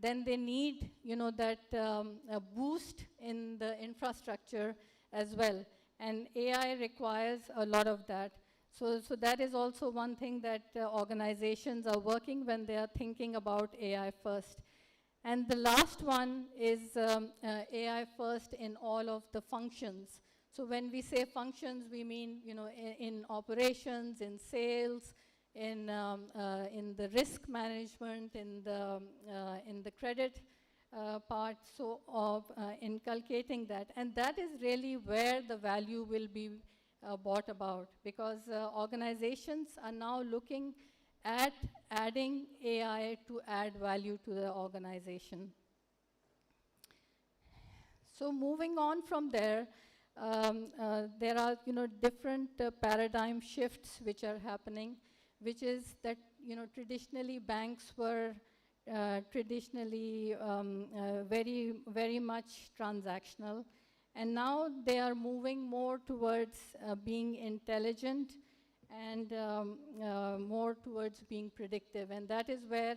then they need, that a boost in the infrastructure as well. And AI requires a lot of that. So that is also one thing that organizations are working when they are thinking about AI first. And the last one is AI first in all of the functions. So when we say functions, we mean, in operations, in sales, in the risk management, in the credit part, so of inculcating that. And that is really where the value will be brought about, because organizations are now looking at adding AI to add value to the organization. So moving on from there, there are different paradigm shifts which are happening, which is that traditionally banks were traditionally very much transactional, and now they are moving more towards being intelligent and more towards being predictive, and that is where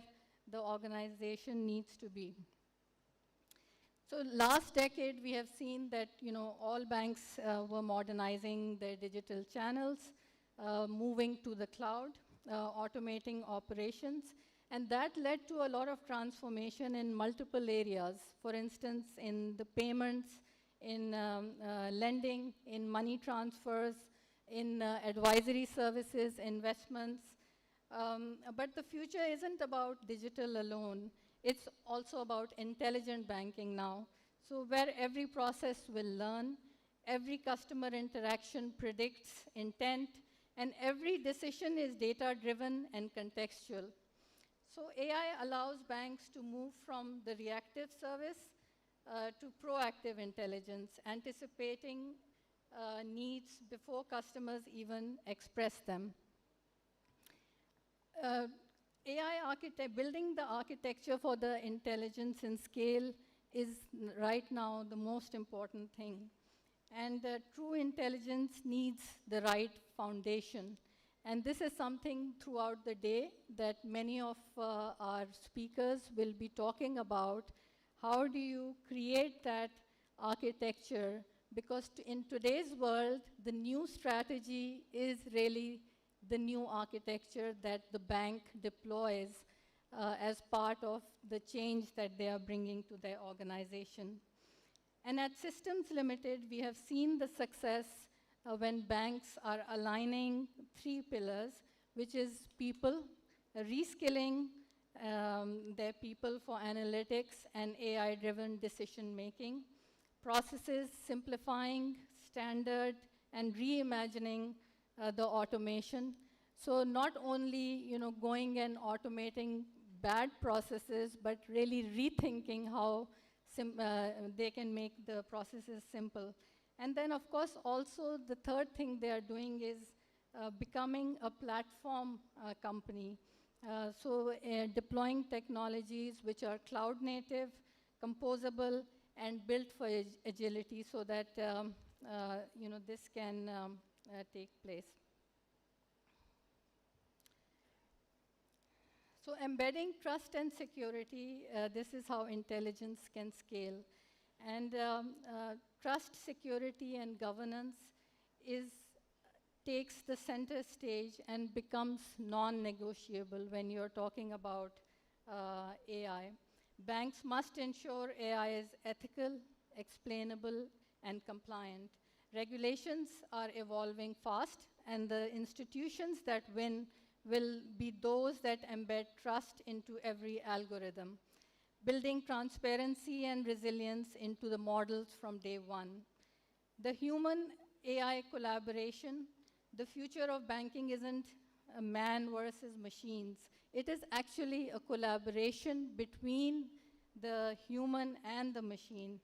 the organization needs to be. So last decade, we have seen that all banks were modernizing their digital channels, moving to the cloud, automating operations, and that led to a lot of transformation in multiple areas. For instance, in the payments, in lending, in money transfers, in advisory services, investments. But the future isn't about digital alone. It's also about intelligent banking now. So where every process will learn, every customer interaction predicts intent, and every decision is data-driven and contextual. So AI allows banks to move from the reactive service to proactive intelligence, anticipating needs before customers even express them. Building the architecture for the intelligence and scale is right now the most important thing. And true intelligence needs the right foundation. And this is something throughout the day that many of our speakers will be talking about. How do you create that architecture? Because in today's world, the new strategy is really the new architecture that the bank deploys as part of the change that they are bringing to their organization. And at Systems Limited, we have seen the success when banks are aligning 3 pillars, which is people, reskilling their people for analytics and AI-driven decision-making, processes, simplifying, standard, and reimagining the automation. So not only going and automating bad processes, but really rethinking how they can make the processes simple. And then, of course, also the third thing they are doing is becoming a platform company. Deploying technologies which are cloud native, composable, and built for agility so that this can take place. So embedding trust and security, this is how intelligence can scale. And trust, security, and governance takes the center stage and becomes non-negotiable when you're talking about AI. Banks must ensure AI is ethical, explainable, and compliant. Regulations are evolving fast, and the institutions that win will be those that embed trust into every algorithm, building transparency and resilience into the models from day one. The human-AI collaboration, the future of banking isn't a man versus machines. It is actually a collaboration between the human and the machine.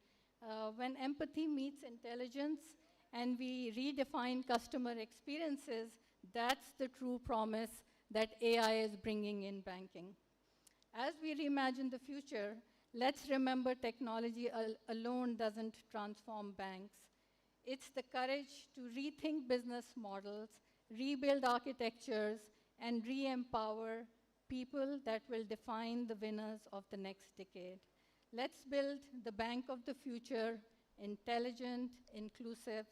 When empathy meets intelligence and we redefine customer experiences, that's the true promise that AI is bringing in banking. As we reimagine the future, let's remember technology alone doesn't transform banks. It's the courage to rethink business models, rebuild architectures, and re-empower people that will define the winners of the next decade. Let's build the bank of the future, intelligent, inclusive,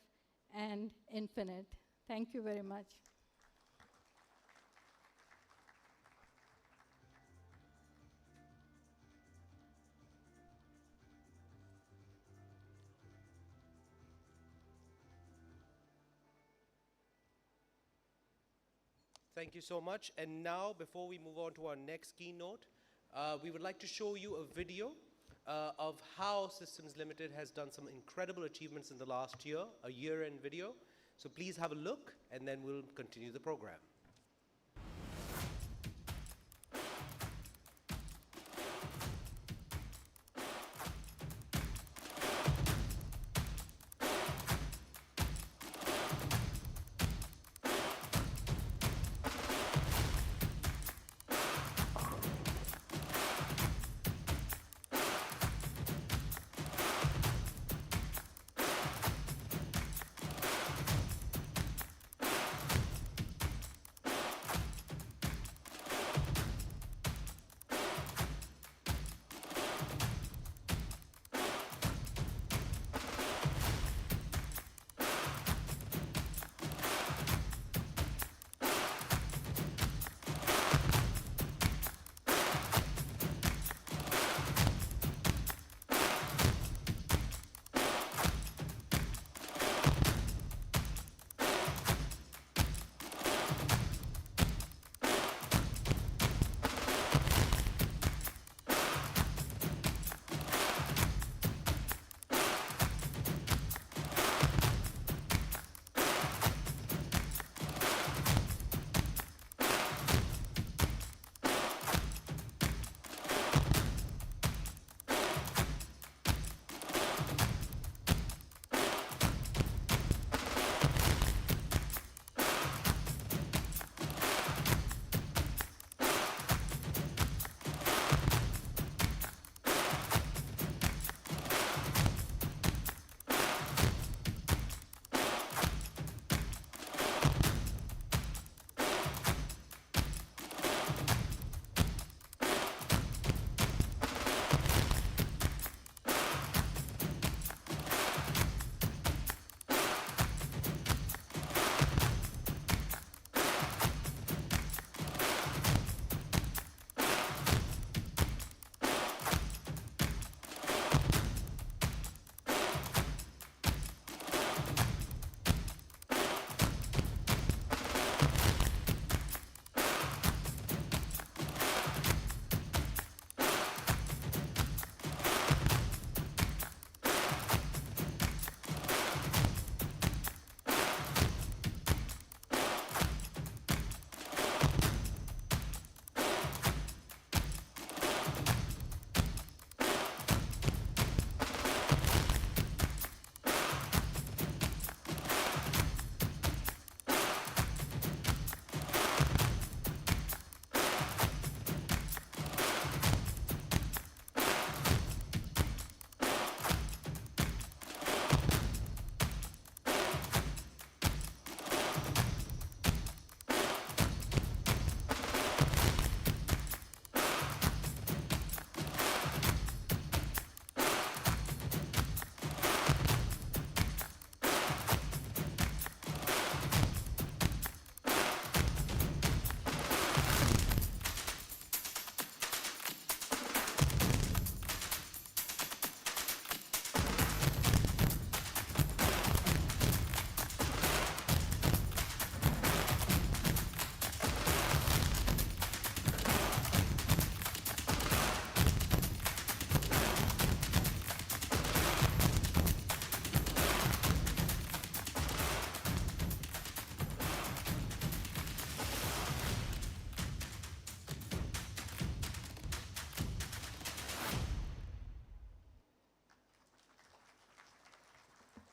and infinite. Thank you very much. Thank you so much. And now, before we move on to our next keynote, we would like to show you a video of how Systems Limited has done some incredible achievements in the last year, a year-end video. So please have a look, and then we'll continue the program.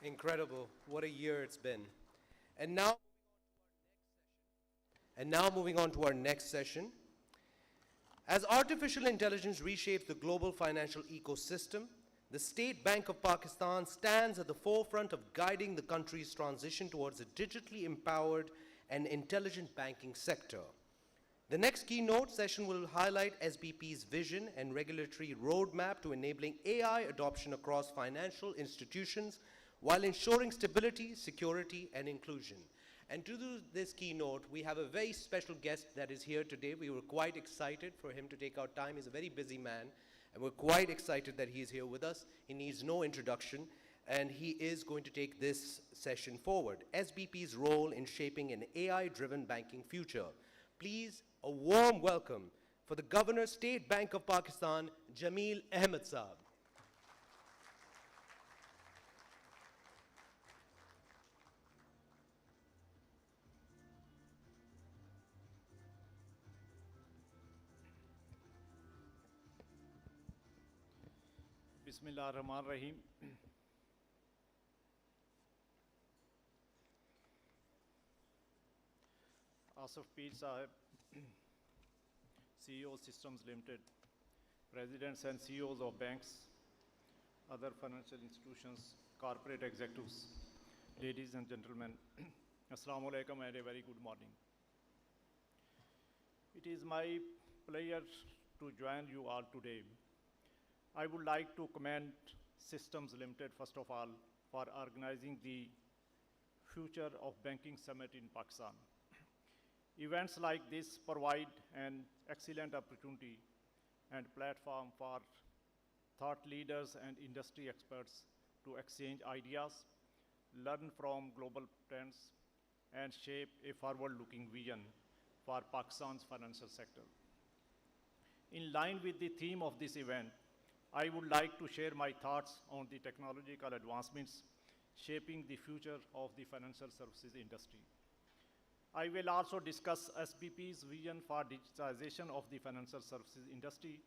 Incredible. What a year it's been. And now moving on to our next session. As artificial intelligence reshapes the global financial ecosystem, the State Bank of Pakistan stands at the forefront of guiding the country's transition towards a digitally empowered and intelligent banking sector. The next keynote session will highlight SBP's vision and regulatory roadmap to enabling AI adoption across financial institutions while ensuring stability, security, and inclusion. And to do this keynote, we have a very special guest that is here today. We were quite excited for him to take out time. He's a very busy man, and we're quite excited that he's here with us. He needs no introduction, and he is going to take this session forward. SBP's role in shaping an AI-driven banking future. Please, a warm welcome for the Governor, State Bank of Pakistan, Jameel Ahmad Saab. Bismillah ar-Rahman ar-Rahim. Asif Peer Sahib, CEO Systems Limited, Presidents and CEOs of banks, other financial institutions, corporate executives, ladies and gentlemen, Assalamu alaikum and a very good morning. It is my pleasure to join you all today. I would like to commend Systems Limited, first of all, for organizing the Future of Banking Summit in Pakistan. Events like this provide an excellent opportunity and platform for thought leaders and industry experts to exchange ideas, learn from global trends, and shape a forward-looking vision for Pakistan's financial sector. In line with the theme of this event, I would like to share my thoughts on the technological advancements shaping the future of the financial services industry. I will also discuss SBP's vision for digitization of the financial services industry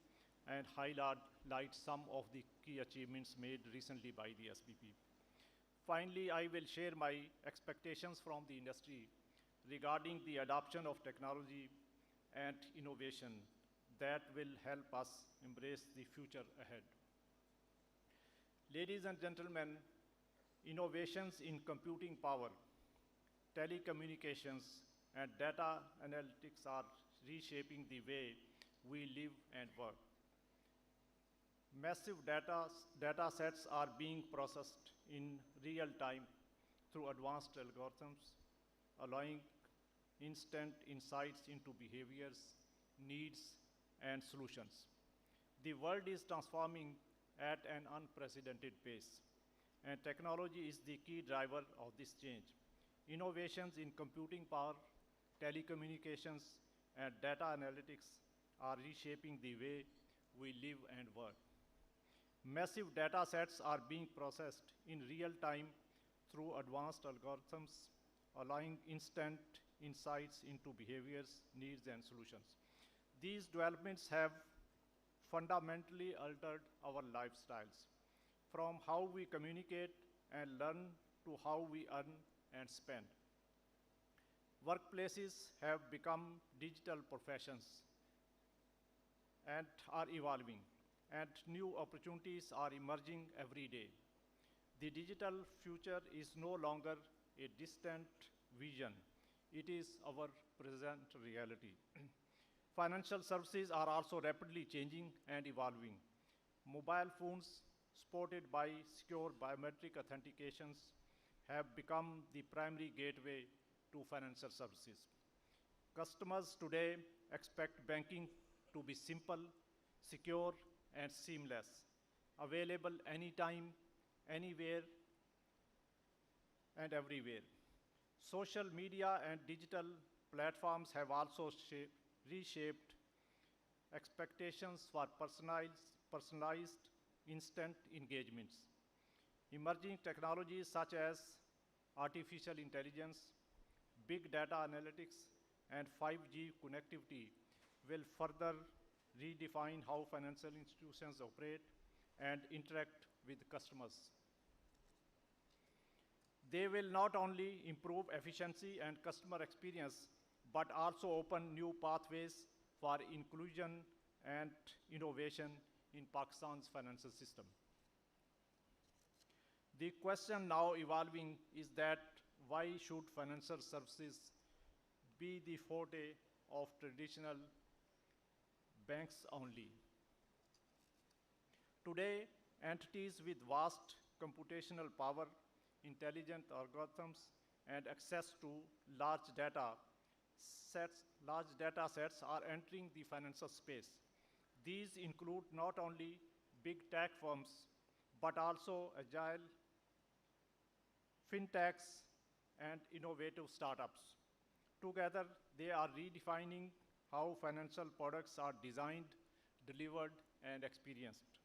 and highlight some of the key achievements made recently by the SBP. Finally, I will share my expectations from the industry regarding the adoption of technology and innovation that will help us embrace the future ahead. Ladies and gentlemen, innovations in computing power, telecommunications, and data analytics are reshaping the way we live and work. Massive data sets are being processed in real time through advanced algorithms, allowing instant insights into behaviors, needs, and solutions. The world is transforming at an unprecedented pace, and technology is the key driver of this change. Innovations in computing power, telecommunications, and data analytics are reshaping the way we live and work. Massive data sets are being processed in real time through advanced algorithms, allowing instant insights into behaviors, needs, and solutions. These developments have fundamentally altered our lifestyles, from how we communicate and learn to how we earn and spend. Workplaces have become digital professions and are evolving, and new opportunities are emerging every day. The digital future is no longer a distant vision. It is our present reality. Financial services are also rapidly changing and evolving. Mobile phones, supported by secure biometric authentications, have become the primary gateway to financial services. Customers today expect banking to be simple, secure, and seamless, available anytime, anywhere, and everywhere. Social media and digital platforms have also reshaped expectations for personalized instant engagements. Emerging technologies such as artificial intelligence, big data analytics, and 5G connectivity will further redefine how financial institutions operate and interact with customers. They will not only improve efficiency and customer experience, but also open new pathways for inclusion and innovation in Pakistan's financial system. The question now evolving is that why should financial services be the forte of traditional banks only. Today, entities with vast computational power, intelligent algorithms, and access to large data sets are entering the financial space. These include not only big tech firms, but also agile fintechs and innovative startups. Together, they are redefining how financial products are designed, delivered, and experienced.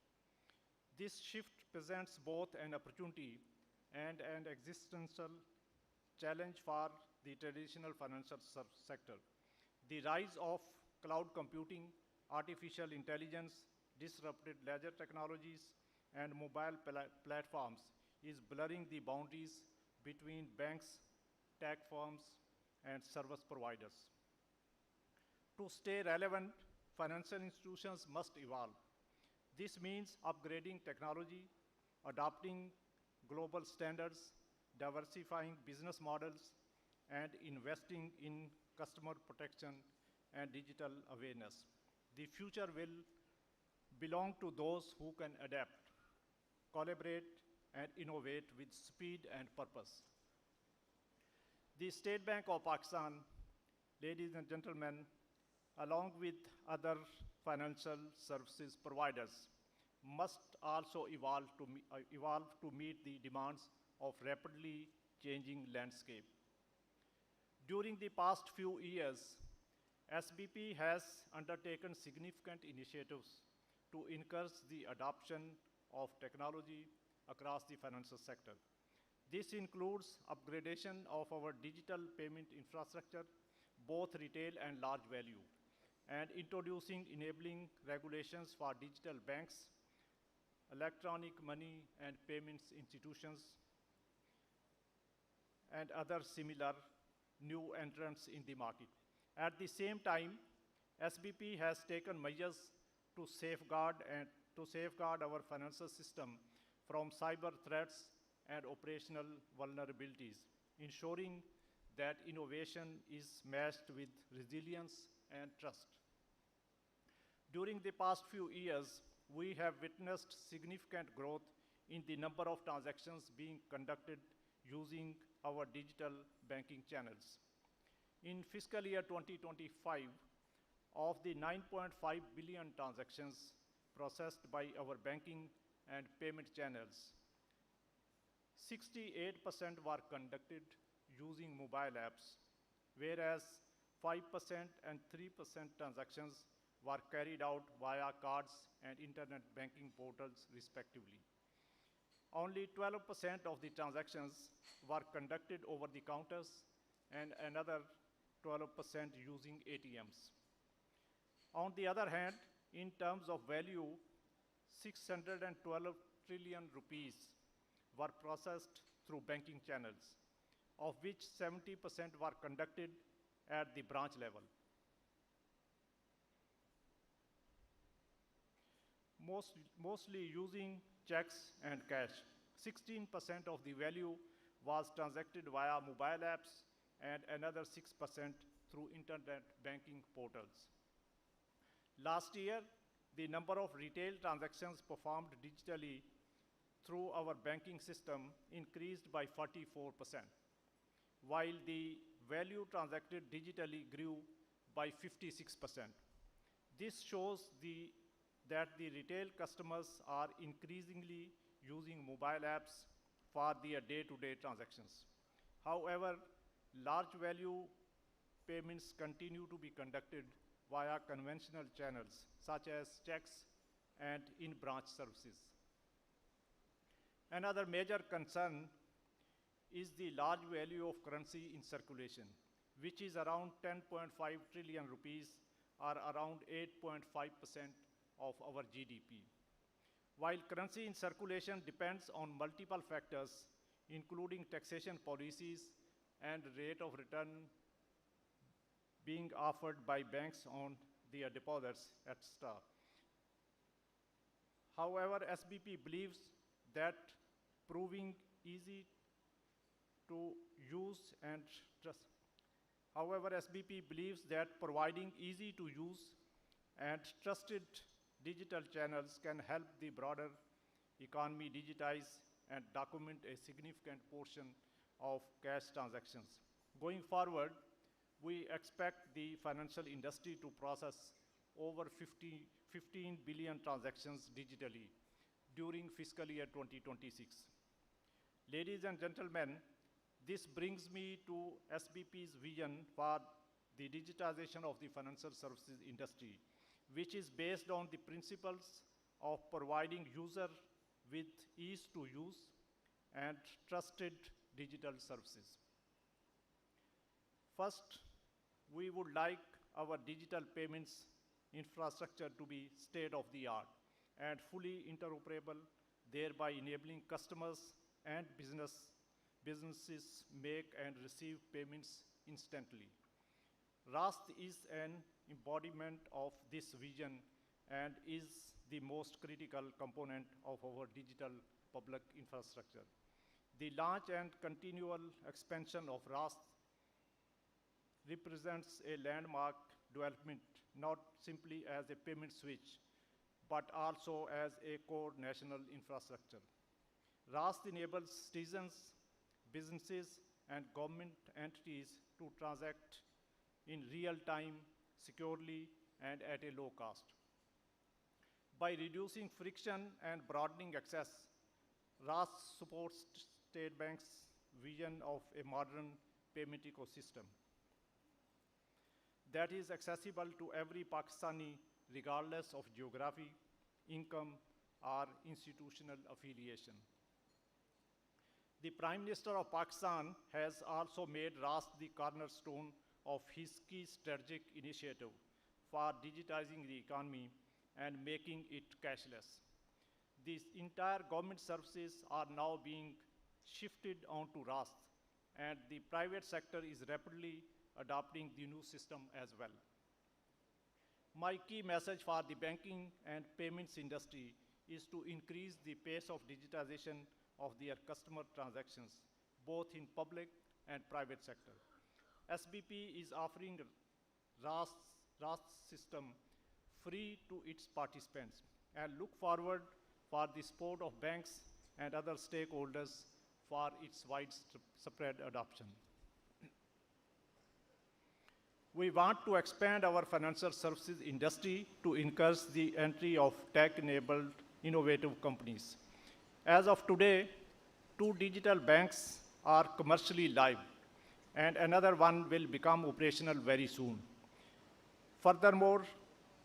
This shift presents both an opportunity and an existential challenge for the traditional financial sector. The rise of cloud computing, artificial intelligence, disrupted ledger technologies, and mobile platforms is blurring the boundaries between banks, tech firms, and service providers. To stay relevant, financial institutions must evolve. This means upgrading technology, adopting global standards, diversifying business models, and investing in customer protection and digital awareness. The future will belong to those who can adapt, collaborate, and innovate with speed and purpose. The State Bank of Pakistan, ladies and gentlemen, along with other financial services providers, must also evolve to meet the demands of rapidly changing landscape. During the past few years, SBP has undertaken significant initiatives to encourage the adoption of technology across the financial sector. This includes upgradation of our digital payment infrastructure, both retail and large value, and introducing enabling regulations for digital banks, electronic money and payments institutions, and other similar new entrants in the market. At the same time, SBP has taken measures to safeguard our financial system from cyber threats and operational vulnerabilities, ensuring that innovation is matched with resilience and trust. During the past few years, we have witnessed significant growth in the number of transactions being conducted using our digital banking channels. In fiscal year 2025, of the 9.5 billion transactions processed by our banking and payment channels, 68% were conducted using mobile apps, whereas 5% and 3% transactions were carried out via cards and internet banking portals, respectively. Only 12% of the transactions were conducted over the counters and another 12% using ATMs. On the other hand, in terms of value, 612 trillion rupees were processed through banking channels, of which 70% were conducted at the branch level. Mostly using checks and cash. 16% of the value was transacted via mobile apps and another 6% through internet banking portals. Last year, the number of retail transactions performed digitally through our banking system increased by 44%, while the value transacted digitally grew by 56%. This shows that the retail customers are increasingly using mobile apps for their day-to-day transactions. However, large value payments continue to be conducted via conventional channels, such as checks and in-branch services. Another major concern is the large value of currency in circulation, which is around 10.5 trillion rupees, or around 8.5% of our GDP. While currency in circulation depends on multiple factors, including taxation policies and rate of return being offered by banks on their deposits, etc. However, SBP believes that proving easy to use and trust. However, SBP believes that providing easy to use and trusted digital channels can help the broader economy digitize and document a significant portion of cash transactions. Going forward, we expect the financial industry to process over 15 billion transactions digitally during fiscal year 2026. Ladies and gentlemen, this brings me to SBP's vision for the digitization of the financial services industry, which is based on the principles of providing user with ease to use and trusted digital services. First, we would like our digital payments infrastructure to be state-of-the-art and fully interoperable, thereby enabling customers and businesses make and receive payments instantly. RAST is an embodiment of this vision and is the most critical component of our digital public infrastructure. The launch and continual expansion of RAST represents a landmark development, not simply as a payment switch, but also as a core national infrastructure. RAST enables citizens, businesses, and government entities to transact in real time, securely, and at a low cost. By reducing friction and broadening access, RAST supports State Bank's vision of a modern payment ecosystem that is accessible to every Pakistani regardless of geography, income, or institutional affiliation. The Prime Minister of Pakistan has also made RAST the cornerstone of his key strategic initiative for digitizing the economy and making it cashless. These entire government services are now being shifted onto RAST, and the private sector is rapidly adopting the new system as well. My key message for the banking and payments industry is to increase the pace of digitization of their customer transactions, both in public and private sector. SBP is offering RAST system free to its participants and look forward for the support of banks and other stakeholders for its widespread adoption. We want to expand our financial services industry to encourage the entry of tech-enabled innovative companies. As of today, 2 digital banks are commercially live, and another one will become operational very soon. Furthermore,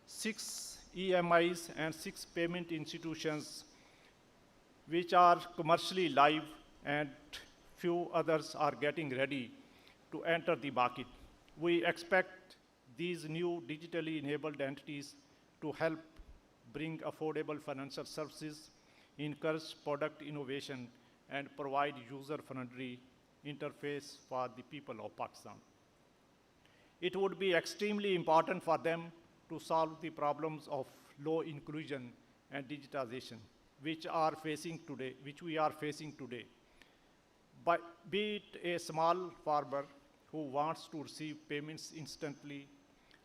6 EMIs and 6 payment institutions which are commercially live and few others are getting ready to enter the market. We expect these new digitally enabled entities to help bring affordable financial services, encourage product innovation, and provide user-friendly interface for the people of Pakistan. It would be extremely important for them to solve the problems of low inclusion and digitization, which we are facing today. Be it a small farmer who wants to receive payments instantly,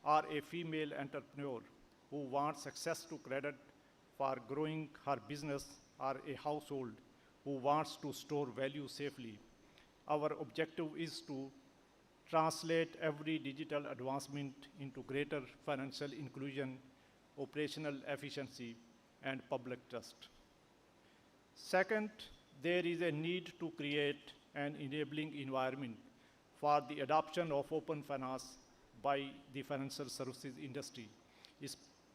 or a female entrepreneur who wants access to credit for growing her business, or a household who wants to store value safely. Our objective is to translate every digital advancement into greater financial inclusion, operational efficiency, and public trust. Second, there is a need to create an enabling environment for the adoption of open finance by the financial services industry,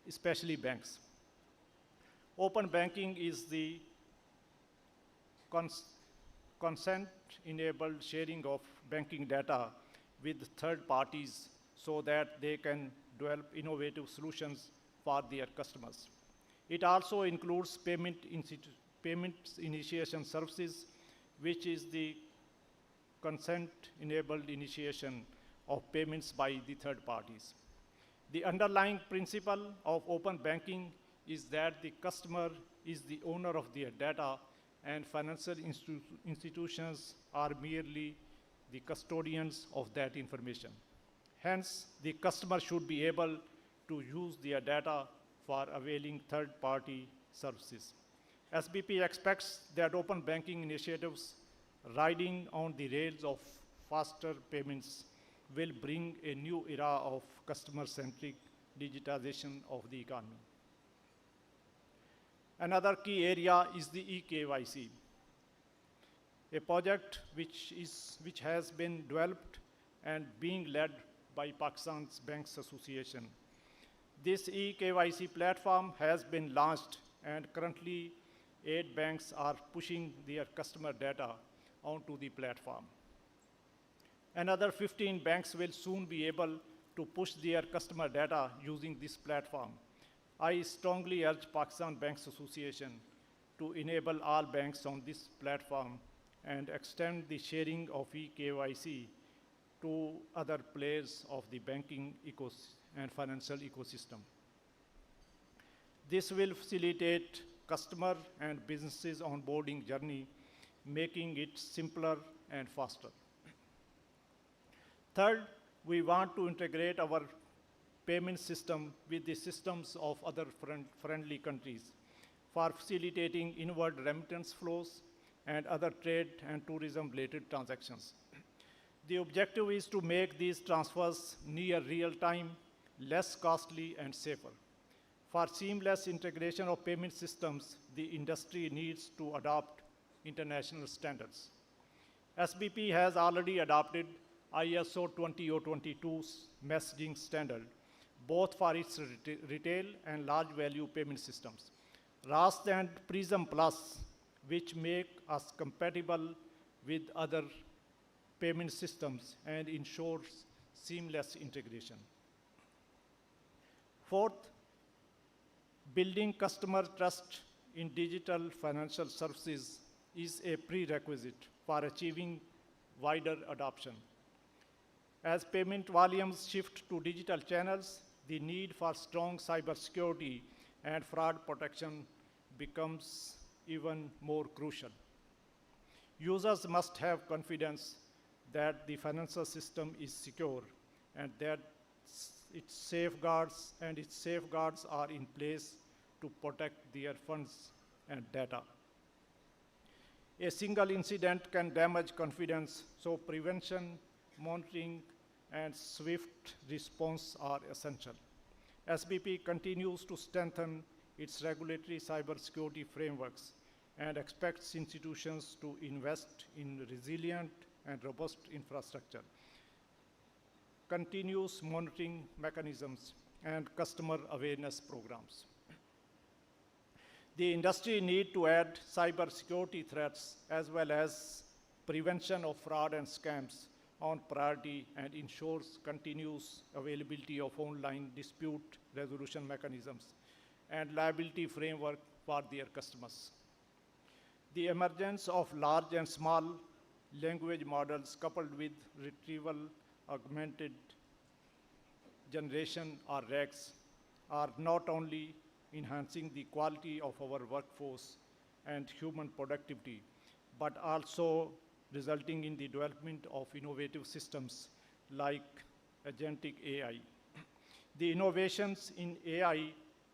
especially banks. Open banking is the consent-enabled sharing of banking data with third parties so that they can develop innovative solutions for their customers. It also includes payments initiation services, which is the consent-enabled initiation of payments by the third parties. The underlying principle of open banking is that the customer is the owner of their data and financial institutions are merely the custodians of that information. Hence, the customer should be able to use their data for availing third-party services. SBP expects that open banking initiatives riding on the rails of faster payments will bring a new era of customer-centric digitization of the economy. Another key area is the eKYC, a project which has been developed and being led by Pakistan's Banks Association. This eKYC platform has been launched, and currently 8 banks are pushing their customer data onto the platform. Another 15 banks will soon be able to push their customer data using this platform. I strongly urge Pakistan Banks Association to enable all banks on this platform and extend the sharing of eKYC to other players of the banking and financial ecosystem. This will facilitate customer and businesses onboarding journey, making it simpler and faster. Third, we want to integrate our payment system with the systems of other friendly countries for facilitating inward remittance flows and other trade and tourism-related transactions. The objective is to make these transfers near real-time, less costly, and safer. For seamless integration of payment systems, the industry needs to adopt international standards. SBP has already adopted ISO 20022's messaging standard, both for its retail and large value payment systems. RAST and Prism Plus, which make us compatible with other payment systems and ensures seamless integration. Fourth, building customer trust in digital financial services is a prerequisite for achieving wider adoption. As payment volumes shift to digital channels, the need for strong cybersecurity and fraud protection becomes even more crucial. Users must have confidence that the financial system is secure and that its safeguards are in place to protect their funds and data. A single incident can damage confidence, so prevention, monitoring, and swift response are essential. SBP continues to strengthen its regulatory cybersecurity frameworks and expects institutions to invest in resilient and robust infrastructure, continuous monitoring mechanisms, and customer awareness programs. The industry needs to add cybersecurity threats as well as prevention of fraud and scams on priority and ensures continuous availability of online dispute resolution mechanisms and liability framework for their customers. The emergence of large and small language models coupled with retrieval augmented generation or RAGs are not only enhancing the quality of our workforce and human productivity, but also resulting in the development of innovative systems like agentic AI. The innovations in AI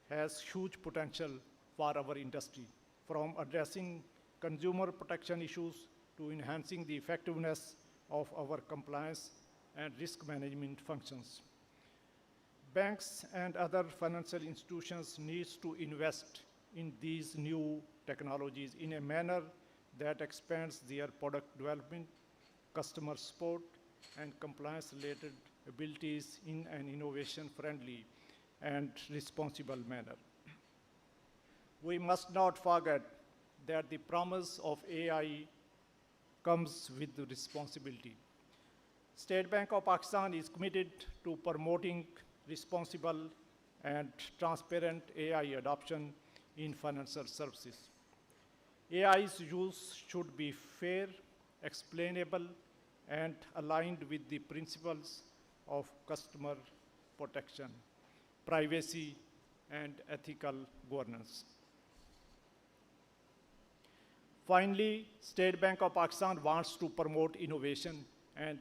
has huge potential for our industry, from addressing consumer protection issues to enhancing the effectiveness of our compliance and risk management functions. Banks and other financial institutions need to invest in these new technologies in a manner that expands their product development, customer support, and compliance-related abilities in an innovation-friendly and responsible manner. We must not forget that the promise of AI comes with the responsibility. State Bank of Pakistan is committed to promoting responsible and transparent AI adoption in financial services. AI's use should be fair, explainable, and aligned with the principles of customer protection, privacy, and ethical governance. Finally, State Bank of Pakistan wants to promote innovation and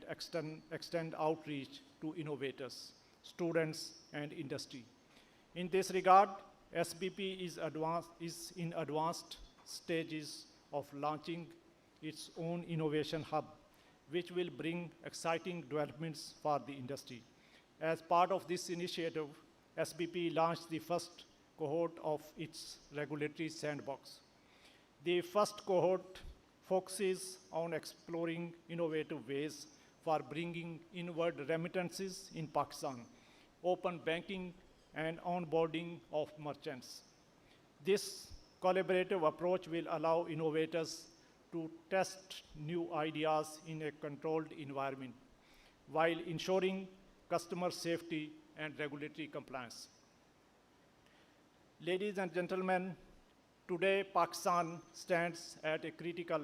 extend outreach to innovators, students, and industry. In this regard, SBP is in advanced stages of launching its own innovation hub, which will bring exciting developments for the industry. As part of this initiative, SBP launched the first cohort of its regulatory sandbox. The first cohort focuses on exploring innovative ways for bringing inward remittances in Pakistan, open banking, and onboarding of merchants. This collaborative approach will allow innovators to test new ideas in a controlled environment while ensuring customer safety and regulatory compliance. Ladies and gentlemen, today Pakistan stands at a critical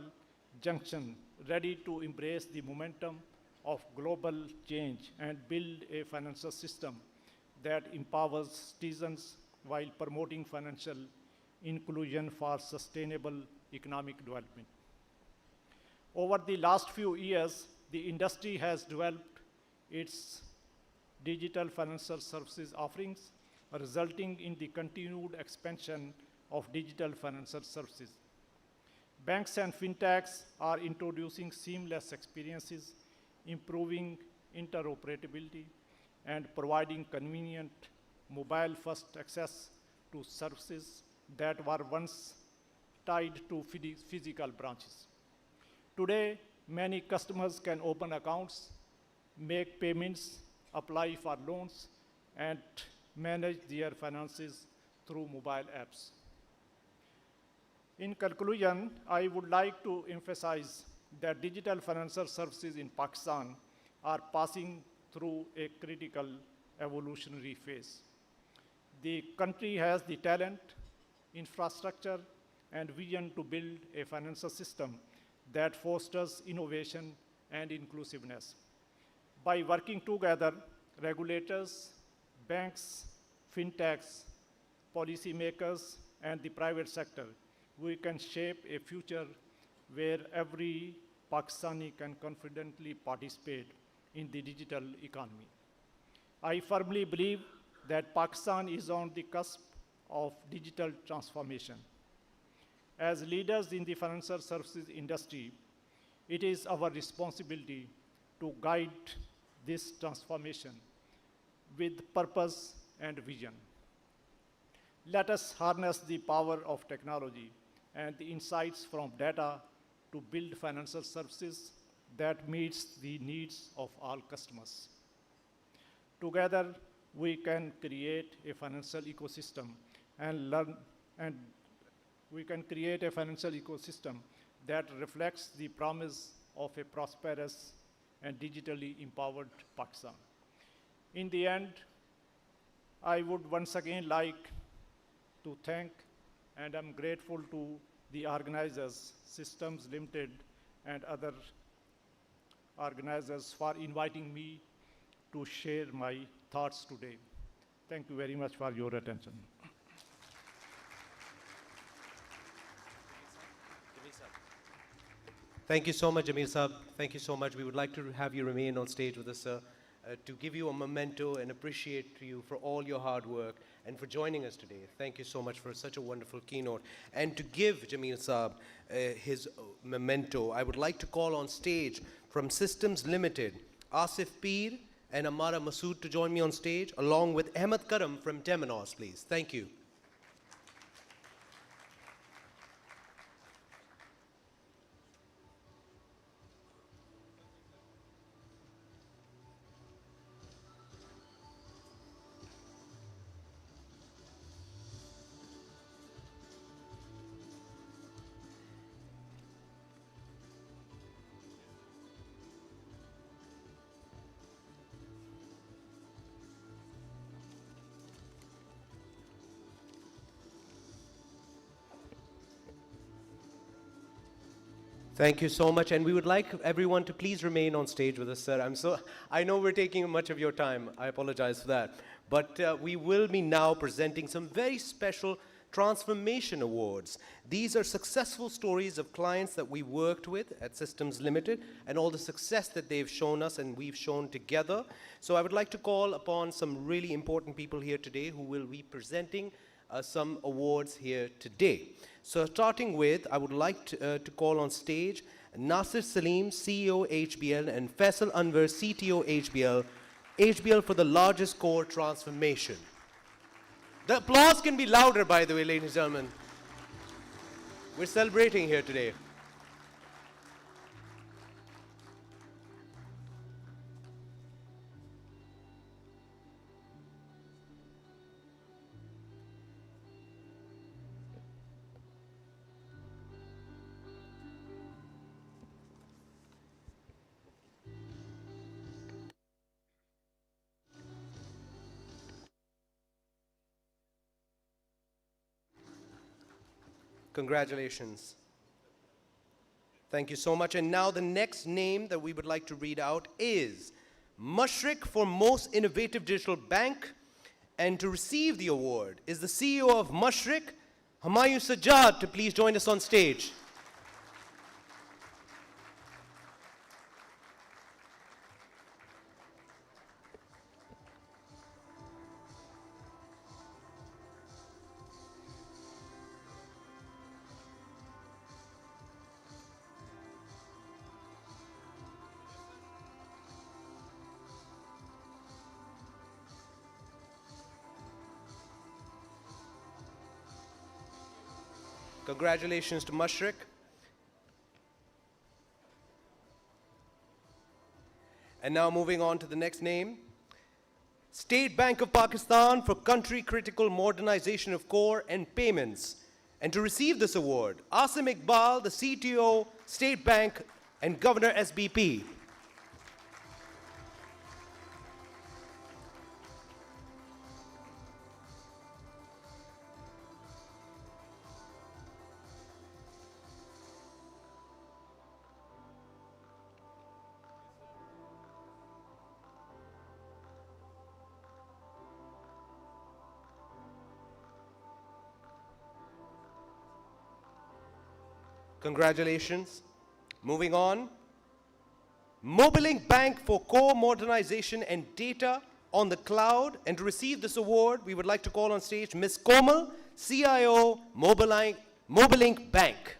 junction, ready to embrace the momentum of global change and build a financial system that empowers citizens while promoting financial inclusion for sustainable economic development. Over the last few years, the industry has developed its digital financial services offerings, resulting in the continued expansion of digital financial services. Banks and fintechs are introducing seamless experiences, improving interoperability, and providing convenient mobile-first access to services that were once tied to physical branches. Today, many customers can open accounts, make payments, apply for loans, and manage their finances through mobile apps. In conclusion, I would like to emphasize that digital financial services in Pakistan are passing through a critical evolutionary phase. The country has the talent, infrastructure, and vision to build a financial system that fosters innovation and inclusiveness. By working together, regulators, banks, fintechs, policymakers, and the private sector, we can shape a future where every Pakistani can confidently participate in the digital economy. I firmly believe that Pakistan is on the cusp of digital transformation. As leaders in the financial services industry, it is our responsibility to guide this transformation with purpose and vision. Let us harness the power of technology and the insights from data to build financial services that meets the needs of all customers. Together, we can create a financial ecosystem we can create a financial ecosystem that reflects the promise of a prosperous and digitally empowered Pakistan. In the end, I would once again like to thank and I'm grateful to the organizers, Systems Limited and other organizers for inviting me to share my thoughts today. Thank you very much for your attention. Thank you so much, Jameel Saab. Thank you so much. We would like to have you remain on stage with us, sir, to give you a memento and appreciate you for all your hard work and for joining us today. Thank you so much for such a wonderful keynote. And to give Jameel Saab his memento, I would like to call on stage from Systems Limited, Asif Peer and Ammara Masood to join me on stage, along with Ahmed Karam from Temenos, please. Thank you. Thank you so much, and we would like everyone to please remain on stage with us, sir. I know we're taking much of your time. I apologize for that. But we will be now presenting some very special Transformation Awards. These are successful stories of clients that we worked with at Systems Limited and all the success that they've shown us and we've shown together. So I would like to call upon some really important people here today who will be presenting some awards here today. So starting with, I would like to call on stage Nasir Salim, CEO HBL, and Faisal Anwar, CTO HBL. HBL for the largest core transformation. The applause can be louder, by the way, ladies and gentlemen. We're celebrating here today. Congratulations. Thank you so much. And now the next name that we would like to read out is Mashriq for Most Innovative Digital Bank. And to receive the award is the CEO of Mashriq, Humayun Sajjad, to please join us on stage. Congratulations to Mashriq. And now moving on to the next name. State Bank of Pakistan for Country Critical Modernization of Core and Payments. And to receive this award, Asim Iqbal, the CTO, State Bank, and Governor SBP. Congratulations. Moving on. Mobilink Bank for Core Modernization and Data on the Cloud. And to receive this award, we would like to call on stage Ms. Komal, CIO, Mobilink Bank.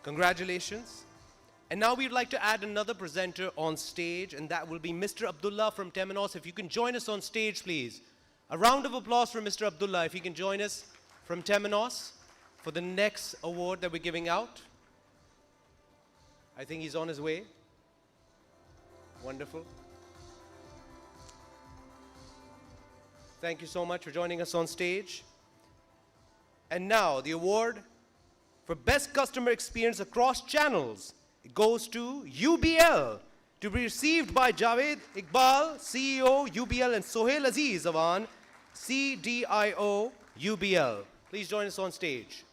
Congratulations. And now we'd like to add another presenter on stage, and that will be Mr. Abdullah from Temenos. If you can join us on stage, please. A round of applause for Mr. Abdullah, if he can join us from Temenos for the next award that we're giving out. I think he's on his way. Wonderful. Thank you so much for joining us on stage. And now the award for Best Customer Experience Across Channels. It goes to UBL, to be received by Jawwad Iqbal, CEO, UBL, and Sohail Aziz Awan, CDIO, UBL. Please join us on stage.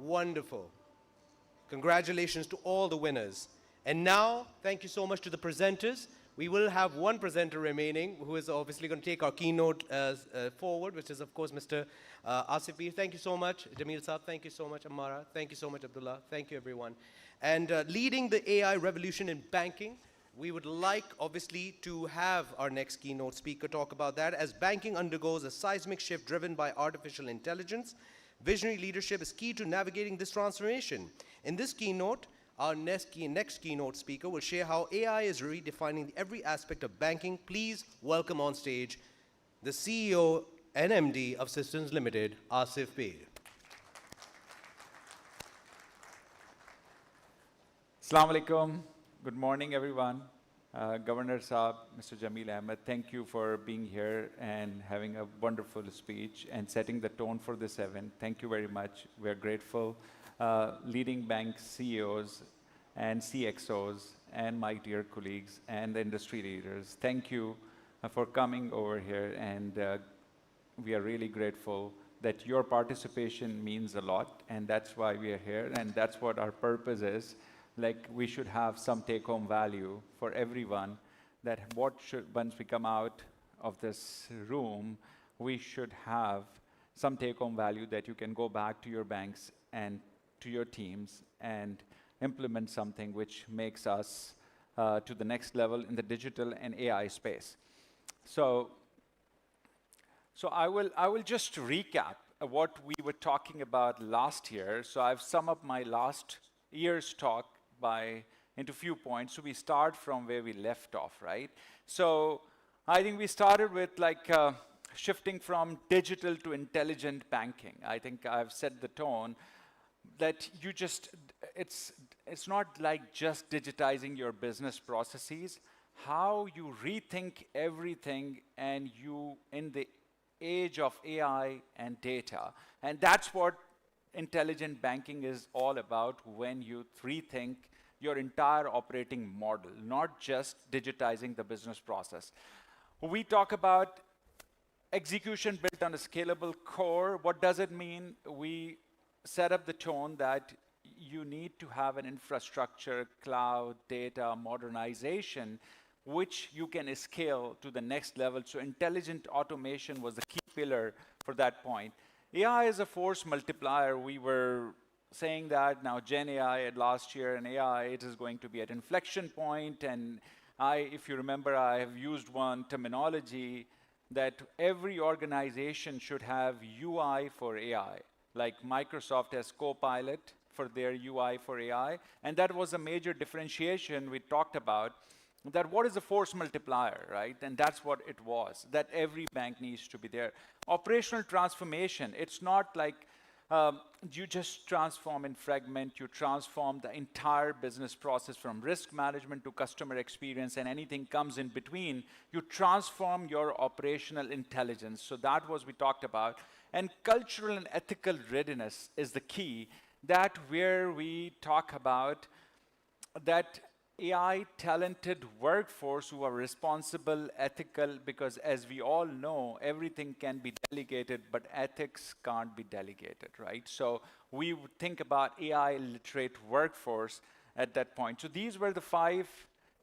Wonderful. Congratulations to all the winners. And now, thank you so much to the presenters. We will have one presenter remaining who is obviously going to take our keynote forward, which is, of course, Mr. Asif Peer. Thank you so much, Jameel Saab. Thank you so much, Ammara. Thank you so much, Abdullah. Thank you, everyone. And leading the AI revolution in banking, we would like, obviously, to have our next keynote speaker talk about that. As banking undergoes a seismic shift driven by artificial intelligence, visionary leadership is key to navigating this transformation. In this keynote, our next keynote speaker will share how AI is redefining every aspect of banking. Please welcome on stage the CEO and MD of Systems Limited, Asif Peer. Assalamu alaikum. Good morning, everyone. Governor Saab, Mr. Jameel Ahmad, thank you for being here and having a wonderful speech and setting the tone for this event. Thank you very much. We're grateful. Leading bank CEOs and CXOs and my dear colleagues and the industry leaders, thank you for coming over here, and we are really grateful that your participation means a lot, and that's why we are here, and that's what our purpose is. Like, we should have some take-home value for everyone, that once we come out of this room, we should have some take-home value that you can go back to your banks and to your teams and implement something which makes us to the next level in the digital and AI space. So I will just recap what we were talking about last year. So I've summed up my last year's talk into a few points. So we start from where we left off, right? So I think we started with shifting from digital to intelligent banking. I think I've set the tone that it's not like just digitizing your business processes, how you rethink everything, and you in the age of AI and data. And that's what intelligent banking is all about, when you rethink your entire operating model, not just digitizing the business process. We talk about execution built on a scalable core. What does it mean? We set up the tone that you need to have an infrastructure, cloud, data, modernization, which you can scale to the next level. So intelligent automation was the key pillar for that point. AI is a force multiplier. We were saying that now Gen AI at last year, and AI, it is going to be at inflection point. And if you remember, I have used one terminology that every organization should have UI for AI. Like Microsoft has Copilot for their UI for AI. And that was a major differentiation we talked about, that what is a force multiplier, right? And that's what it was, that every bank needs to be there. Operational transformation, it's not like you just transform and fragment, you transform the entire business process from risk management to customer experience, and anything comes in between. You transform your operational intelligence. So that was we talked about. And cultural and ethical readiness is the key, that where we talk about that AI talented workforce who are responsible, ethical, because as we all know, everything can be delegated, but ethics can't be delegated, right? So we would think about AI literate workforce at that point. So these were the 5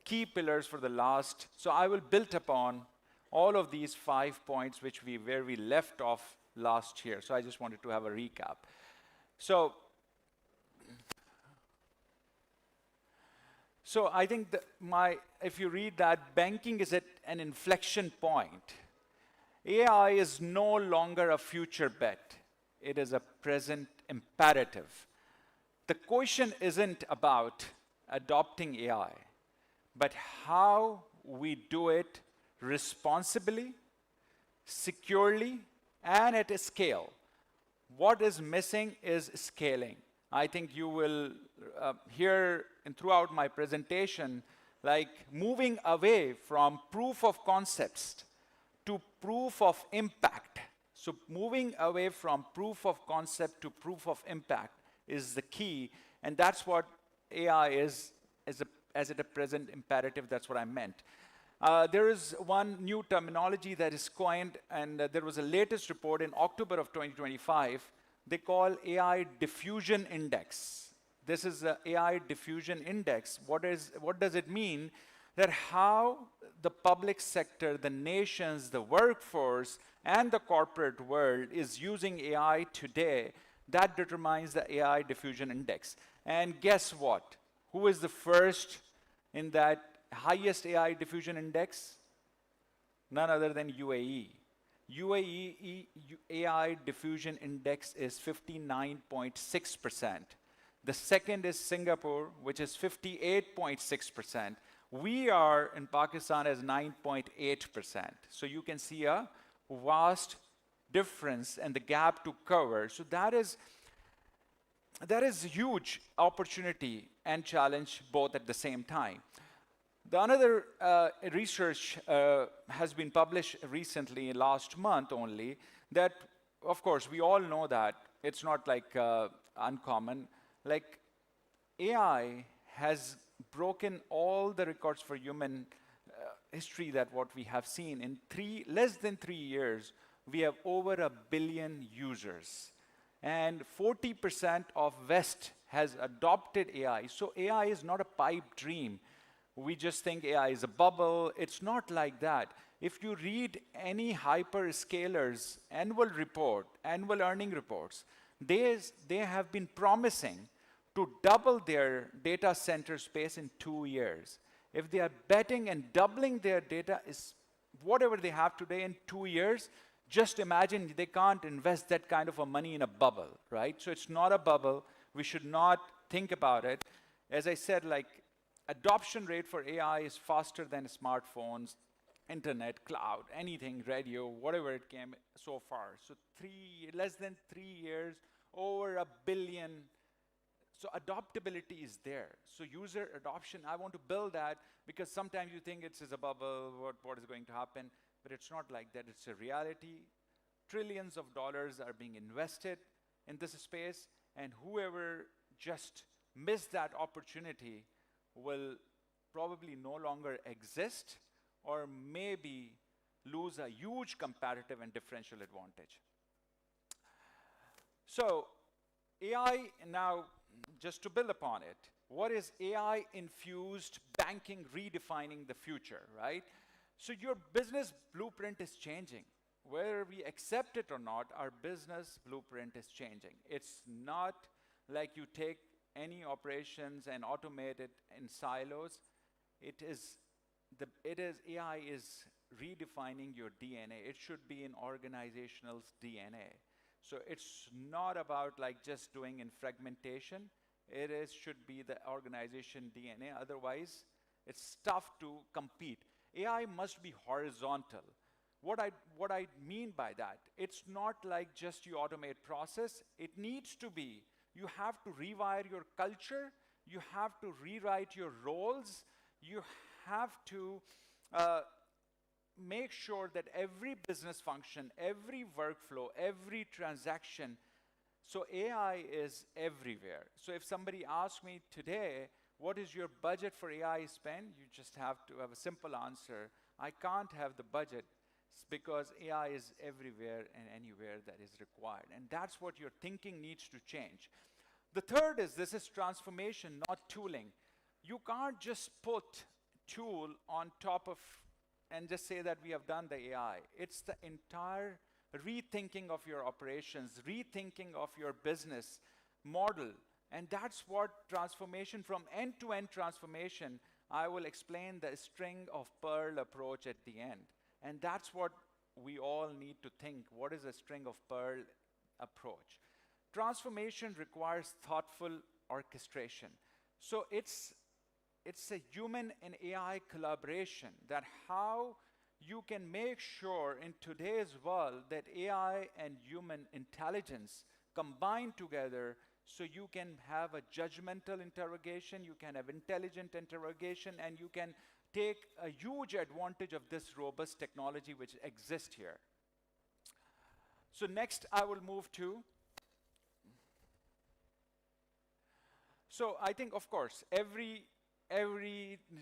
key pillars for the last. So I will build upon all of these 5 points where we left off last year. So I just wanted to have a recap. So I think if you read that, banking is at an inflection point. AI is no longer a future bet. It is a present imperative. The question isn't about adopting AI, but how we do it responsibly, securely, and at a scale. What is missing is scaling. I think you will hear and throughout my presentation, like moving away from proof of concepts to proof of impact. So moving away from proof of concept to proof of impact is the key, and that's what AI is as a present imperative. That's what I meant. There is one new terminology that is coined, and there was a latest report in October of 2025. They call AI diffusion index. This is the AI diffusion index. What does it mean? That how the public sector, the nations, the workforce, and the corporate world is using AI today, that determines the AI diffusion index. And guess what? Who is the first in that highest AI diffusion index? None other than UAE. UAE AI diffusion index is 59.6%. The second is Singapore, which is 58.6%. We are in Pakistan as 9.8%. So you can see a vast difference and the gap to cover. So that is huge opportunity and challenge both at the same time. The another research has been published recently, last month only, that, of course, we all know that it's not like uncommon. Like AI has broken all the records for human history that what we have seen. In less than 3 years, we have over 1 billion users. And 40% of West has adopted AI. So AI is not a pipe dream. We just think AI is a bubble. It's not like that. If you read any hyperscalers' annual report, annual earning reports, they have been promising to double their data center space in 2 years. If they are betting and doubling their data is whatever they have today in 2 years, just imagine they can't invest that kind of a money in a bubble, right? So it's not a bubble. We should not think about it. As I said, like adoption rate for AI is faster than smartphones, internet, cloud, anything, radio, whatever it came so far. So less than 3 years, over 1 billion. So adoptability is there. So user adoption, I want to build that because sometimes you think it's a bubble, what is going to happen, but it's not like that. It's a reality. Trillions of dollars are being invested in this space, and whoever just missed that opportunity will probably no longer exist or maybe lose a huge competitive and differential advantage. So AI now, just to build upon it, what is AI-infused banking redefining the future, right? So your business blueprint is changing. Whether we accept it or not, our business blueprint is changing. It's not like you take any operations and automate it in silos. AI is redefining your DNA. It should be in organizational DNA. So it's not about like just doing in fragmentation. Should be the organization DNA. Otherwise, it's tough to compete. AI must be horizontal. What I mean by that, it's not like just you automate process. It needs to be, you have to rewire your culture. You have to rewrite your roles. You have to make sure that every business function, every workflow, every transaction, so AI is everywhere. So if somebody asks me today, what is your budget for AI spend? You just have to have a simple answer. I can't have the budget because AI is everywhere and anywhere that is required. And that's what your thinking needs to change. The third is, this is transformation, not tooling. You can't just put tool on top of and just say that we have done the AI. It's the entire rethinking of your operations, rethinking of your business model. And that's what transformation, from end-to-end transformation, I will explain the string of pearl approach at the end. And that's what we all need to think. What is a string of pearl approach? Transformation requires thoughtful orchestration. So it's a human and AI collaboration, that how you can make sure in today's world that AI and human intelligence combine together, so you can have a judgmental interrogation, you can have intelligent interrogation, and you can take a huge advantage of this robust technology which exists here. So next I will move to, so I think, of course, every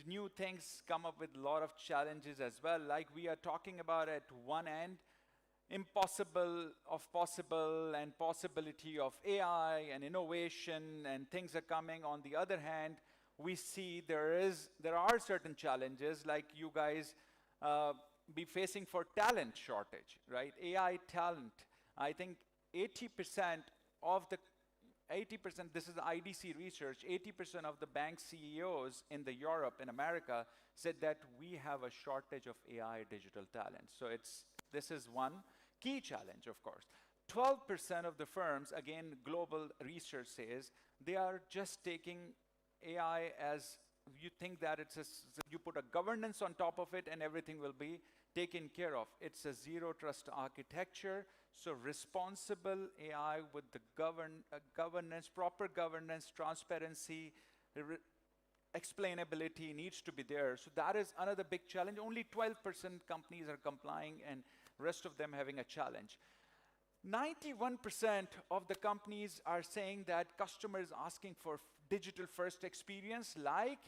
new things come up with a lot of challenges as well. Like we are talking about at one end, impossible of possible and possibility of AI and innovation and things are coming. On the other hand, we see there are certain challenges, like you guys be facing for talent shortage, right? AI talent. I think 80% of the 80%, this is IDC research, 80% of the bank CEOs in Europe and America said that we have a shortage of AI digital talent. So this is one key challenge, of course. 12% of the firms, again, global research says, they are just taking AI as, you think that you put a governance on top of it and everything will be taken care of. It's a zero trust architecture, so responsible AI with the governance, proper governance, transparency, explainability needs to be there. So that is another big challenge. Only 12% companies are complying and rest of them having a challenge. 91% of the companies are saying that customers asking for digital first experience like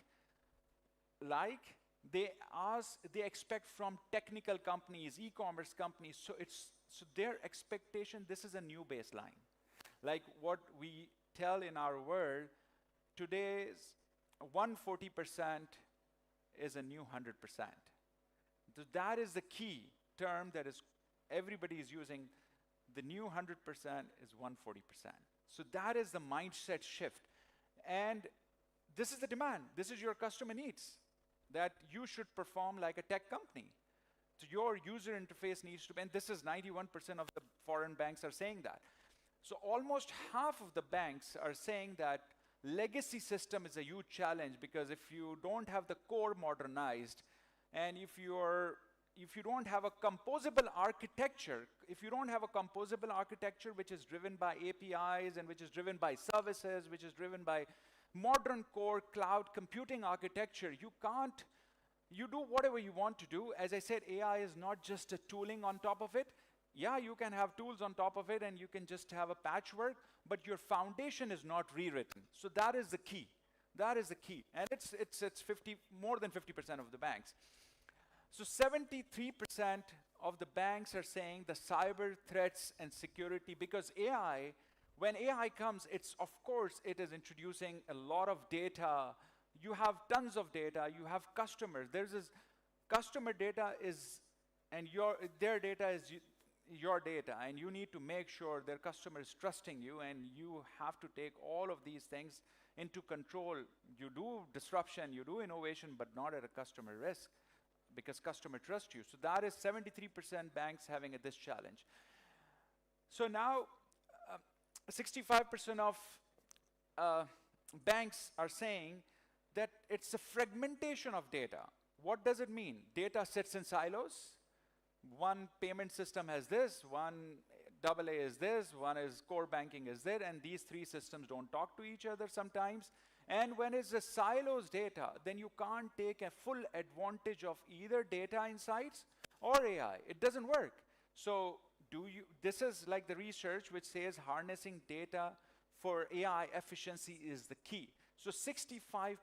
they expect from technical companies, e-commerce companies. So their expectation, this is a new baseline. Like what we tell in our world, today's 140% is a new 100%. So that is the key term that is everybody is using. The new 100% is 140%. So that is the mindset shift. And this is the demand. This is your customer needs, that you should perform like a tech company. So your user interface needs to be, and this is 91% of the foreign banks are saying that. So almost half of the banks are saying that legacy system is a huge challenge, because if you don't have the core modernized, and if you don't have a composable architecture, which is driven by APIs and which is driven by services, which is driven by modern core cloud computing architecture, you do whatever you want to do. As I said, AI is not just a tooling on top of it. Yeah, you can have tools on top of it and you can just have a patchwork, but your foundation is not rewritten. So that is the key. That is the key. And it's more than 50% of the banks. So 73% of the banks are saying the cyber threats and security, because AI, when AI comes, of course, it is introducing a lot of data. You have tons of data, you have customers. There's this customer data and their data is your data, and you need to make sure their customer is trusting you, and you have to take all of these things into control. You do disruption, you do innovation, but not at a customer risk, because customer trusts you. So that is 73% banks having this challenge. So now 65% of banks are saying that it's a fragmentation of data. What does it mean? Data sits in silos. One payment system has this, one AA is this, one is core banking is there, and these three systems don't talk to each other sometimes. And when it's a silos data, then you can't take a full advantage of either data insights or AI. It doesn't work. So this is like the research which says harnessing data for AI efficiency is the key. So 65%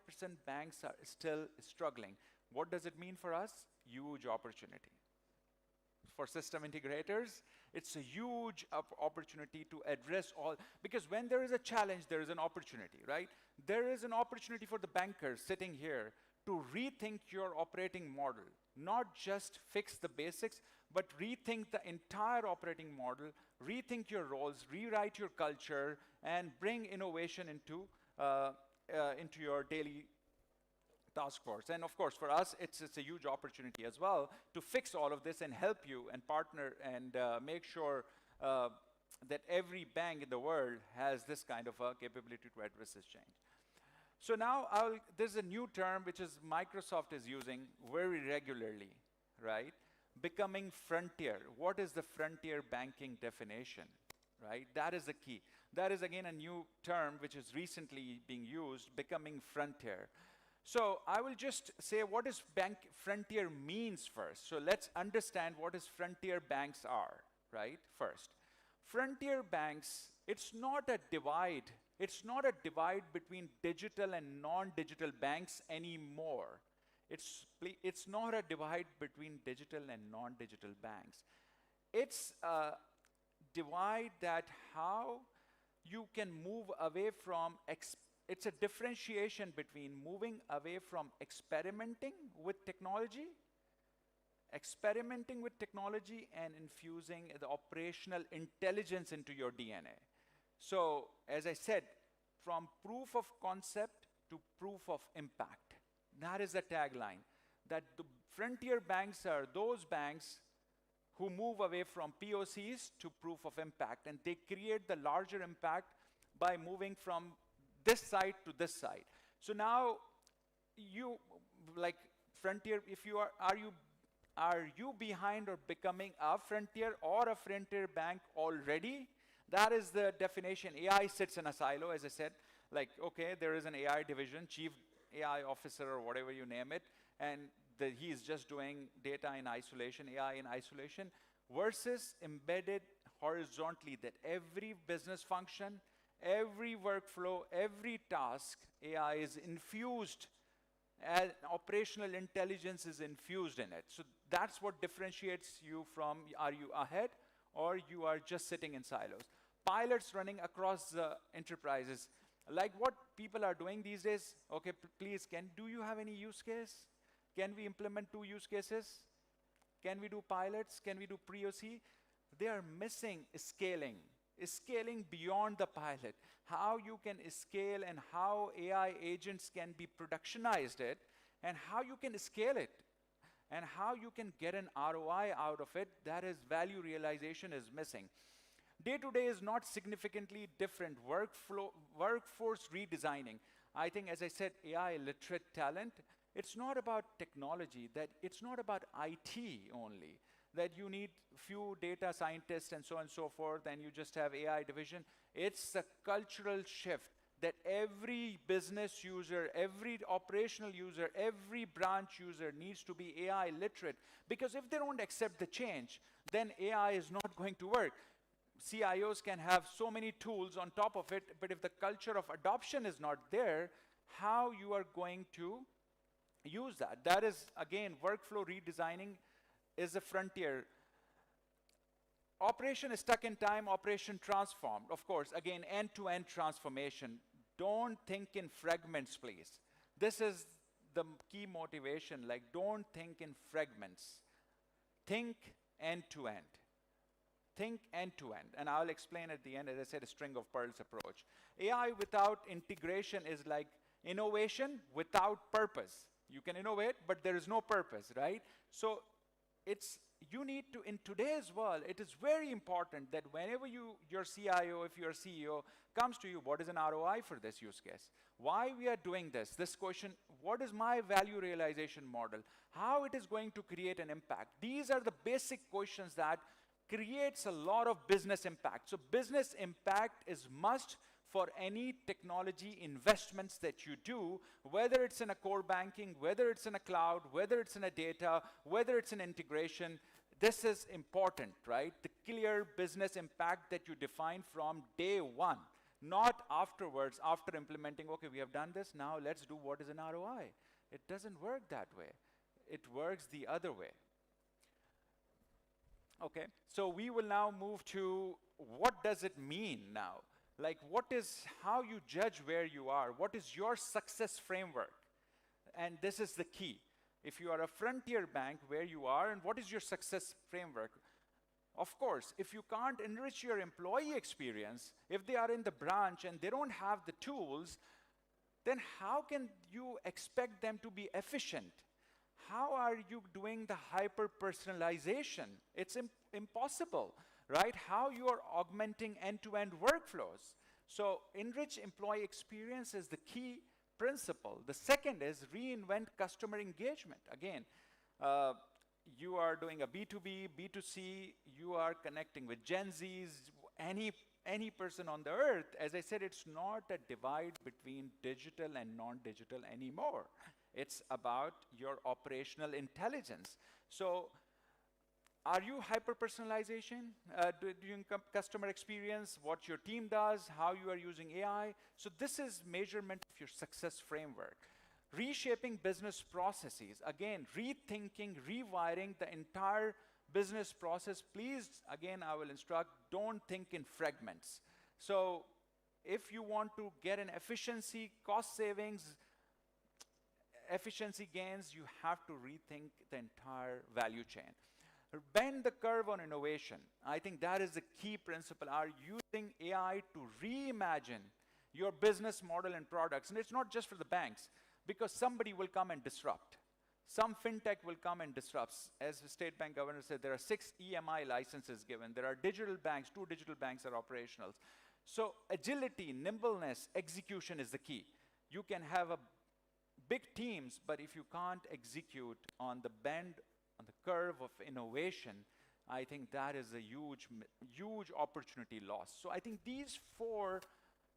banks are still struggling. What does it mean for us? Huge opportunity. For system integrators, it's a huge opportunity to address all, because when there is a challenge, there is an opportunity, right? There is an opportunity for the bankers sitting here to rethink your operating model, not just fix the basics, but rethink the entire operating model, rethink your roles, rewrite your culture, and bring innovation into your daily task force. And of course, for us, it's a huge opportunity as well to fix all of this and help you and partner and make sure that every bank in the world has this kind of a capability to address this change. So now there's a new term which is Microsoft is using very regularly, right? Becoming frontier. What is the frontier banking definition, right? That is the key. That is again a new term which is recently being used, becoming frontier. So I will just say what is bank frontier means first. So let's understand what is frontier banks are, right? First, frontier banks, it's not a divide. It's not a divide between digital and non-digital banks anymore. It's not a divide between digital and non-digital banks. It's a divide that how you can move away from it's a differentiation between moving away from experimenting with technology and infusing the operational intelligence into your DNA. So, as I said, from proof of concept to proof of impact. That is the tagline. That the frontier banks are those banks who move away from POCs to proof of impact, and they create the larger impact by moving from this side to this side. So now you, like frontier, if you are you are you behind or becoming a frontier or a frontier bank already? That is the definition. AI sits in a silo, as I said. Like, okay, there is an AI division, chief AI officer or whatever you name it, and he's just doing data in isolation, AI in isolation, versus embedded horizontally, that every business function, every workflow, every task, AI is infused, and operational intelligence is infused in it. So that's what differentiates you from, are you ahead or you are just sitting in silos. Pilots running across the enterprises, like what people are doing these days. Okay, please, do you have any use case? Can we implement 2 use cases? Can we do pilots? Can we do pre-OC? They are missing scaling beyond the pilot. How you can scale and how AI agents can be productionized it, and how you can scale it, and how you can get an ROI out of it, that is value realization is missing. Day-to-day is not significantly different. Workforce redesigning. I think, as I said, AI literate talent, it's not about technology, that it's not about IT only, that you need few data scientists and so on and so forth, and you just have AI division. It's a cultural shift that every business user, every operational user, every branch user needs to be AI literate. Because if they don't accept the change, then AI is not going to work. CIOs can have so many tools on top of it, but if the culture of adoption is not there, how you are going to use that? That is, again, workflow redesigning is a frontier. Operation is stuck in time, operation transformed. Of course, again, end-to-end transformation. Don't think in fragments, please. This is the key motivation, like don't think in fragments. Think end-to-end. Think end-to-end, and I'll explain at the end, as I said, a string of pearls approach. AI without integration is like innovation without purpose. You can innovate, but there is no purpose, right? So you need to, in today's world, it is very important that whenever your CIO, if your CEO comes to you, what is an ROI for this use case? Why we are doing this question, what is my value realization model? How it is going to create an impact? These are the basic questions that creates a lot of business impact. So business impact is must for any technology investments that you do, whether it's in a core banking, whether it's in a cloud, whether it's in a data, whether it's an integration. This is important, right? The clear business impact that you define from day one, not afterwards, after implementing, okay, we have done this, now let's do what is an ROI. It doesn't work that way. It works the other way. Okay, so we will now move to what does it mean now? Like how you judge where you are? What is your success framework? And this is the key. If you are a frontier bank, where you are, and what is your success framework? Of course, if you can't enrich your employee experience, if they are in the branch and they don't have the tools, then how can you expect them to be efficient? How are you doing the hyper-personalization? It's impossible, right? How you are augmenting end-to-end workflows. So enrich employee experience is the key principle. The second is reinvent customer engagement. Again, you are doing a B2B, B2C, you are connecting with Gen Zs, any person on the earth. As I said, it's not a divide between digital and non-digital anymore. It's about your operational intelligence. So are you hyper-personalization? Doing customer experience, what your team does, how you are using AI? So this is measurement of your success framework. Reshaping business processes. Again, rethinking, rewiring the entire business process. Please, again, I will instruct, don't think in fragments. So if you want to get an efficiency, cost savings, efficiency gains, you have to rethink the entire value chain. Bend the curve on innovation. I think that is the key principle. Are using AI to reimagine your business model and products. And it's not just for the banks, because somebody will come and disrupt. Some fintech will come and disrupt. As the State Bank Governor said, there are 6 EMI licenses given. There are digital banks, 2 digital banks are operational. So agility, nimbleness, execution is the key. You can have big teams, but if you can't execute on the bend, on the curve of innovation, I think that is a huge opportunity loss. So I think these 4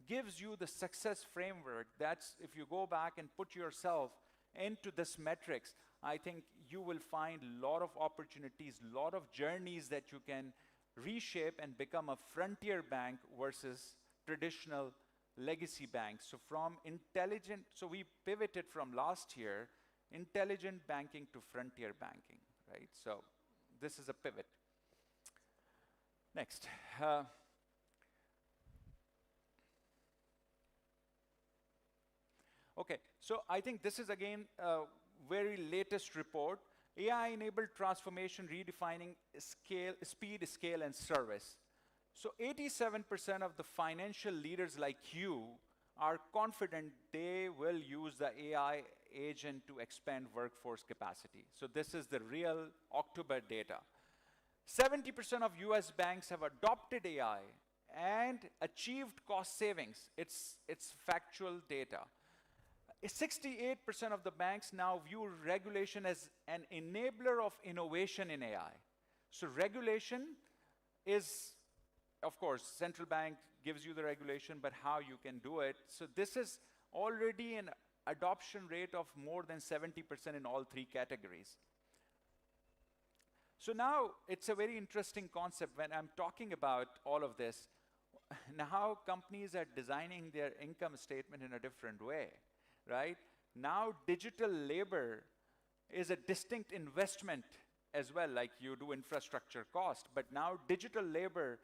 gives you the success framework. That's, if you go back and put yourself into this metrics, I think you will find a lot of opportunities, a lot of journeys that you can reshape and become a frontier bank versus traditional legacy banks. So so we pivoted from last year, intelligent banking to frontier banking, right? So this is a pivot. Next. Okay, so I think this is again a very latest report. AI-enabled transformation redefining scale, speed, scale, and service. So 87% of the financial leaders like you are confident they will use the AI agent to expand workforce capacity. So this is the real October data. 70% of US banks have adopted AI and achieved cost savings. It's factual data. 68% of the banks now view regulation as an enabler of innovation in AI. So regulation is, of course, central bank gives you the regulation, but how you can do it. So this is already an adoption rate of more than 70% in all 3 categories. So now it's a very interesting concept when I'm talking about all of this. Now companies are designing their income statement in a different way, right? Now digital labor is a distinct investment as well, like you do infrastructure cost, but now digital labor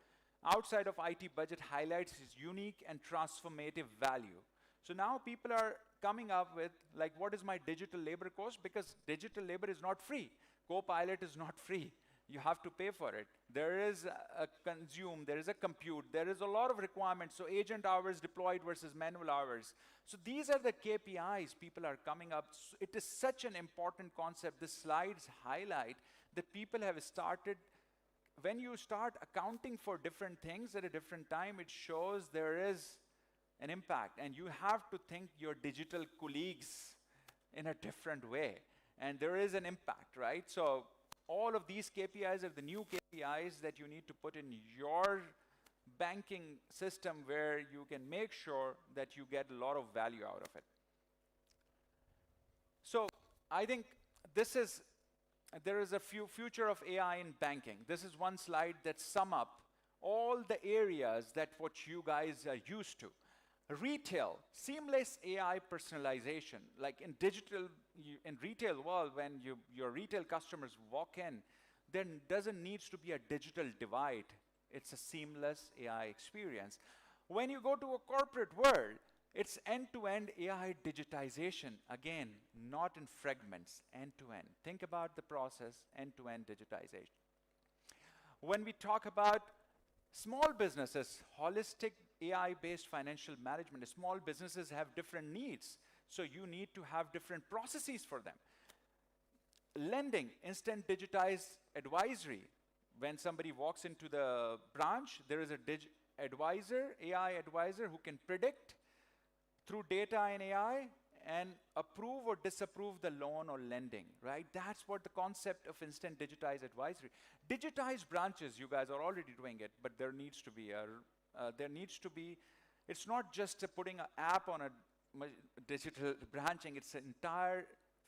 outside of IT budget highlights its unique and transformative value. So now people are coming up with, like, what is my digital labor cost? Because digital labor is not free. Copilot is not free. You have to pay for it. There is a consume, there is a compute, there is a lot of requirements. So agent hours deployed versus manual hours. So these are the KPIs people are coming up. So it is such an important concept. The slides highlight that people have started. When you start accounting for different things at a different time, it shows there is an impact. And you have to think your digital colleagues in a different way. And there is an impact, right? So all of these KPIs are the new KPIs that you need to put in your banking system where you can make sure that you get a lot of value out of it. So I think there is a future of AI in banking. This is one slide that sum up all the areas that what you guys are used to. Retail, seamless AI personalization. Like in in retail world, when your retail customers walk in, there doesn't need to be a digital divide. It's a seamless AI experience. When you go to a corporate world, it's end-to-end AI digitization. Again, not in fragments, end-to-end. Think about the process, end-to-end digitization. When we talk about small businesses, holistic AI-based financial management, small businesses have different needs. So you need to have different processes for them. Lending, instant digitized advisory. When somebody walks into the branch, there is a AI advisor who can predict through data and AI and approve or disapprove the loan or lending, right? That's what the concept of instant digitized advisory. Digitized branches, you guys are already doing it, but there needs to be it's not just putting an app on a digital branching, it's an entire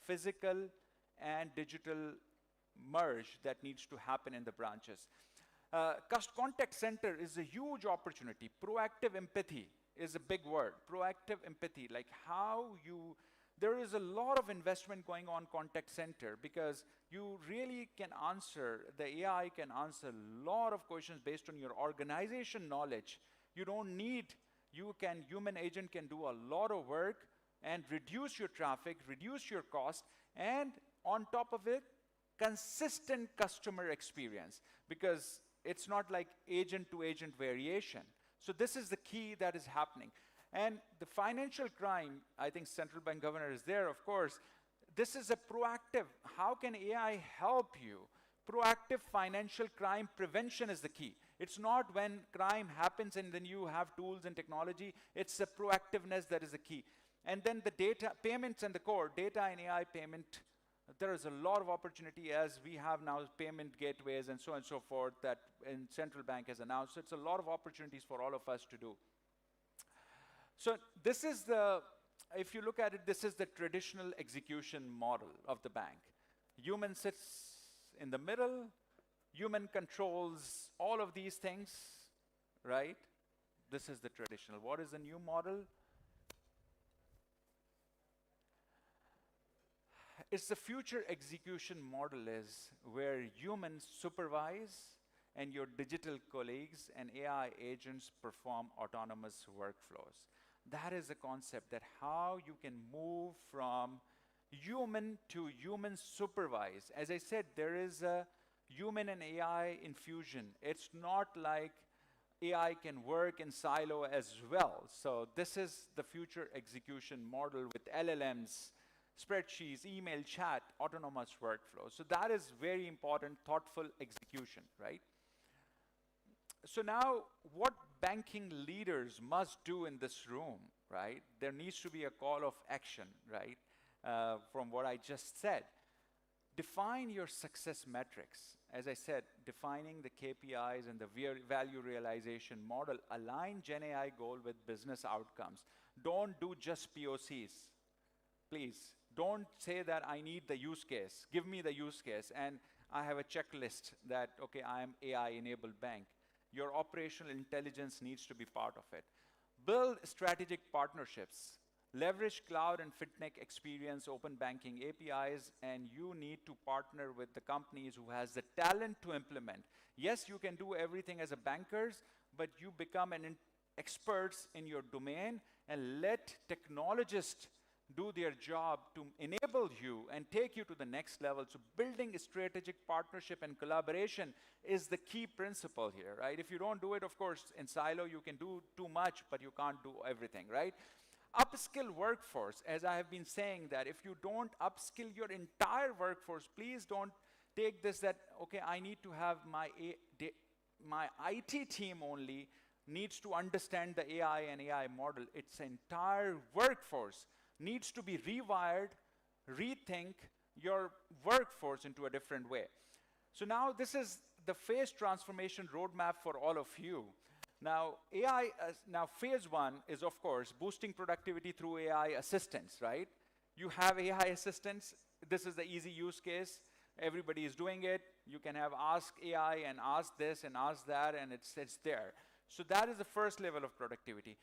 physical and digital merge that needs to happen in the branches. Contact center is a huge opportunity. Proactive empathy is a big word. Proactive empathy, like there is a lot of investment going on contact center because you really can answer, the AI can answer a lot of questions based on your organization knowledge. You don't need, human agent can do a lot of work and reduce your traffic, reduce your cost, and on top of it, consistent customer experience because it's not like agent-to-agent variation. So this is the key that is happening. And the financial crime, I think central bank governor is there, of course. This is a proactive, how can AI help you? Proactive financial crime prevention is the key. It's not when crime happens and then you have tools and technology. It's the proactiveness that is the key. And then the data, payments and the core, data and AI payment, there is a lot of opportunity as we have now payment gateways and so on and so forth that in central bank has announced. So it's a lot of opportunities for all of us to do. So this is the, if you look at it, this is the traditional execution model of the bank. Human sits in the middle, human controls all of these things, right? This is the traditional. What is the new model? It's the future execution model is where humans supervise and your digital colleagues and AI agents perform autonomous workflows. That is the concept, that how you can move from human to human supervised. As I said, there is a human and AI infusion. It's not like AI can work in silo as well. So this is the future execution model with LLMs, spreadsheets, email, chat, autonomous workflows. So that is very important, thoughtful execution, right? So now, what banking leaders must do in this room, right? There needs to be a call of action, right? From what I just said. Define your success metrics. As I said, defining the KPIs and the value realization model, align GenAI goal with business outcomes. Don't do just POCs. Please, don't say that I need the use case. Give me the use case, and I have a checklist that, okay, I am AI-enabled bank. Your operational intelligence needs to be part of it. Build strategic partnerships. Leverage cloud and fintech experience, open banking APIs, and you need to partner with the companies who has the talent to implement. Yes, you can do everything as a bankers, but you become an experts in your domain and let technologists do their job to enable you and take you to the next level. So building a strategic partnership and collaboration is the key principle here, right? If you don't do it, of course, in silo, you can do too much, but you can't do everything, right? Upskill workforce, as I have been saying, that if you don't upskill your entire workforce, please don't take this that, okay, I need to have my IT team only needs to understand the AI and AI model. Its entire workforce needs to be rewired, rethink your workforce into a different way. So now this is the phase transformation roadmap for all of you. Now, AI, now phase one is, of course, boosting productivity through AI assistants, right? You have AI assistants. This is the easy use case. Everybody is doing it. You can have ask AI and ask this and ask that, and it's there. So that is the first level of productivity.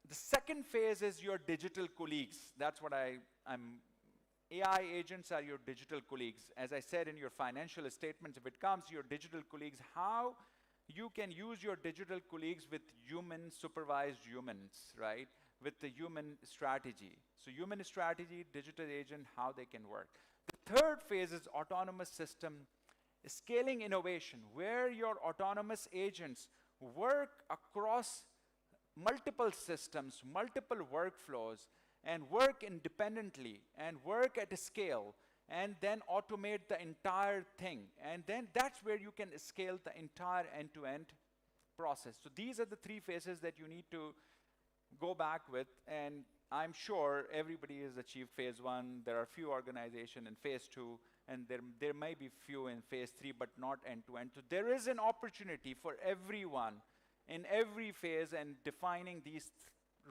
The second phase is your digital colleagues. That's what I'm AI agents are your digital colleagues. As I said in your financial statements, if it comes to your digital colleagues, how you can use your digital colleagues with human supervised humans, right? With the human strategy. So human strategy, digital agent, how they can work. The third phase is autonomous system scaling innovation, where your autonomous agents work across multiple systems, multiple workflows, and work independently, and work at a scale, and then automate the entire thing. And then that's where you can scale the entire end-to-end process. So these are the three phases that you need to go back with, and I'm sure everybody has achieved phase one. There are few organizations in phase two, and there may be few in phase three, but not end-to-end. So there is an opportunity for everyone in every phase, and defining these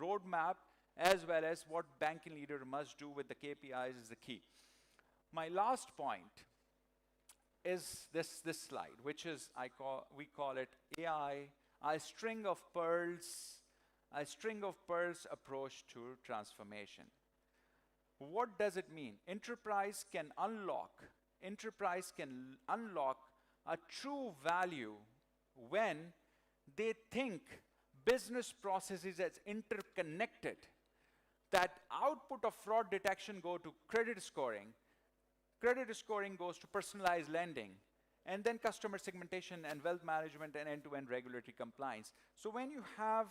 roadmap as well as what banking leader must do with the KPIs is the key. My last point is this slide, which is we call it AI, a string of pearls approach to transformation. What does it mean? Enterprise can unlock a true value when they think business processes as interconnected. That output of fraud detection go to credit scoring goes to personalized lending, and then customer segmentation and wealth management and end-to-end regulatory compliance. So when you have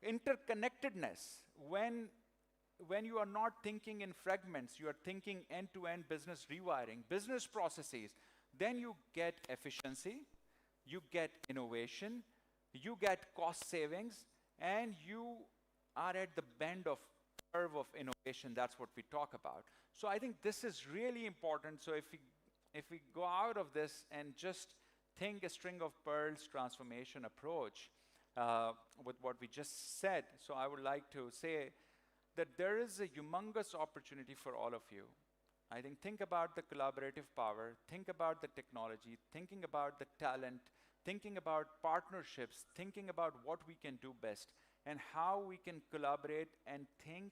interconnectedness, when you are not thinking in fragments, you are thinking end-to-end business rewiring, business processes, then you get efficiency, you get innovation, you get cost savings, and you are at the bend of curve of innovation, that's what we talk about. So I think this is really important. So if we go out of this and just think a string of pearls transformation approach with what we just said, so I would like to say that there is a humongous opportunity for all of you. I think about the collaborative power, think about the technology, thinking about the talent, thinking about partnerships, thinking about what we can do best, and how we can collaborate and think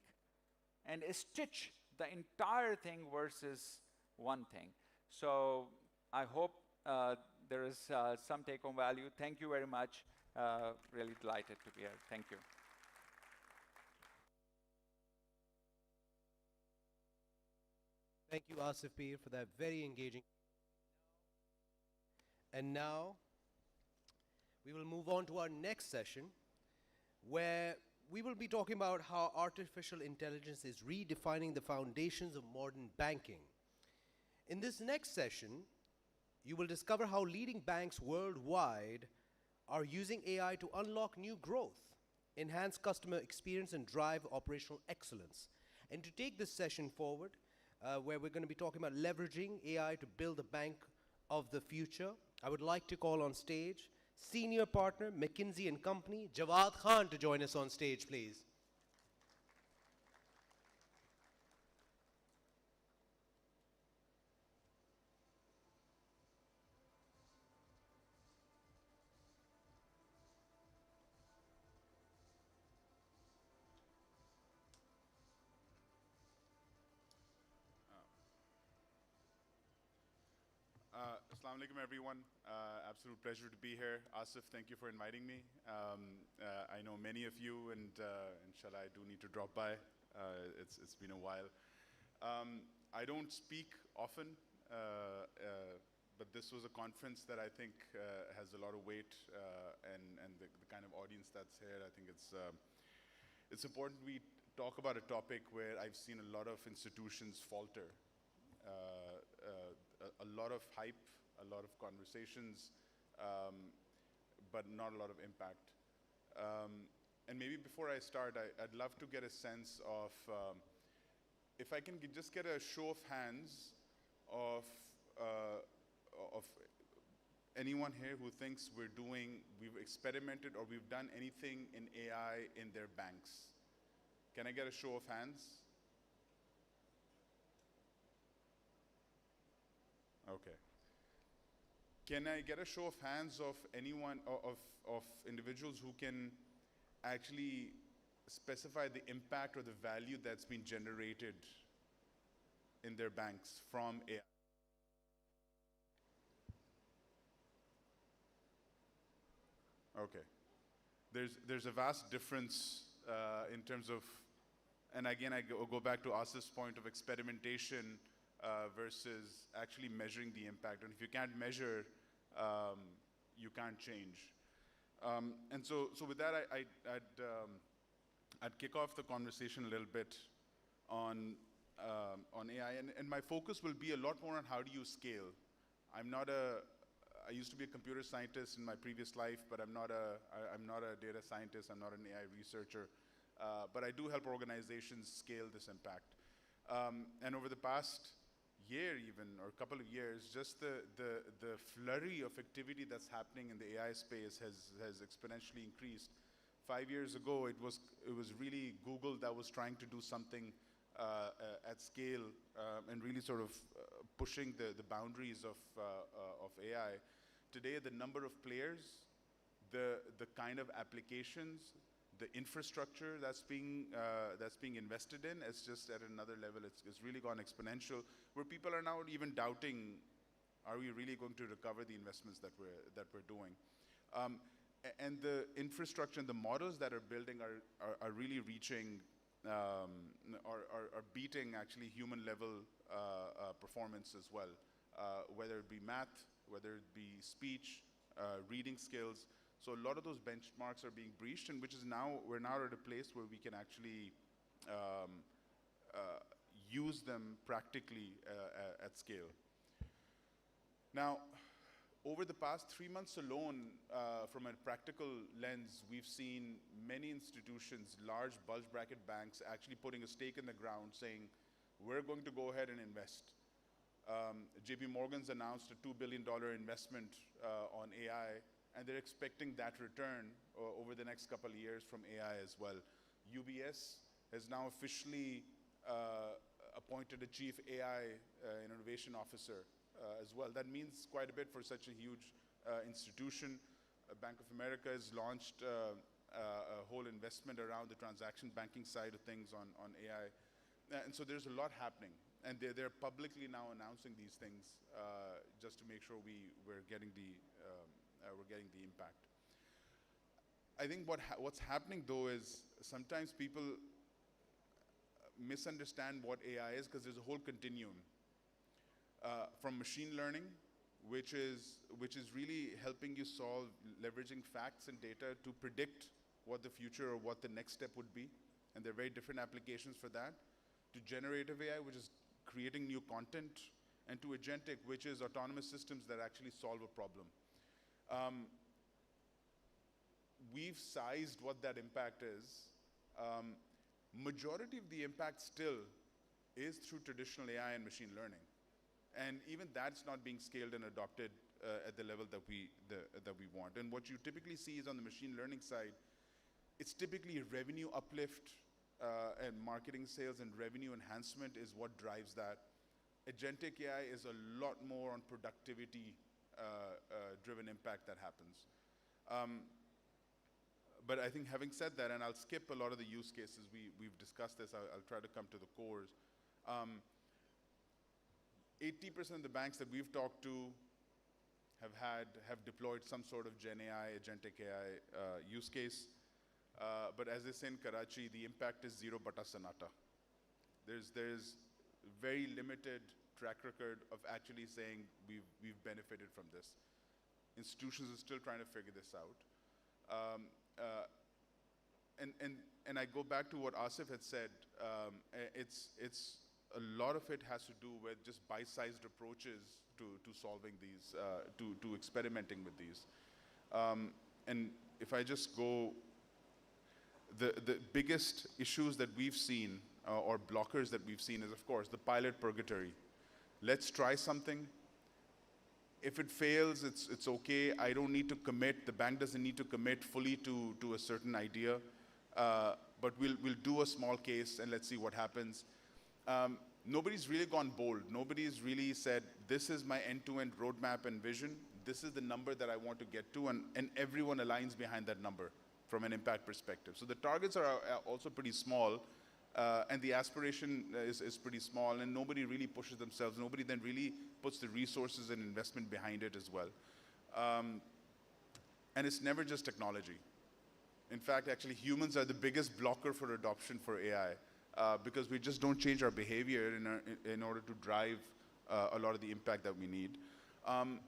and stitch the entire thing versus one thing. So I hope there is some take-home value. Thank you very much. Really delighted to be here. Thank you. Thank you, Asif Peer, for that very engaging. And now, we will move on to our next session, where we will be talking about how artificial intelligence is redefining the foundations of modern banking. In this next session, you will discover how leading banks worldwide are using AI to unlock new growth, enhance customer experience, and drive operational excellence. And to take this session forward, where we're going to be talking about leveraging AI to build the bank of the future, I would like to call on stage Senior Partner, McKinsey Company, Jawwad Khan, to join us on stage, please. Assalamu alaikum, everyone. Absolute pleasure to be here. Asif, thank you for inviting me. I know many of you, and inshallah, I do need to drop by. It's been a while. I don't speak often, but this was a conference that I think has a lot of weight, and the kind of audience that's here, I think it's important we talk about a topic where I've seen a lot of institutions falter. A lot of hype, a lot of conversations, but not a lot of impact. And maybe before I start, I'd love to get a sense of, if I can just get a show of hands of anyone here who thinks we've experimented or we've done anything in AI in their banks. Can I get a show of hands? Okay. Can I get a show of hands of anyone, of individuals who can actually specify the impact or the value that's been generated in their banks from AI? Okay. There's a vast difference in terms of, and again, I go back to Asif's point of experimentation versus actually measuring the impact. And if you can't measure, you can't change. And so with that, I'd kick off the conversation a little bit on AI, and my focus will be a lot more on how do you scale. I used to be a computer scientist in my previous life, but I'm not a data scientist. I'm not an AI researcher, but I do help organizations scale this impact. And over the past year even, or a couple of years, just the flurry of activity that's happening in the AI space has exponentially increased. 5 years ago, it was really Google that was trying to do something at scale and really sort of pushing the boundaries of AI. Today, the number of players, the kind of applications, the infrastructure that's being invested in is just at another level. It's really gone exponential, where people are now even doubting, are we really going to recover the investments that we're doing? And the infrastructure and the models that are building are really reaching are beating actually human level performance as well, whether it be math, whether it be speech, reading skills. So a lot of those benchmarks are being breached, and we're now at a place where we can actually use them practically at scale. Now, Over the past 3 months alone, from a practical lens, we've seen many institutions, large bulge bracket banks, actually putting a stake in the ground saying, we're going to go ahead and invest. JP Morgan's announced a $2 billion investment on AI, and they're expecting that return over the next couple of years from AI as well. UBS has now officially appointed a chief AI innovation officer as well. That means quite a bit for such a huge institution. Bank of America has launched a whole investment around the transaction banking side of things on AI. And so there's a lot happening. And they're publicly now announcing these things just to make sure we're getting the impact. I think what's happening though is sometimes people misunderstand what AI is because there's a whole continuum. From machine learning, which is really helping you solve, leveraging facts and data to predict what the future or what the next step would be. And there are very different applications for that. To generative AI, which is creating new content, and to agentic, which is autonomous systems that actually solve a problem. We've sized what that impact is. Majority of the impact still is through traditional AI and machine learning. And even that's not being scaled and adopted at the level that we want. And what you typically see is on the machine learning side, it's typically revenue uplift and marketing sales and revenue enhancement is what drives that. Agentic AI is a lot more on productivity driven impact that happens. But I think having said that, and I'll skip a lot of the use cases, we've discussed this, I'll try to come to the cores. 80% of the banks that we've talked to have deployed some sort of Gen AI, agentic AI use case. But as they say in Karachi, the impact is zero bata sanata. There's very limited track record of actually saying we've benefited from this. Institutions are still trying to figure this out. And I go back to what Asif had said. It's a lot of it has to do with just bite-sized approaches to solving these, to experimenting with these. And if I just go, the biggest issues that we've seen or blockers that we've seen is, of course, the pilot purgatory. Let's try something. If it fails, it's okay. I don't need to commit. The bank doesn't need to commit fully to a certain idea. But we'll do a small case and let's see what happens. Nobody's really gone bold. Nobody's really said, this is my end-to-end roadmap and vision. This is the number that I want to get to. And everyone aligns behind that number from an impact perspective. So the targets are also pretty small. And the aspiration is pretty small. And nobody really pushes themselves. Nobody then really puts the resources and investment behind it as well. And it's never just technology. In fact, actually, humans are the biggest blocker for adoption for AI. Because we just don't change our behavior in order to drive a lot of the impact that we need. And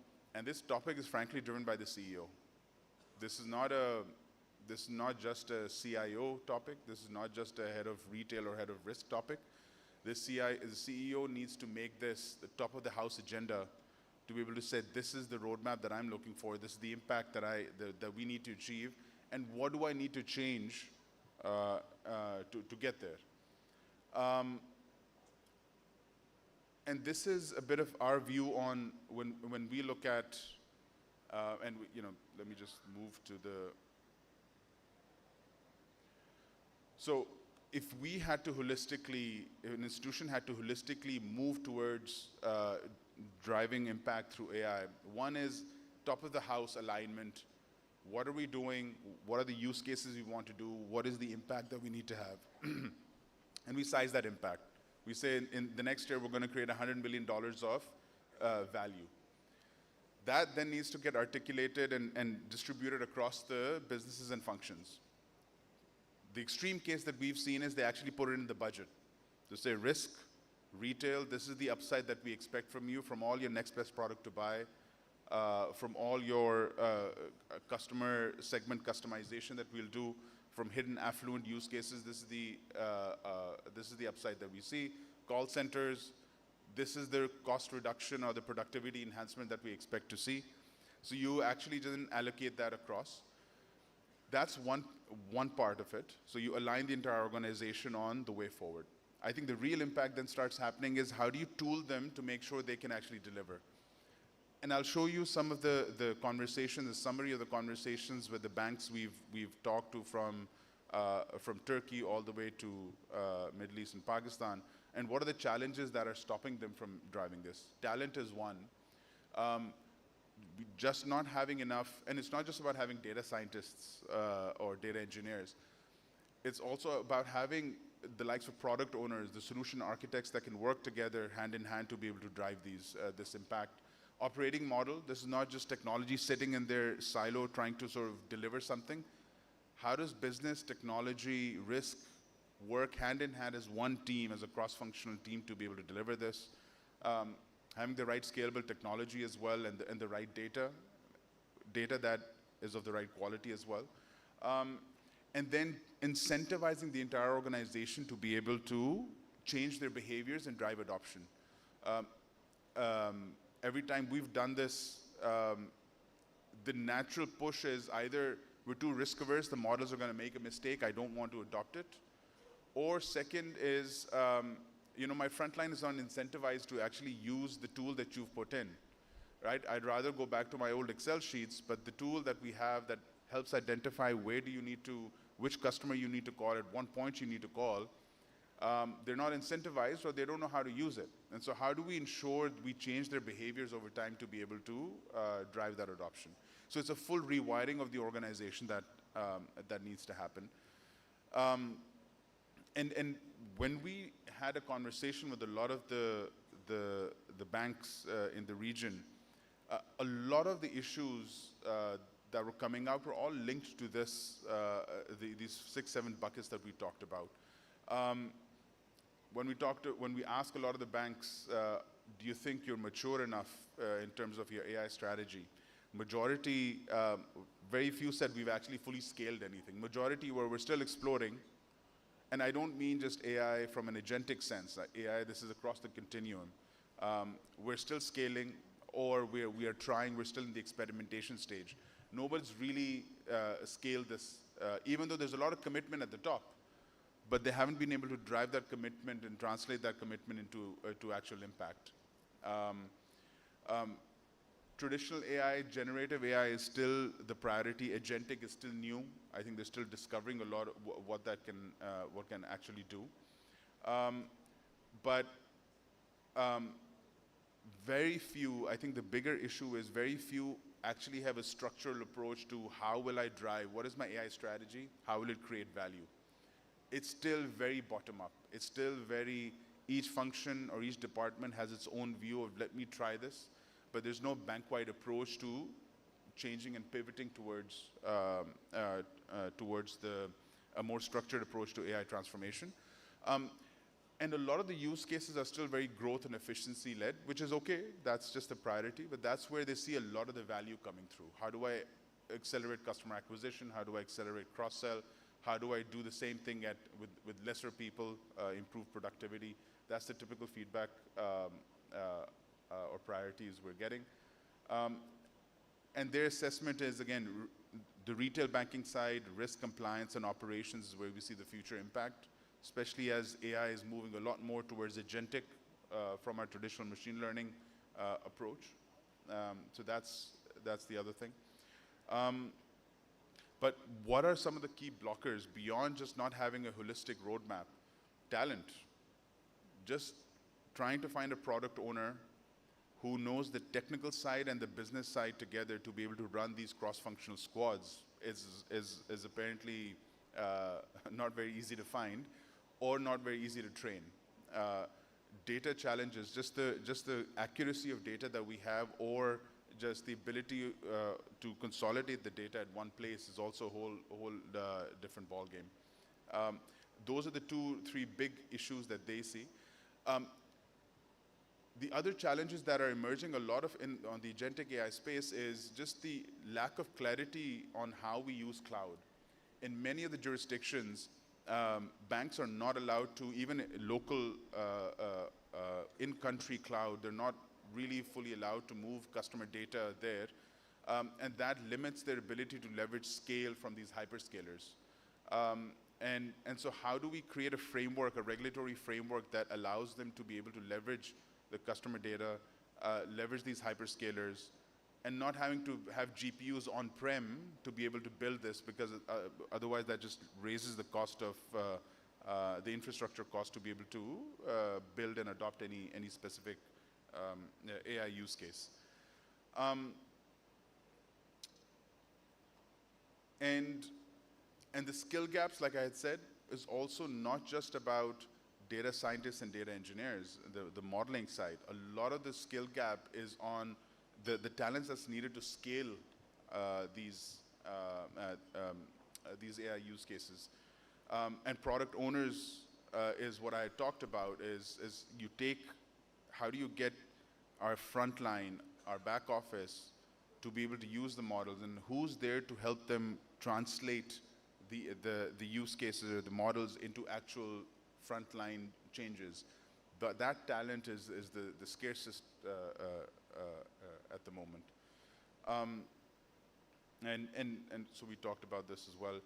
this topic is frankly driven by the CEO. This is not just a CIO topic. This is not just a head of retail or head of risk topic. The CEO needs to make this the top of the house agenda to be able to say, this is the roadmap that I'm looking for. This is the impact that we need to achieve. And what do I need to change to get there? And this is a bit of our view on when we look at, let me just move to the. So if we had to holistically, if an institution had to holistically move towards driving impact through AI, one is top of the house alignment. What are we doing? What are the use cases we want to do? What is the impact that we need to have? And we size that impact. We say in the next year, we're going to create $100 million of value. That then needs to get articulated and distributed across the businesses and functions. The extreme case that we've seen is they actually put it in the budget. To say risk, retail, this is the upside that we expect from you, from all your next best product to buy, from all your customer segment customization that we'll do, from hidden affluent use cases. This is the upside that we see. Call centers, this is the cost reduction or the productivity enhancement that we expect to see. So you actually didn't allocate that across. That's one part of it. So you align the entire organization on the way forward. I think the real impact then starts happening is how do you tool them to make sure they can actually deliver? And I'll show you some of the conversations, the summary of the conversations with the banks we've talked to from Turkey all the way to Middle East and Pakistan, and what are the challenges that are stopping them from driving this. Talent is one. Just not having enough, and it's not just about having data scientists or data engineers. It's also about having the likes of product owners, the solution architects that can work together hand in hand to be able to drive this impact. Operating model, this is not just technology sitting in their silo trying to sort of deliver something. How does business, technology, risk work hand in hand as one team, as a cross-functional team to be able to deliver this? Having the right scalable technology as well, and the right data that is of the right quality as well. And then incentivizing the entire organization to be able to change their behaviors and drive adoption. Every time we've done this, the natural push is either we're too risk averse, the models are going to make a mistake, I don't want to adopt it. Or second is, my frontline is not incentivized to actually use the tool that you've put in, right? I'd rather go back to my old Excel sheets, but the tool that we have that helps identify where do you need to, which customer you need to call, at one point you need to call, they're not incentivized or they don't know how to use it. And so how do we ensure we change their behaviors over time to be able to drive that adoption? So it's a full rewiring of the organization that needs to happen. And when we had a conversation with a lot of the banks in the region, a lot of the issues that were coming out were all linked to this, these 6, 7 buckets that we talked about. When we ask a lot of the banks, do you think you're mature enough in terms of your AI strategy? Majority, very few said we've actually fully scaled anything. Majority were we're still exploring. And I don't mean just AI from an agentic sense. AI, this is across the continuum. We're still scaling, or we are trying, we're still in the experimentation stage. Nobody's really scaled this, even though there's a lot of commitment at the top, but they haven't been able to drive that commitment and translate that commitment into actual impact. Traditional AI, generative AI is still the priority. Agentic is still new. I think they're still discovering a lot of what can actually do. But very few, I think the bigger issue is very few actually have a structural approach to how will I drive, what is my AI strategy, how will it create value. It's still very bottom up. It's still very, each function or each department has its own view of let me try this. But there's no bank-wide approach to changing and pivoting towards a more structured approach to AI transformation. And a lot of the use cases are still very growth and efficiency led, which is okay, that's just a priority, but that's where they see a lot of the value coming through. How do I accelerate customer acquisition? How do I accelerate cross-sell? How do I do the same thing with lesser people, improve productivity? That's the typical feedback or priorities we're getting. And their assessment is, again, the retail banking side, risk compliance and operations is where we see the future impact, especially as AI is moving a lot more towards agentic from our traditional machine learning approach. So that's the other thing. But what are some of the key blockers beyond just not having a holistic roadmap? Talent. Just trying to find a product owner who knows the technical side and the business side together to be able to run these cross-functional squads is apparently not very easy to find or not very easy to train. Data challenges, just the accuracy of data that we have, or just the ability to consolidate the data at one place is also a whole different ballgame. Those are the 2-3 big issues that they see. The other challenges that are emerging a lot on the agentic AI space is just the lack of clarity on how we use cloud. In many of the jurisdictions, banks are not allowed to, even local in-country cloud, they're not really fully allowed to move customer data there. And that limits their ability to leverage scale from these hyperscalers. And so how do we create a framework, a regulatory framework that allows them to be able to leverage the customer data, leverage these hyperscalers, and not having to have GPUs on-prem to be able to build this, because otherwise that just raises the cost of the infrastructure cost to be able to build and adopt any specific AI use case. And the skill gaps, like I had said, is also not just about data scientists and data engineers, the modeling side. A lot of the skill gap is on the talents that's needed to scale these AI use cases. And product owners is what I talked about, is you take, how do you get our frontline, our back office, to be able to use the models, and who's there to help them translate the use cases or the models into actual frontline changes. But that talent is the scarcest at the moment. And so we talked about this as well.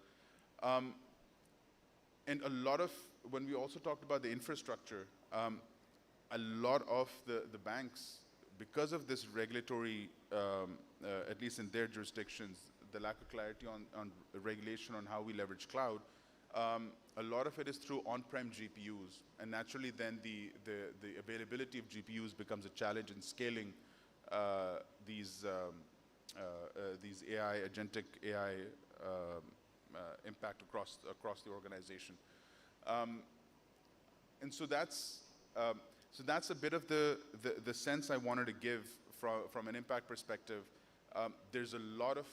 And a lot of, when we also talked about the infrastructure, a lot of the banks, because of this regulatory, at least in their jurisdictions, the lack of clarity on regulation on how we leverage cloud, a lot of it is through on-prem GPUs, and naturally then the availability of GPUs becomes a challenge in scaling these AI, agentic AI impact across the organization. And so that's a bit of the sense I wanted to give from an impact perspective. There's a lot of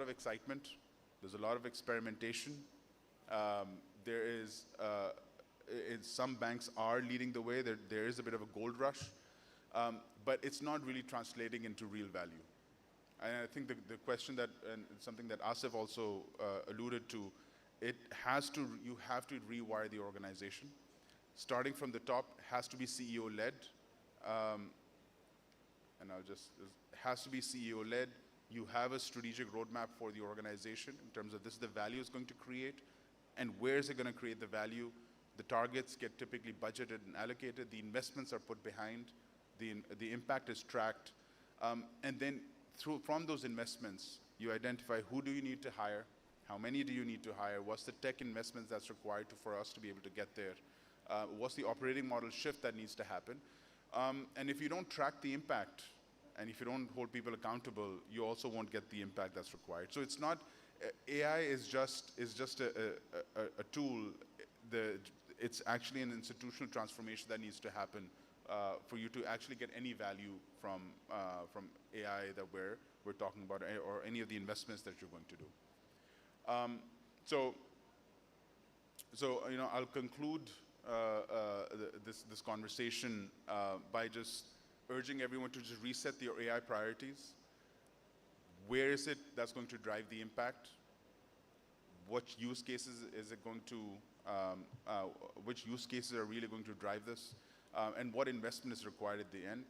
excitement. There's a lot of experimentation. There is, some banks are leading the way. There is a bit of a gold rush, but it's not really translating into real value. And I think the question that, and something that Asif also alluded to, you have to rewire the organization. Starting from the top, has to be CEO-led. And it has to be CEO-led. You have a strategic roadmap for the organization in terms of this is the value it's going to create, and where is it going to create the value. The targets get typically budgeted and allocated. The investments are put behind. The impact is tracked. And then from those investments, you identify who do you need to hire, how many do you need to hire, what's the tech investments that's required for us to be able to get there, what's the operating model shift that needs to happen. And if you don't track the impact, and if you don't hold people accountable, you also won't get the impact that's required. So it's not, AI is just a tool. It's actually an institutional transformation that needs to happen for you to actually get any value from AI that we're talking about, or any of the investments that you're going to do. So you know, I'll conclude this conversation by just urging everyone to just reset your AI priorities. Where is it that's going to drive the impact? What use cases is it going to, which use cases are really going to drive this? And what investment is required at the end?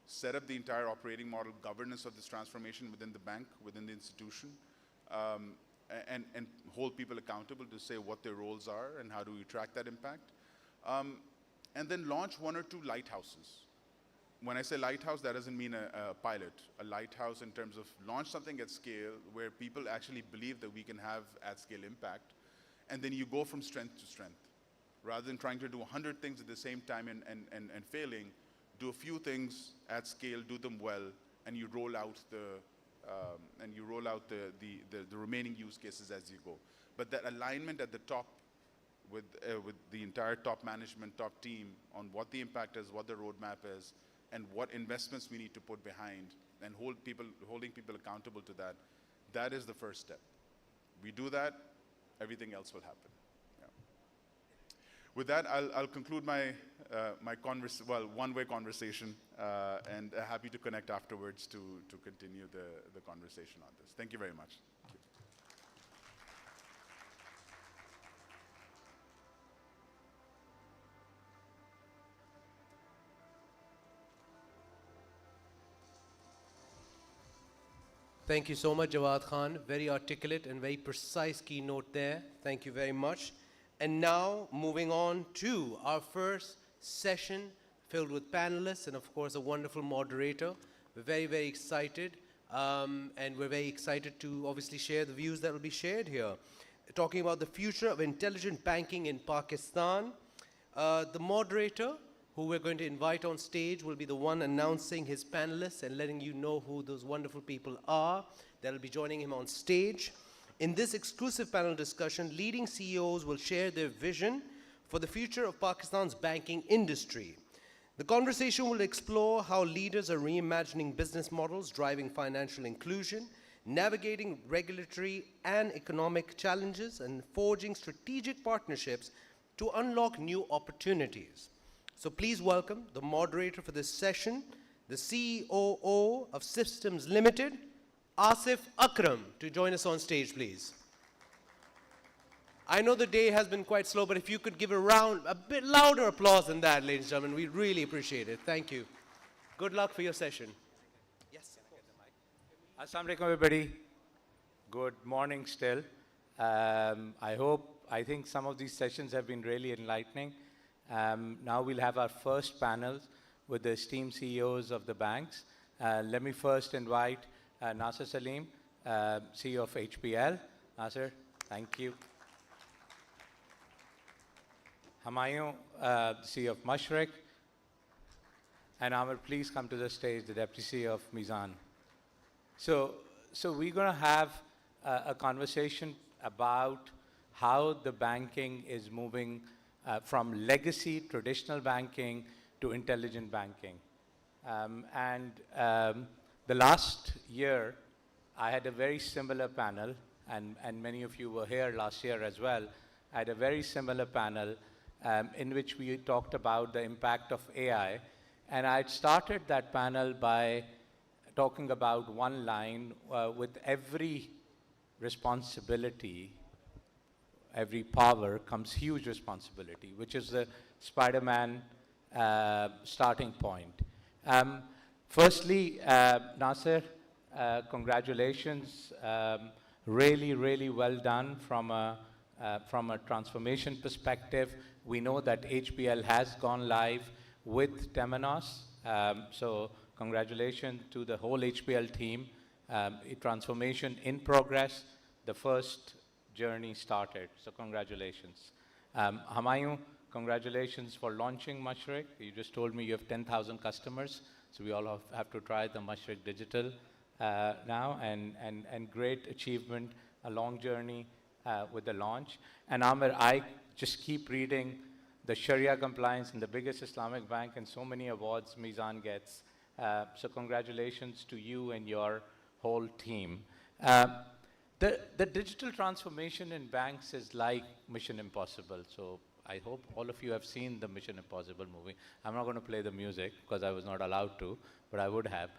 Set up the entire operating model, governance of this transformation within the bank, within the institution, and hold people accountable to say what their roles are and how do we track that impact. And then launch 1 or 2 lighthouses. When I say lighthouse, that doesn't mean a pilot. A lighthouse in terms of launch something at scale where people actually believe that we can have at-scale impact, and then you go from strength to strength. Rather than trying to do 100 things at the same time and failing, do a few things at scale, do them well, and you roll out the remaining use cases as you go. But that alignment at the top with the entire top management, top team on what the impact is, what the roadmap is, and what investments we need to put behind, and holding people accountable to that, that is the first step. We do that, everything else will happen. Yeah. With that, I'll conclude my one-way conversation, and happy to connect afterwards to continue the conversation on this. Thank you very much. Thank you so much, Jawwad Khan. Very articulate and very precise keynote there. Thank you very much. And now, moving on to our first session filled with panelists and, of course, a wonderful moderator. We're very, very excited. And we're very excited to obviously share the views that will be shared here. Talking about the future of intelligent banking in Pakistan. The moderator, who we're going to invite on stage, will be the one announcing his panelists and letting you know who those wonderful people are that will be joining him on stage. In this exclusive panel discussion, leading CEOs will share their vision for the future of Pakistan's banking industry. The conversation will explore how leaders are reimagining business models, driving financial inclusion, navigating regulatory and economic challenges, and forging strategic partnerships to unlock new opportunities. So please welcome the moderator for this session, the COO of Systems Limited, Asif Akram, to join us on stage, please. I know the day has been quite slow, but if you could give a bit louder applause than that, ladies and gentlemen, we'd really appreciate it. Thank you. Good luck for your session. Yes. Assalamu alaikum, everybody. Good morning still. I think some of these sessions have been really enlightening. Now we'll have our first panel with the esteemed CEOs of the banks. Let me first invite Nasser Salim, CEO of HPL. Nasser, thank you. Humayun, CEO of Mashreq. And Amr, please come to the stage, the Deputy CEO of Mizan. So we're going to have a conversation about how the banking is moving from legacy traditional banking to intelligent banking. The last year, I had a very similar panel, and many of you were here last year as well. I had a very similar panel in which we talked about the impact of AI. And I started that panel by talking about one line, with every responsibility, every power comes huge responsibility, which is the Spider-Man starting point. Firstly, Nasser, congratulations. Really, really well done from a transformation perspective. We know that HPL has gone live with Temenos. So congratulations to the whole HPL team. A transformation in progress. The first journey started. So congratulations. Humayun, congratulations for launching Mashreq. You just told me you have 10,000 customers. So we all have to try the Mashreq Digital now. And great achievement, a long journey with the launch. And Amr, I just keep reading the Sharia compliance in the biggest Islamic bank and so many awards Mizan gets. So congratulations to you and your whole team. The digital transformation in banks is like Mission Impossible. So I hope all of you have seen the Mission Impossible movie. I'm not going to play the music because I was not allowed to, but I would have.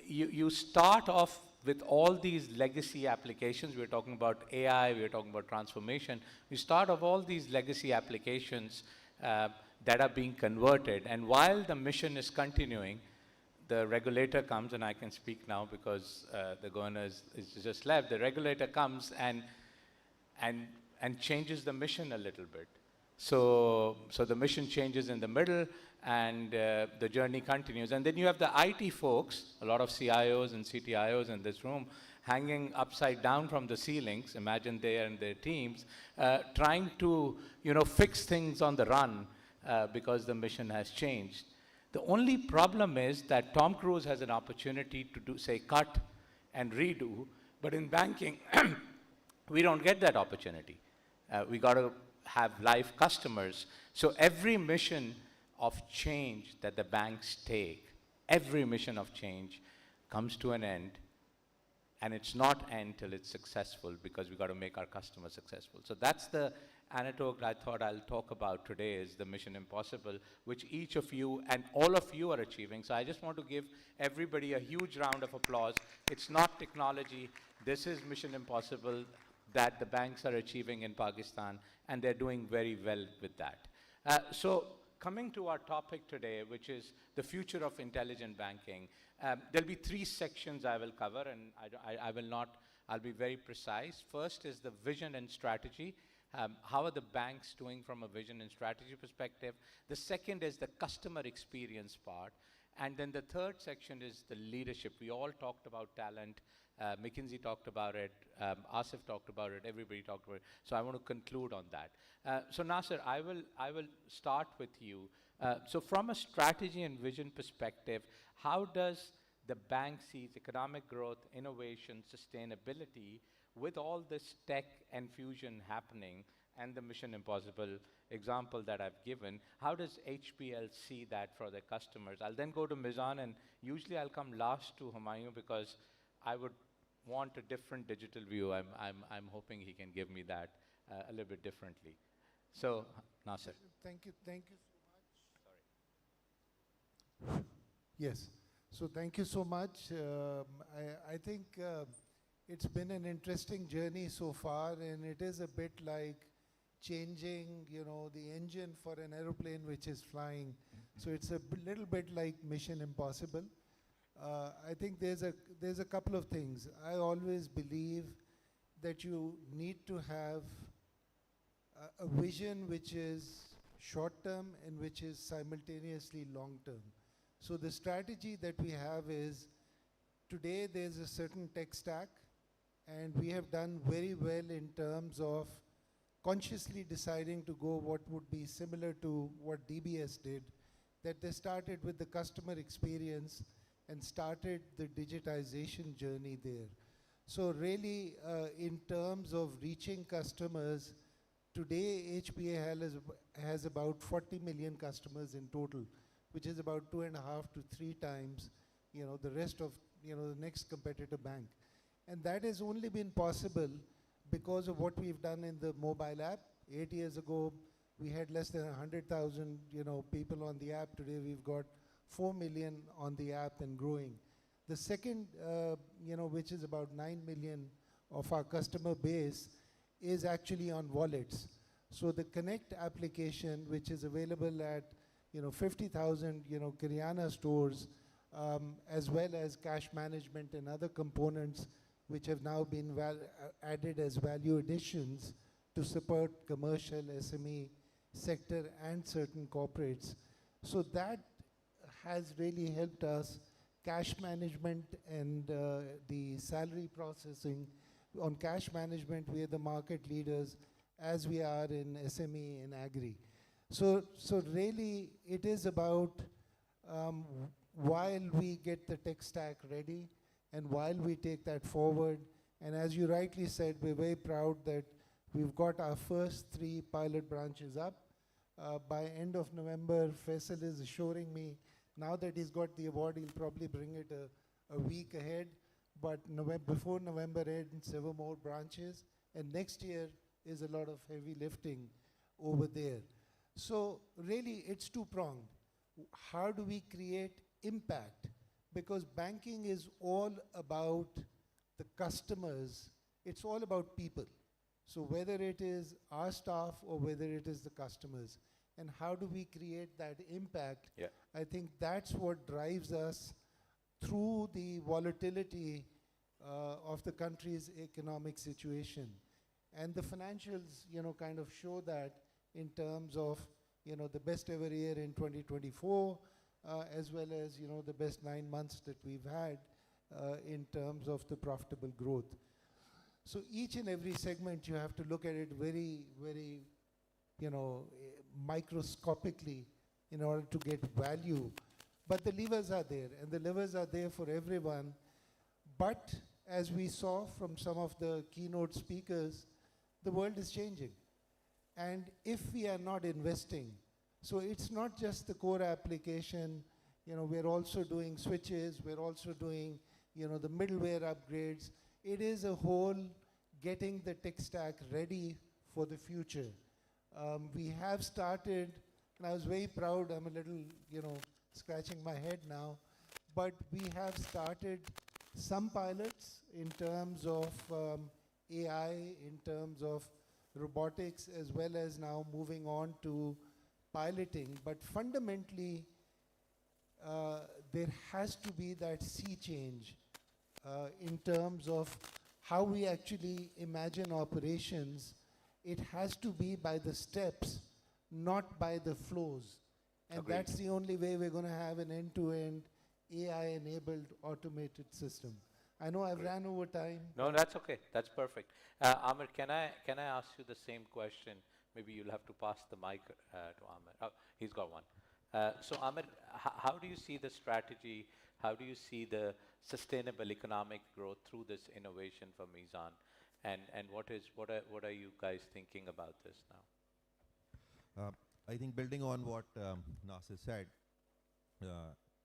You start off with all these legacy applications. We're talking about AI, we're talking about transformation. You start off all these legacy applications that are being converted. And while the mission is continuing, the regulator comes, and I can speak now because the governor is just left. The regulator comes and changes the mission a little bit. So the mission changes in the middle, and the journey continues. And then you have the IT folks, a lot of CIOs and CTIOs in this room, hanging upside down from the ceilings, imagine they and their teams, trying to fix things on the run because the mission has changed. The only problem is that Tom Cruise has an opportunity to say cut and redo, but in banking, we don't get that opportunity. We got to have live customers. So every mission of change that the banks take, every mission of change comes to an end, and it's not end till it's successful because we got to make our customers successful. So that's the anecdote I thought I'll talk about today, is the Mission Impossible, which each of you and all of you are achieving. So I just want to give everybody a huge round of applause. It's not technology. This is Mission Impossible that the banks are achieving in Pakistan, and they're doing very well with that. So coming to our topic today, which is the future of intelligent banking, there'll be 3 sections I will cover, and I will not, I'll be very precise. First is the vision and strategy. How are the banks doing from a vision and strategy perspective? The second is the customer experience part. And then the third section is the leadership. We all talked about talent. McKinsey talked about it. Asif talked about it. Everybody talked about it. So I want to conclude on that. So Nasser, I will start with you. So from a strategy and vision perspective, how does the bank see economic growth, innovation, sustainability with all this tech and fusion happening and the Mission Impossible example that I've given? How does HPL see that for their customers? I'll then go to Mizan, and usually I'll come last to Humayun because I would want a different digital view. I'm hoping he can give me that a little bit differently. So, Nasser. Thank you so much. Sorry. Yes. So thank you so much. I think it's been an interesting journey so far, and it is a bit like changing, the engine for an aeroplane which is flying. So it's a little bit like Mission Impossible. I think there's a couple of things. I always believe that you need to have a vision which is short-term and which is simultaneously long-term. So the strategy that we have is, today there's a certain tech stack, and we have done very well in terms of consciously deciding to go what would be similar to what DBS did, that they started with the customer experience and started the digitization journey there. So really, in terms of reaching customers, today HPA has about 40 million customers in total, which is about 2.5 to 3 times, the rest of, the next competitor bank. And that has only been possible because of what we've done in the mobile app. 8 years ago, we had less than 100,000, people on the app. Today, we've got 4 million on the app and growing. The second, which is about 9 million of our customer base, is actually on wallets. So the Connect application, which is available at 50,000 Kiryana stores, as well as cash management and other components which have now been added as value additions to support commercial, SME sector and certain corporates. So that has really helped us. Cash management and the salary processing. On cash management, we are the market leaders, as we are in SME and agri. So really, it is about while we get the tech stack ready and while we take that forward, and as you rightly said, we're very proud that we've got our first 3 pilot branches up. By end of November, Faisal is assuring me, now that he's got the award, he'll probably bring it a week ahead. But before November ends, 7 more branches. And next year is a lot of heavy lifting over there. So really, it's 2-pronged. How do we create impact? Because banking is all about the customers. It's all about people. So whether it is our staff or whether it is the customers, and how do we create that impact? Yeah. I think that's what drives us through the volatility of the country's economic situation. And the financials, kind of show that in terms of, the best ever year in 2024, as well as, the best 9 months that we've had in terms of the profitable growth. So each and every segment, you have to look at it very, very, microscopically in order to get value. But the levers are there, and the levers are there for everyone. But as we saw from some of the keynote speakers, the world is changing. And if we are not investing, so it's not just the core application, we're also doing switches, we're also doing, the middleware upgrades. It is a whole getting the tech stack ready for the future. We have started, and I was very proud, I'm a little, scratching my head now, but we have started some pilots in terms of AI, in terms of robotics, as well as now moving on to piloting, but fundamentally, there has to be that sea change in terms of how we actually imagine operations. It has to be by the steps, not by the flows. And Agreed. that's the only way we're going to have an end-to-end AI-enabled automated system. I know I've ran over time. No, that's okay. That's perfect. Amir, can I ask you the same question? Maybe you'll have to pass the mic to Amir. Oh, he's got one. So Amir, how do you see the strategy? How do you see the sustainable economic growth through this innovation for Mizan? And what are you guys thinking about this now? I think building on what Nasir said,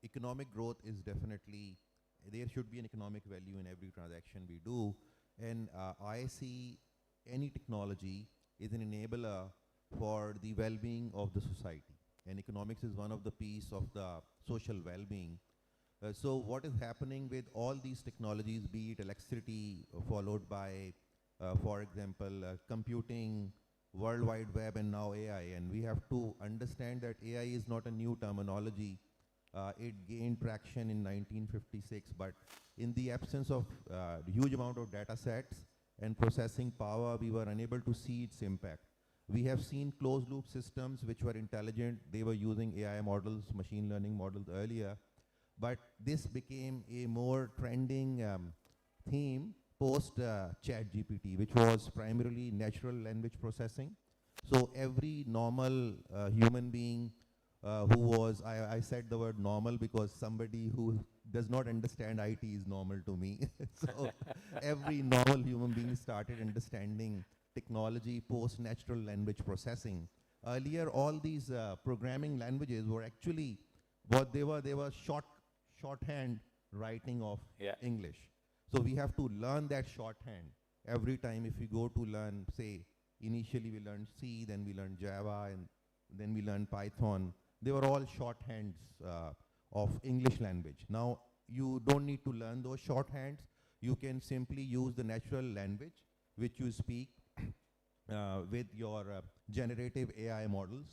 economic growth is definitely, there should be an economic value in every transaction we do. And I see any technology is an enabler for the well-being of the society. And economics is one of the piece of the social well-being. So what is happening with all these technologies, be it electricity followed by, for example, computing, World Wide Web, and now AI. And we have to understand that AI is not a new terminology. It gained traction in 1956, but in the absence of huge amount of data sets and processing power, we were unable to see its impact. We have seen closed loop systems which were intelligent. They were using AI models, machine learning models earlier, but this became a more trending theme post ChatGPT, which was primarily natural language processing. So every normal human being who was, I said the word normal because somebody who does not understand IT is normal to me. So every normal human being started understanding technology post natural language processing. Earlier, all these programming languages were actually what they were shorthand writing of English. So we have to learn that shorthand every time. If we go to learn, say, initially we learned C, then we learned Java, and then we learned Python. They were all shorthands of English language. Now, you don't need to learn those shorthands. You can simply use the natural language which you speak with your generative AI models.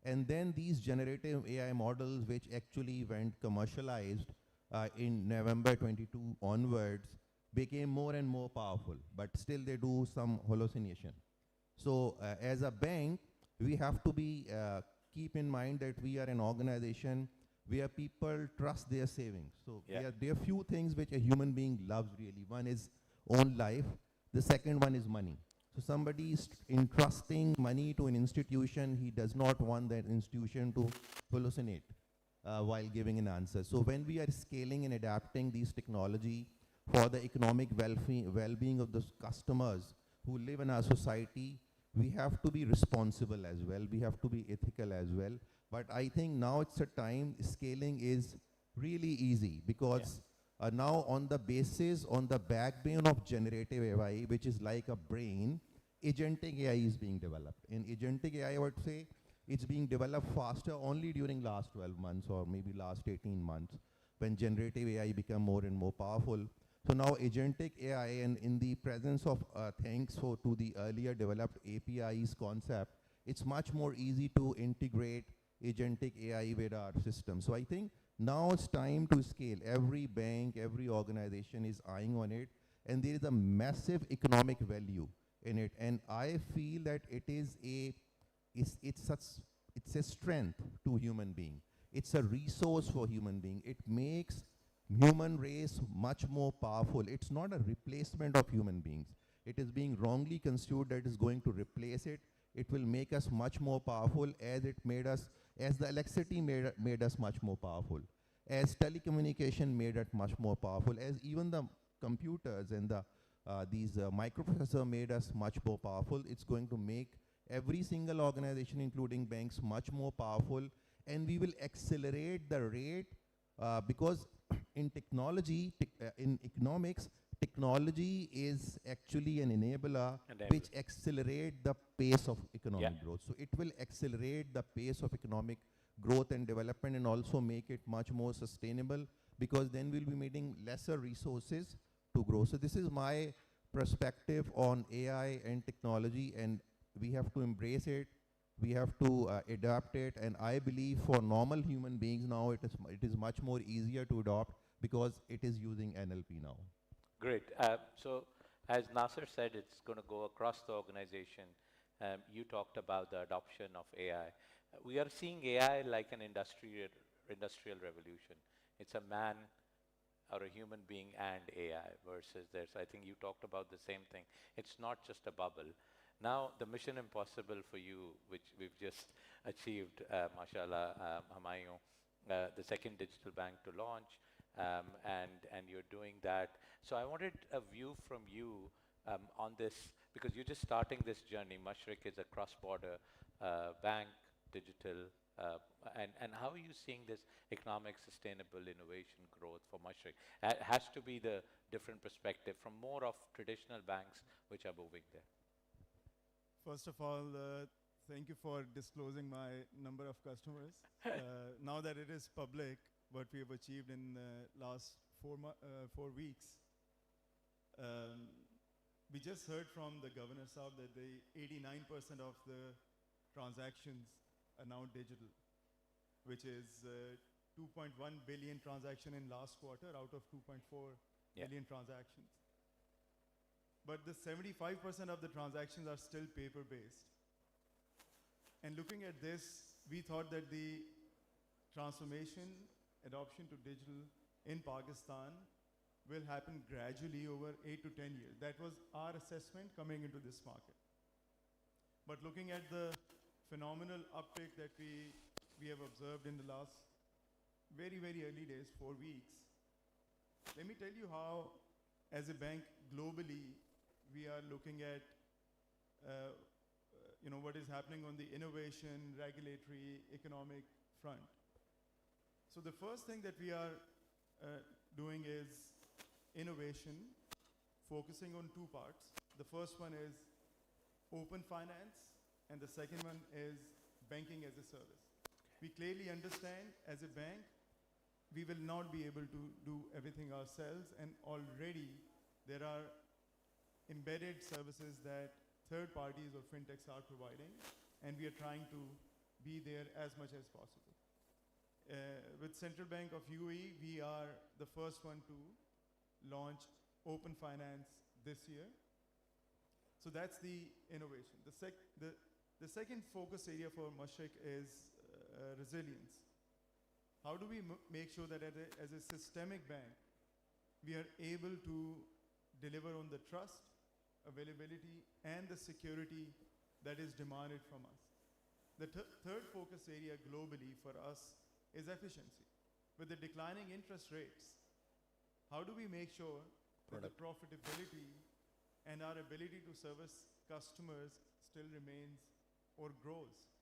And then these generative AI models, which actually went commercialized in November 22 onwards, became more and more powerful, but still they do some hallucination. So as a bank, we have to be keep in mind that we are an organization where people trust their savings. So there are few things which a human being loves really. One is own life. The second one is money. So somebody is entrusting money to an institution, he does not want that institution to hallucinate while giving an answer. So when we are scaling and adapting these technology for the economic well-being of the customers who live in our society, we have to be responsible as well. We have to be ethical as well. But I think now it's a time scaling is really easy because now on the basis, on the backbone of generative AI, which is like a brain, agentic AI is being developed. In agentic AI, I would say it's being developed faster only during last 12 months or maybe last 18 months when generative AI become more and more powerful. So now agentic AI, and in the presence of thanks to the earlier developed APIs concept, it's much more easy to integrate agentic AI with our system. So I think now it's time to scale. Every bank, every organization is eyeing on it, and there is a massive economic value in it. And I feel that it is it's a strength to human being. It's a resource for human being. It makes human race much more powerful. It's not a replacement of human beings. It is being wrongly construed that is going to replace it. It will make us much more powerful as it made us, as the electricity made us much more powerful, as telecommunication made it much more powerful, as even the computers and the these microprocessors made us much more powerful. It's going to make every single organization, including banks, much more powerful, and we will accelerate the rate because in technology, in economics, technology is actually an enabler which accelerate the pace of economic growth. So it will accelerate the pace of economic growth and development and also make it much more sustainable because then we'll be needing lesser resources to grow. So this is my perspective on AI and technology, and we have to embrace it We have to adapt it, and I believe for normal human beings now, it is much more easier to adopt because it is using NLP now. Great. So as Nasser said, it's going to go across the organization. You talked about the adoption of AI. We are seeing AI like an industrial revolution. It's a man or a human being and AI versus this. I think you talked about the same thing. It's not just a bubble. Now, the mission impossible for you, which we've just achieved, mashallah, Humayun, the second digital bank to launch, and you're doing that. So I wanted a view from you on this, because you're just starting this journey. Mashriq is a cross-border bank, digital, and how are you seeing this economic sustainable innovation growth for Mashriq? It has to be the different perspective from more of traditional banks which are moving there. First of all, thank you for disclosing my number of customers. Now that it is public, what we have achieved in the last 4 weeks, we just heard from the Governor Saab that the 89% of the transactions are now digital, which is 2.1 billion transactions in last quarter out of 2.4 billion transactions. But the 75% of the transactions are still paper-based. And looking at this, we thought that the transformation, adoption to digital in Pakistan will happen gradually over 8 to 10 years. That was our assessment coming into this market. But looking at the phenomenal uptake that we have observed in the last very, very early days, 4 weeks, let me tell you how, as a bank globally, we are looking at what is happening on the innovation, regulatory, economic front. So the first thing that we are doing is innovation, focusing on 2 parts. The first one is open finance, and the second one is banking as a service. We clearly understand, as a bank, we will not be able to do everything ourselves, and already there are embedded services that third parties or fintechs are providing, and we are trying to be there as much as possible. With Central Bank of UAE, we are the first one to launch open finance this year. So that's the innovation. The second focus area for Mashriq is resilience. How do we make sure that as a systemic bank, we are able to deliver on the trust, availability, and the security that is demanded from us? The third focus area globally for us is efficiency. With the declining interest rates, how do we make sure that the profitability and our ability to service customers still remains or grows?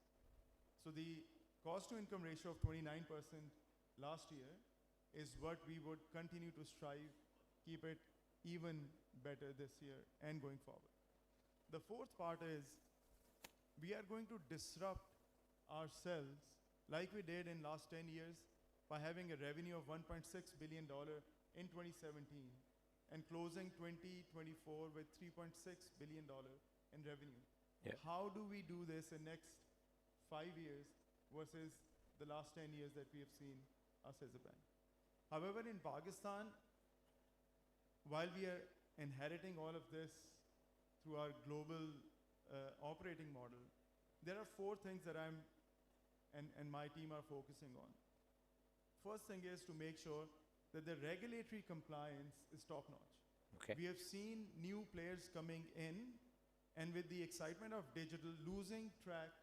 So the cost-to-income ratio of 29% last year is what we would continue to strive, keep it even better this year and going forward. The fourth part is we are going to disrupt ourselves like we did in last 10 years by having a revenue of $1.6 billion in 2017 and closing 2024 with $3.6 billion in revenue. Yeah. How do we do this in next 5 years versus the last 10 years that we have seen us as a bank? However, in Pakistan, while we are inheriting all of this through our global operating model, there are 4 things that I'm and my team are focusing on. First thing is to make sure that the regulatory compliance is top-notch. Okay. We have seen new players coming in, and with the excitement of digital, losing track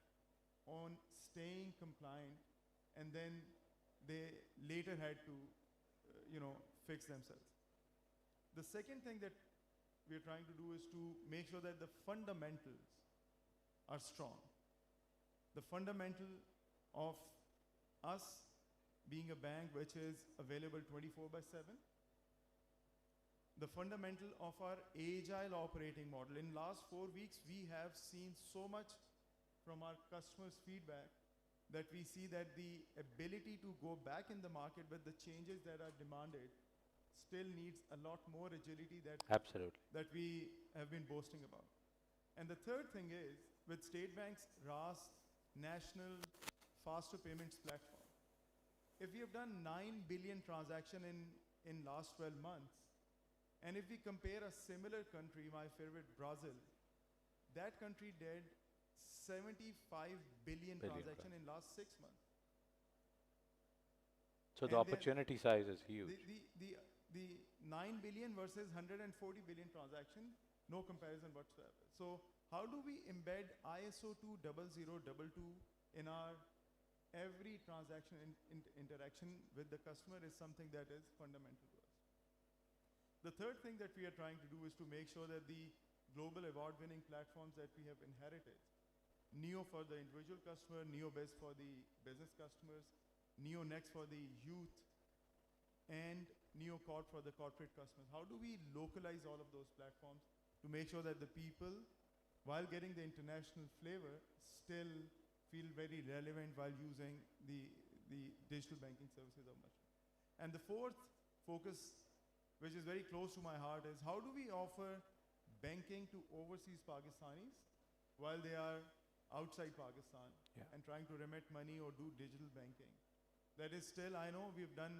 on staying compliant, and then they later had to, fix themselves. The second thing that we're trying to do is to make sure that the fundamentals are strong. The fundamental of us being a bank which is available 24/7. The fundamental of our agile operating model. In last 4 weeks, we have seen so much from our customers' feedback that we see that the ability to go back in the market with the changes that are demanded still needs a lot more agility that we have been boasting about. And the third thing is, with State Bank's RAS national faster payments platform. If we have done 9 billion transactions in last 12 months, and if we compare a similar country, my favorite, Brazil, that country did 75 billion transactions in last 6 months. So the opportunity size is huge. The 9 billion versus 140 billion transaction, no comparison whatsoever. So how do we embed ISO 20022 in our every transaction interaction with the customer is something that is fundamental to us. The third thing that we are trying to do is to make sure that the global award-winning platforms that we have inherited, Neo for the individual customer, NeoBiz for the business customers, NeoNext for the youth, and NeoCorp for the corporate customers. How do we localize all of those platforms to make sure that the people, while getting the international flavor, still feel very relevant while using the digital banking services of Mushroom? And the fourth focus, which is very close to my heart, is how do we offer banking to overseas Pakistanis while they are outside Pakistan and trying to remit money or do digital banking? That is still, I know we've done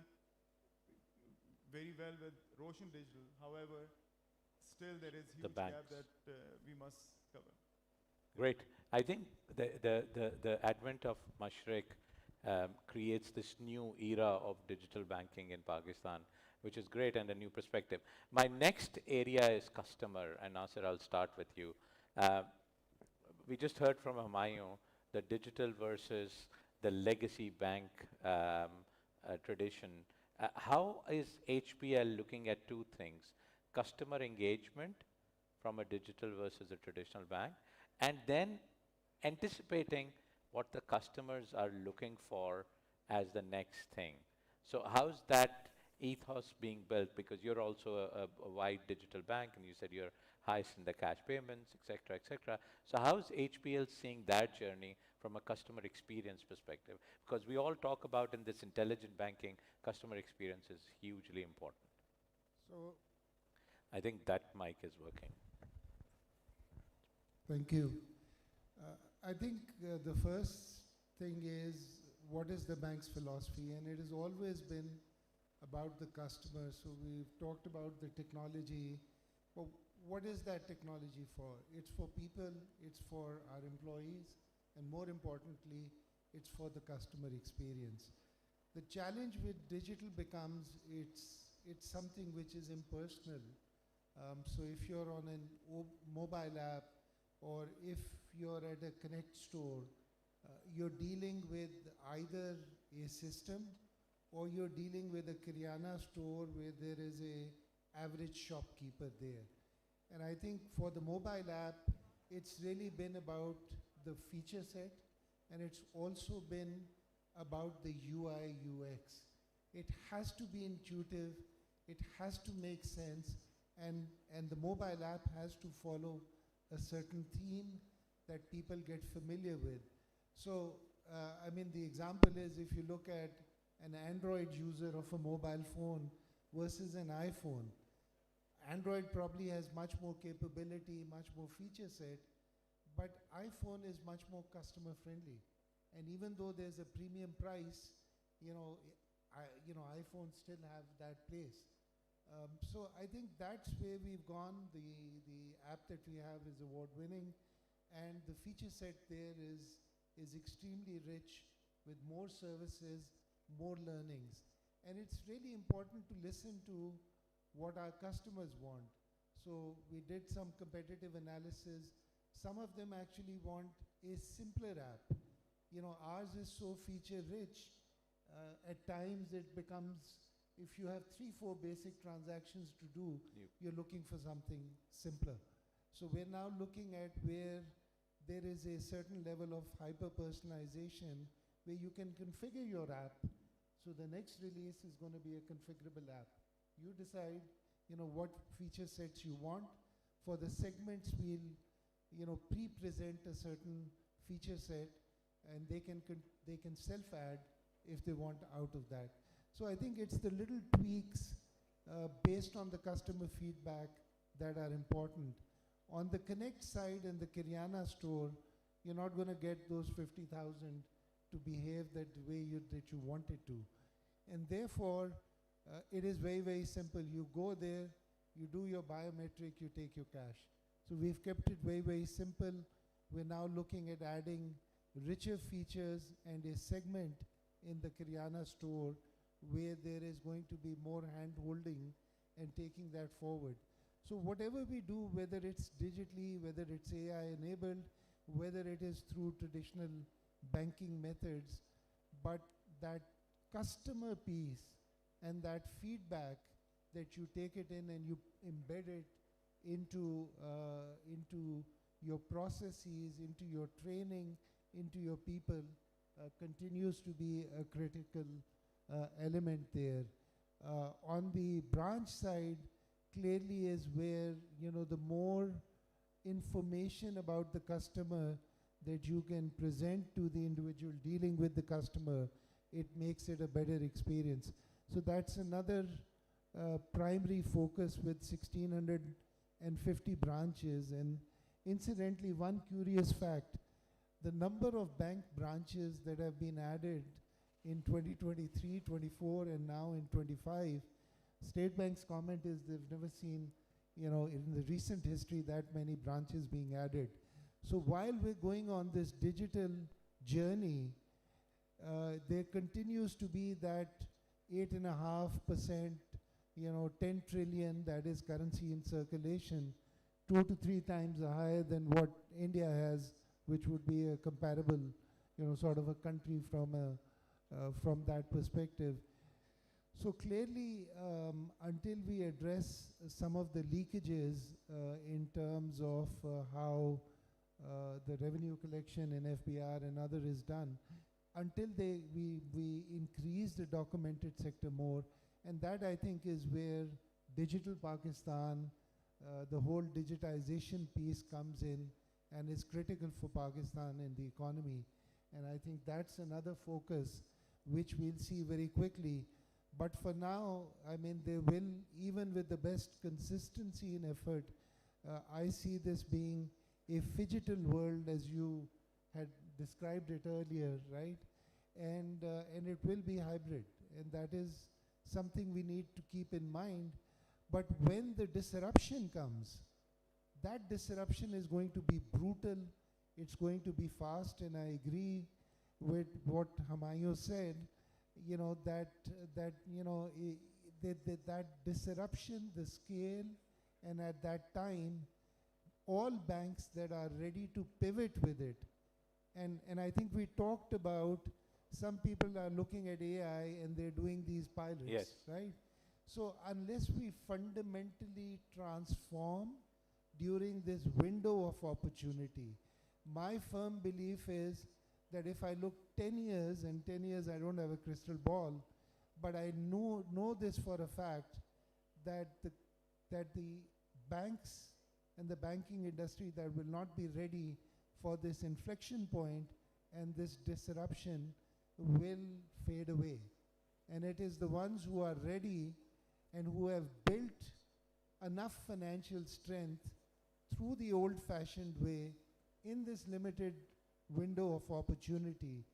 very well with Roshan Digital. However, still there is huge gap that we must cover. Great. I think the advent of Mashriq creates this new era of digital banking in Pakistan, which is great and a new perspective. My next area is customer, and Nasir, I'll start with you. We just heard from Humayun the digital versus the legacy bank tradition. How is HPL looking at two things? Customer engagement from a digital versus a traditional bank, and then anticipating what the customers are looking for as the next thing. So how's that ethos being built? Because you're also a wide digital bank, and you said you're highest in the cash payments, et cetera, et cetera. So how's HPL seeing that journey from a customer experience perspective? Because we all talk about in this intelligent banking, customer experience is hugely important. So I think that mic is working. thank you. I think the first thing is, what is the bank's philosophy? And it has always been about the customer. So we've talked about the technology. Well, what is that technology for? It's for people, it's for our employees, and more importantly, it's for the customer experience. The challenge with digital becomes it's something which is impersonal. So if you're on a mobile app, or if you're at a Connect store, you're dealing with either a system or you're dealing with a Kiryana store where there is a average shopkeeper there. And I think for the mobile app, it's really been about the feature set, and it's also been about the UI, UX. It has to be intuitive, it has to make sense, and the mobile app has to follow a certain theme that people get familiar with. So, I mean, the example is, if you look at an Android user of a mobile phone versus an iPhone, Android probably has much more capability, much more feature set, but iPhone is much more customer friendly. And even though there's a premium price, iPhones still have that place. So I think that's where we've gone. The app that we have is award-winning, and the feature set there is extremely rich with more services, more learnings. And it's really important to listen to what our customers want. So we did some competitive analysis. Some of them actually want a simpler app. Ours is so feature rich, at times it becomes, if you have 3-4 basic transactions to do, you're looking for something simpler. So we're now looking at where there is a certain level of hyper-personalization where you can configure your app. So the next release is going to be a configurable app. You decide, what feature sets you want. For the segments, we'll, pre-present a certain feature set, and they can self-add if they want out of that. So I think it's the little tweaks based on the customer feedback that are important. On the Connect side and the Kiryana store, you're not going to get those 50,000 to behave that way that you want it to. And therefore, it is very, very simple. You go there, you do your biometric, you take your cash. So we've kept it very, very simple. We're now looking at adding richer features and a segment in the Kiryana store where there is going to be more hand-holding and taking that forward. So whatever we do, whether it's digitally, whether it's AI-enabled, whether it is through traditional banking methods, but that customer piece and that feedback that you take it in and you embed it into your processes, into your training, into your people, continues to be a critical element there. On the branch side, clearly is where, the more information about the customer that you can present to the individual dealing with the customer, it makes it a better experience. So that's another primary focus with 1,650 branches. And incidentally, one curious fact, the number of bank branches that have been added in 2023, 24, and now in 25, State Bank's comment is they've never seen, in the recent history that many branches being added. So while we're going on this digital journey, there continues to be that 8.5%, 10 trillion that is currency in circulation, 2 to 3 times higher than what India has, which would be a comparable, sort of a country from that perspective. So clearly, until we address some of the leakages in terms of how the revenue collection in FBR and other is done, until we increase the documented sector more, and that I think is where Digital Pakistan, the whole digitization piece comes in and is critical for Pakistan and the economy. And I think that's another focus which we'll see very quickly. But for now, I mean, there will, even with the best consistency and effort, I see this being a phygital world as you had described it earlier, right? And it will be hybrid, and that is something we need to keep in mind. But when the disruption comes, that disruption is going to be brutal, it's going to be fast, and I agree with what Humayun said, that disruption, the scale, and at that time, all banks that are ready to pivot with it. And I think we talked about some people are looking at AI and they're doing these pilots, Yes. right? So unless we fundamentally transform during this window of opportunity, my firm belief is that if I look 10 years, and 10 years I don't have a crystal ball, but I know this for a fact, that the banks and the banking industry that will not be ready for this inflection point and this disruption will fade away. And it is the ones who are ready and who have built enough financial strength through the old-fashioned way in this limited window of opportunity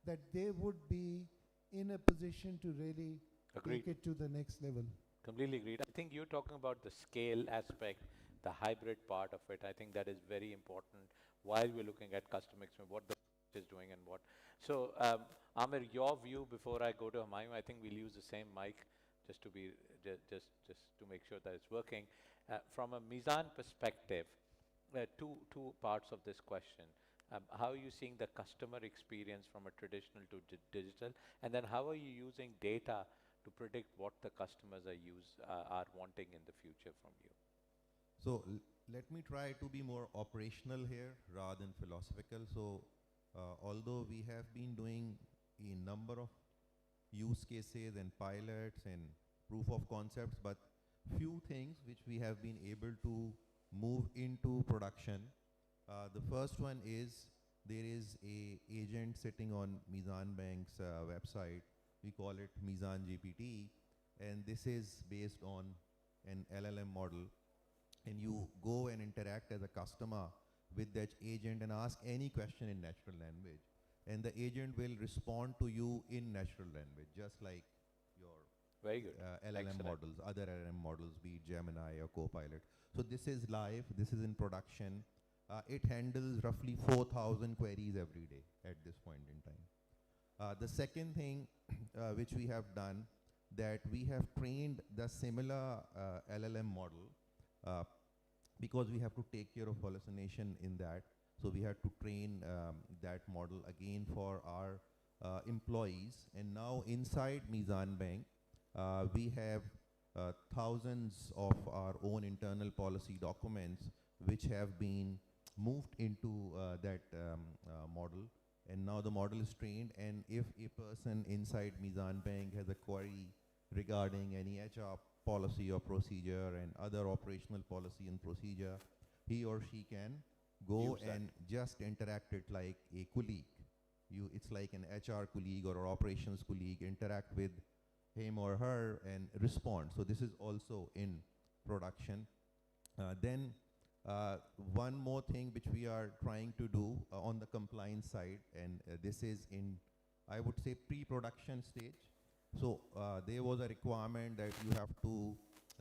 that they would be in a position to really Agreed. take it to the next level. Completely agreed. I think you're talking about the scale aspect, the hybrid part of it. I think that is very important while we're looking at customer experience, what the is doing and what. So, Amir, your view before I go to Humayun. I think we'll use the same mic just to be just to make sure that it's working. From a Mizan perspective, two parts of this question. How are you seeing the customer experience from a traditional to digital? And then how are you using data to predict what the customers are wanting in the future from you? So let me try to be more operational here rather than philosophical. So although we have been doing a number of use cases and pilots and proof of concepts, but few things which we have been able to move into production. The first one is there is a agent sitting on Mizan Bank's website. We call it Mizan GPT, and this is based on an LLM model. And you go and interact as a customer with that agent and ask any question in natural language. And the agent will respond to you in natural language, just like your Very good. LLM Excellent. models, other LLM models, be it Gemini or Copilot. So this is live, this is in production. It handles roughly 4,000 queries every day at this point in time. The second thing which we have done, that we have trained the similar LLM model because we have to take care of hallucination in that. So we had to train that model again for our employees. And now inside Mizan Bank, we have thousands of our own internal policy documents which have been moved into that model. And now the model is trained, and if a person inside Mizan Bank has a query regarding any HR policy or procedure and other operational policy and procedure, he or she can go and just interact it like a colleague. It's like an HR colleague or an operations colleague, interact with him or her and respond. So this is also in production. Then one more thing which we are trying to do on the compliance side, and this is in, I would say, pre-production stage. So there was a requirement that you have to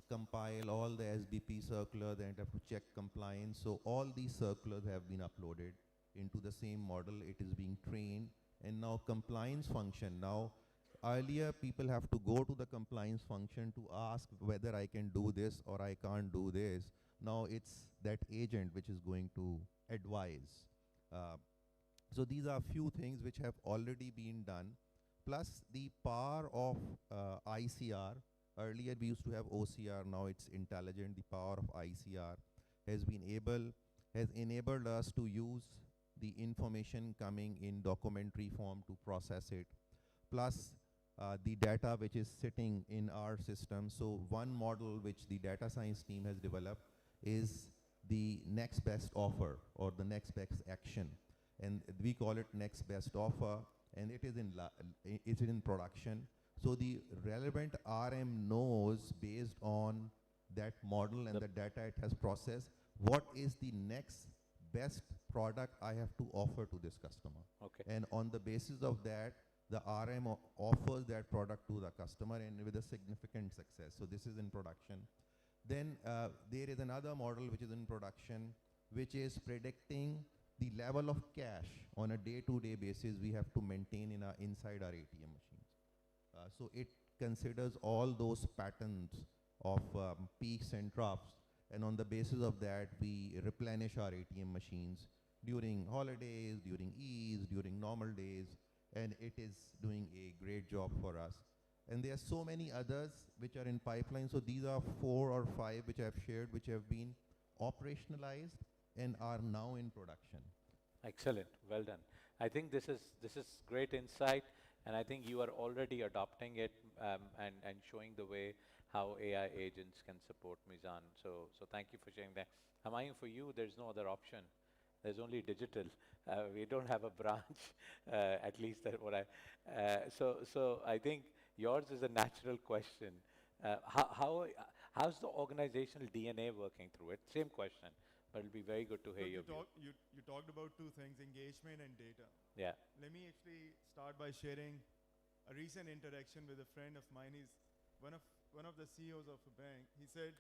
compile all the SBP circulars and have to check compliance. So all these circulars have been uploaded into the same model. It is being trained, and now compliance function. Now, earlier people have to go to the compliance function to ask whether I can do this or I can't do this. Now it's that agent which is going to advise. So these are a few things which have already been done. Plus the power of ICR. Earlier we used to have OCR, now it's intelligent. The power of ICR has enabled us to use the information coming in documentary form to process it. Plus the data which is sitting in our system. So one model which the data science team has developed is the next best offer or the next best action. And we call it next best offer, and it is in production. So the relevant RM knows, based on that model and the data it has processed, what is the next best product I have to offer to this customer. Okay. And on the basis of that, the RM offers that product to the customer, and with a significant success. So this is in production. Then there is another model which is in production, which is predicting the level of cash on a day-to-day basis we have to maintain inside our ATM machines. So it considers all those patterns of peaks and troughs, and on the basis of that we replenish our ATM machines during holidays, during Eid, during normal days, and it is doing a great job for us. And there are so many others which are in pipeline. So these are 4 or 5 which I've shared, which have been operationalized and are now in production. Excellent, well done. I think this is great insight, and I think you are already adopting it and showing the way how AI agents can support Mizan. So thank you for sharing that. Humayun, for you, there's no other option. There's only digital. We don't have a branch, at least that what I. So I think yours is a natural question. How's the organizational DNA working through it? Same question, but it'll be very good to hear your view. You talked about 2 things, engagement and data. Yeah. Let me actually start by sharing a recent interaction with a friend of mine. He's one of the CEOs of a bank. He said,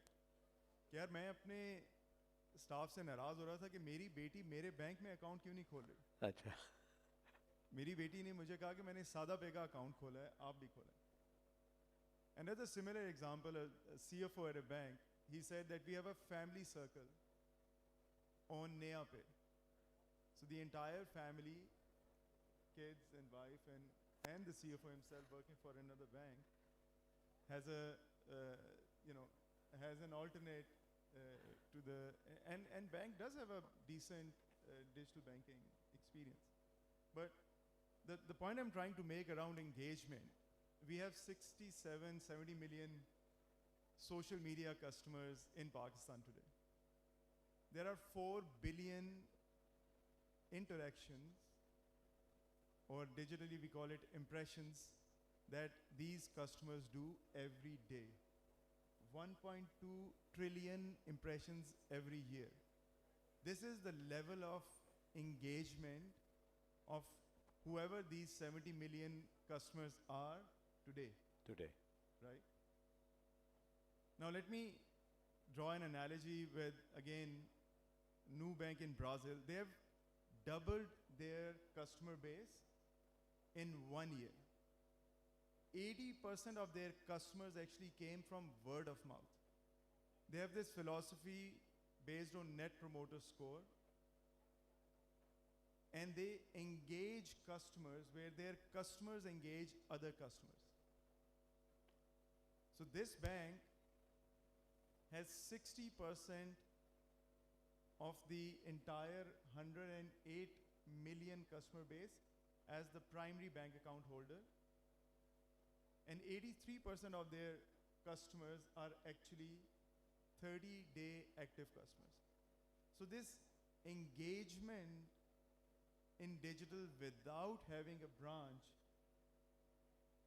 "यार मैं अपने staff से नाराज हो रहा था कि मेरी बेटी मेरे बैंक में अकाउंट क्यों नहीं खोल रही?" अच्छा. मेरी बेटी ने मुझे कहा कि मैंने सादा पे का अकाउंट खोला है, आप भी खोलें. And as a similar example, a CFO at a bank, he said that we have a family circle on Nea Pay. So the entire family, kids and wife and the CFO himself working for another bank has has an alternate to the, and bank does have a decent digital banking experience. But the point I'm trying to make around engagement, we have 70 million social media customers in Pakistan today. There are 4 billion interactions, or digitally we call it impressions, that these customers do every day. 1.2 trillion impressions every year. this is the level of engagement of whoever these 70 million customers are today. Today. Right? Now let me draw an analogy with, again, Nubank in Brazil. They have doubled their customer base in 1 year. 80% of their customers actually came from word of mouth. They have this philosophy based on Net Promoter Score, and they engage customers where their customers engage other customers. So this bank has 60% of the entire 108 million customer base as the primary bank account holder, and 83% of their customers are actually 30-day active customers. So this engagement in digital without having a branch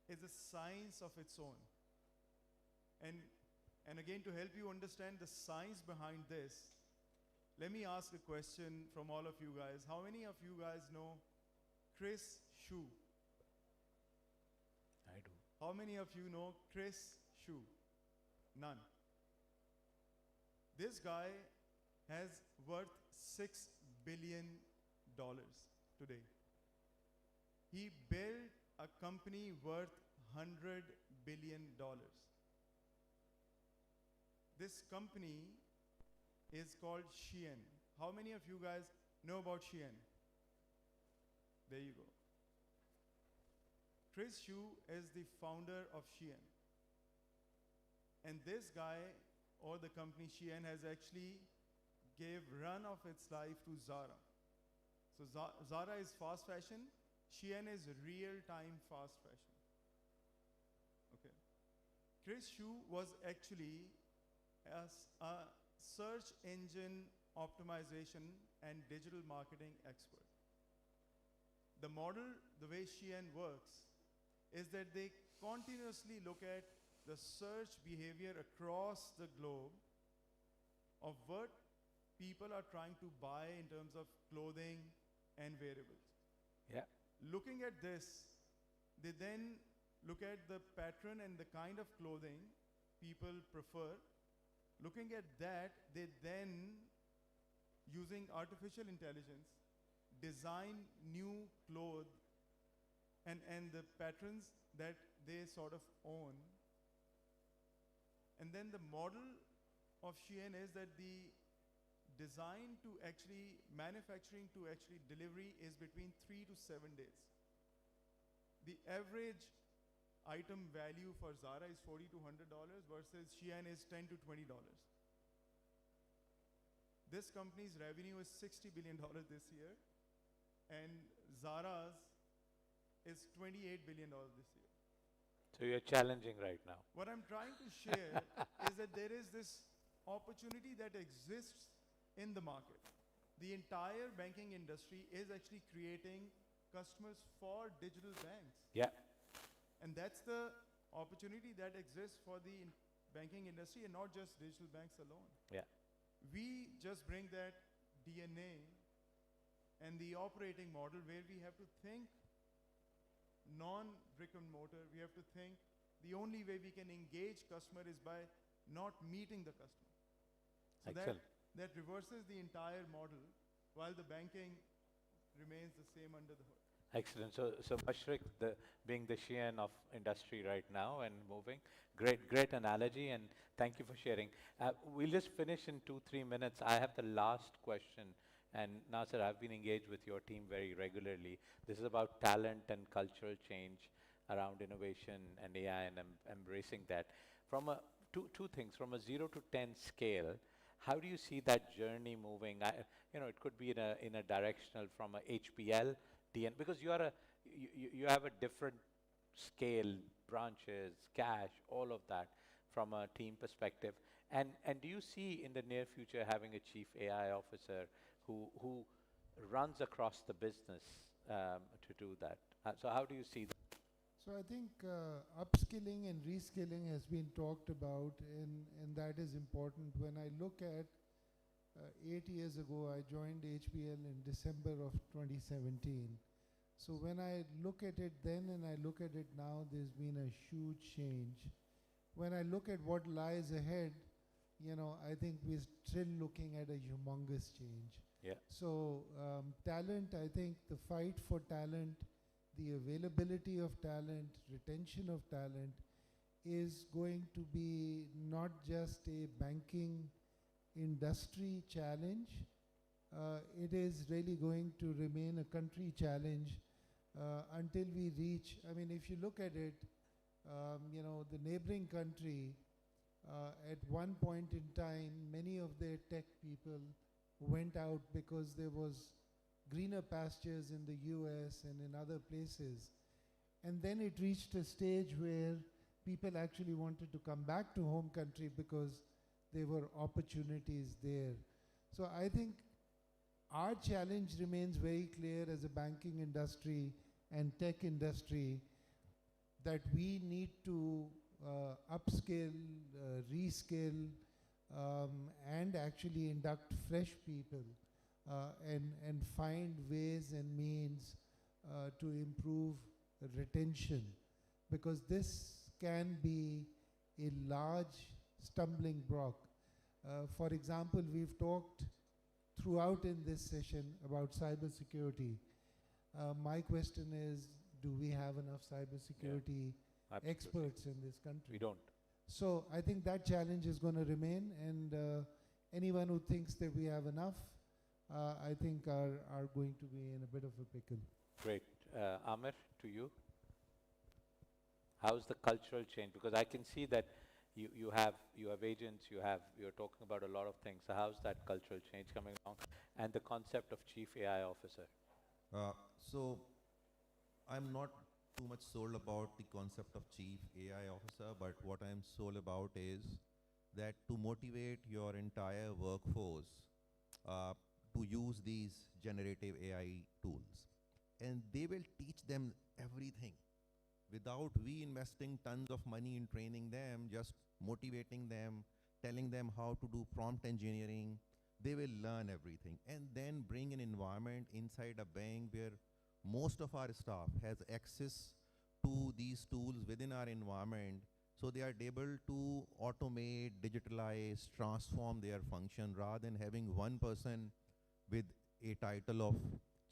is a science of its own. And again, to help you understand the science behind this, let me ask a question from all of you guys. How many of you guys know Chris Xu? I do. How many of you know Chris Xu? None. This guy has worth $6 billion today. He built a company worth $100 billion. This company is called Shein. How many of you guys know about Shein? There you go. Chris Xu is the founder of Shein. And this guy, or the company Shein, has actually gave run of its life to Zara. So Zara is fast fashion. Shein is real-time fast fashion. Okay. Chris Xu was actually a search engine optimization and digital marketing expert. The model, the way Shein works, is that they continuously look at the search behavior across the globe of what people are trying to buy in terms of clothing and wearables. Yeah. Looking at this, they then look at the pattern and the kind of clothing people prefer. Looking at that, they then, using artificial intelligence, design new clothes and the patterns that they sort of own. And then the model of Shein is that the design to actually, manufacturing to actually delivery is between 3 to 7 days. The average item value for Zara is $40 to $100 versus Shein is $10 to $20. This company's revenue is $60 billion this year, and Zara's is $28 billion this year. So you're challenging right now. What I'm trying to share is that there is this opportunity that exists in the market. The entire banking industry is actually creating customers for digital banks. Yeah. And that's the opportunity that exists for the banking industry and not just digital banks alone. Yeah. We just bring that DNA and the operating model where we have to think non-brick and mortar. We have to think the only way we can engage customer is by not meeting the customer. So that reverses the entire model while the banking remains the same under the hood. Excellent. So Mashrik, being the Shein of industry right now and moving, great analogy, and thank you for sharing. We'll just finish in 2-3 minutes. I have the last question, and Nasser, I've been engaged with your team very regularly. This is about talent and cultural change around innovation and AI, and embracing that. From two things, from a 0 to 10 scale, how do you see that journey moving? It could be in a directional from a HPL, DN, because you have a different scale, branches, cash, all of that from a team perspective. And do you see in the near future having a chief AI officer who runs across the business to do that? So how do you see that? So I think upskilling and reskilling has been talked about, and that is important. When I look at 8 years ago, I joined HBL in December of 2017. So when I look at it then and I look at it now, there's been a huge change. When I look at what lies ahead, you know, I think we're still looking at a humongous change. Yeah. So talent, I think the fight for talent, the availability of talent, retention of talent is going to be not just a banking industry challenge, it is really going to remain a country challenge until we reach, I mean, if you look at it, you know, the neighboring country, at one point in time, many of their tech people went out because there was greener pastures in the US and in other places. And then it reached a stage where people actually wanted to come back to home country because there were opportunities there. So I think our challenge remains very clear as a banking industry and tech industry that we need to upskill, reskill, and actually induct fresh people and find ways and means to improve retention, because this can be a large stumbling block. For example, we've talked throughout in this session about cybersecurity. My question is, do we have enough cybersecurity experts in this country? We don't. So I think that challenge is going to remain, and anyone who thinks that we have enough, I think are going to be in a bit of a pickle. Great. Amir, to you. How's the cultural change? Because I can see that you have agents, you're talking about a lot of things. So how's that cultural change coming along? And the concept of Chief AI Officer. So I'm not too much sold about the concept of Chief AI Officer, but what I'm sold about is that to motivate your entire workforce to use these generative AI tools. And they will teach them everything without we investing tons of money in training them, just motivating them, telling them how to do prompt engineering. They will learn everything. And then bring an environment inside a bank where most of our staff has access to these tools within our environment, so they are able to automate, digitalize, transform their function, rather than having one person with a title of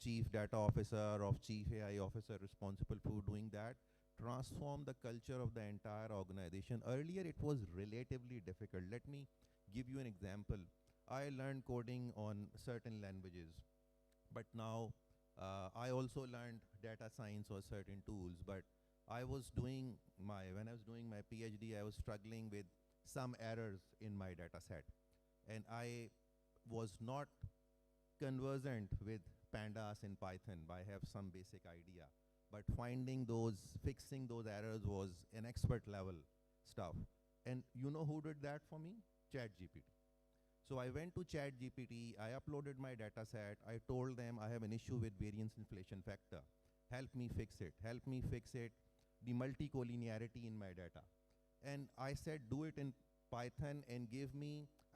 Chief Data Officer or Chief AI Officer responsible for doing that. Transform the culture of the entire organization. Earlier it was relatively difficult. Let me give you an example. I learned coding on certain languages, but now I also learned data science or certain tools, but when I was doing my PhD, I was struggling with some errors in my data set. And I was not conversant with pandas in Python, but I have some basic idea. But fixing those errors was an expert level stuff. And you know who did that for me? ChatGPT. So I went to ChatGPT, I uploaded my data set, I told them I have an issue with variance inflation factor. Help me fix it, the multicollinearity in my data. And I said, do it in Python and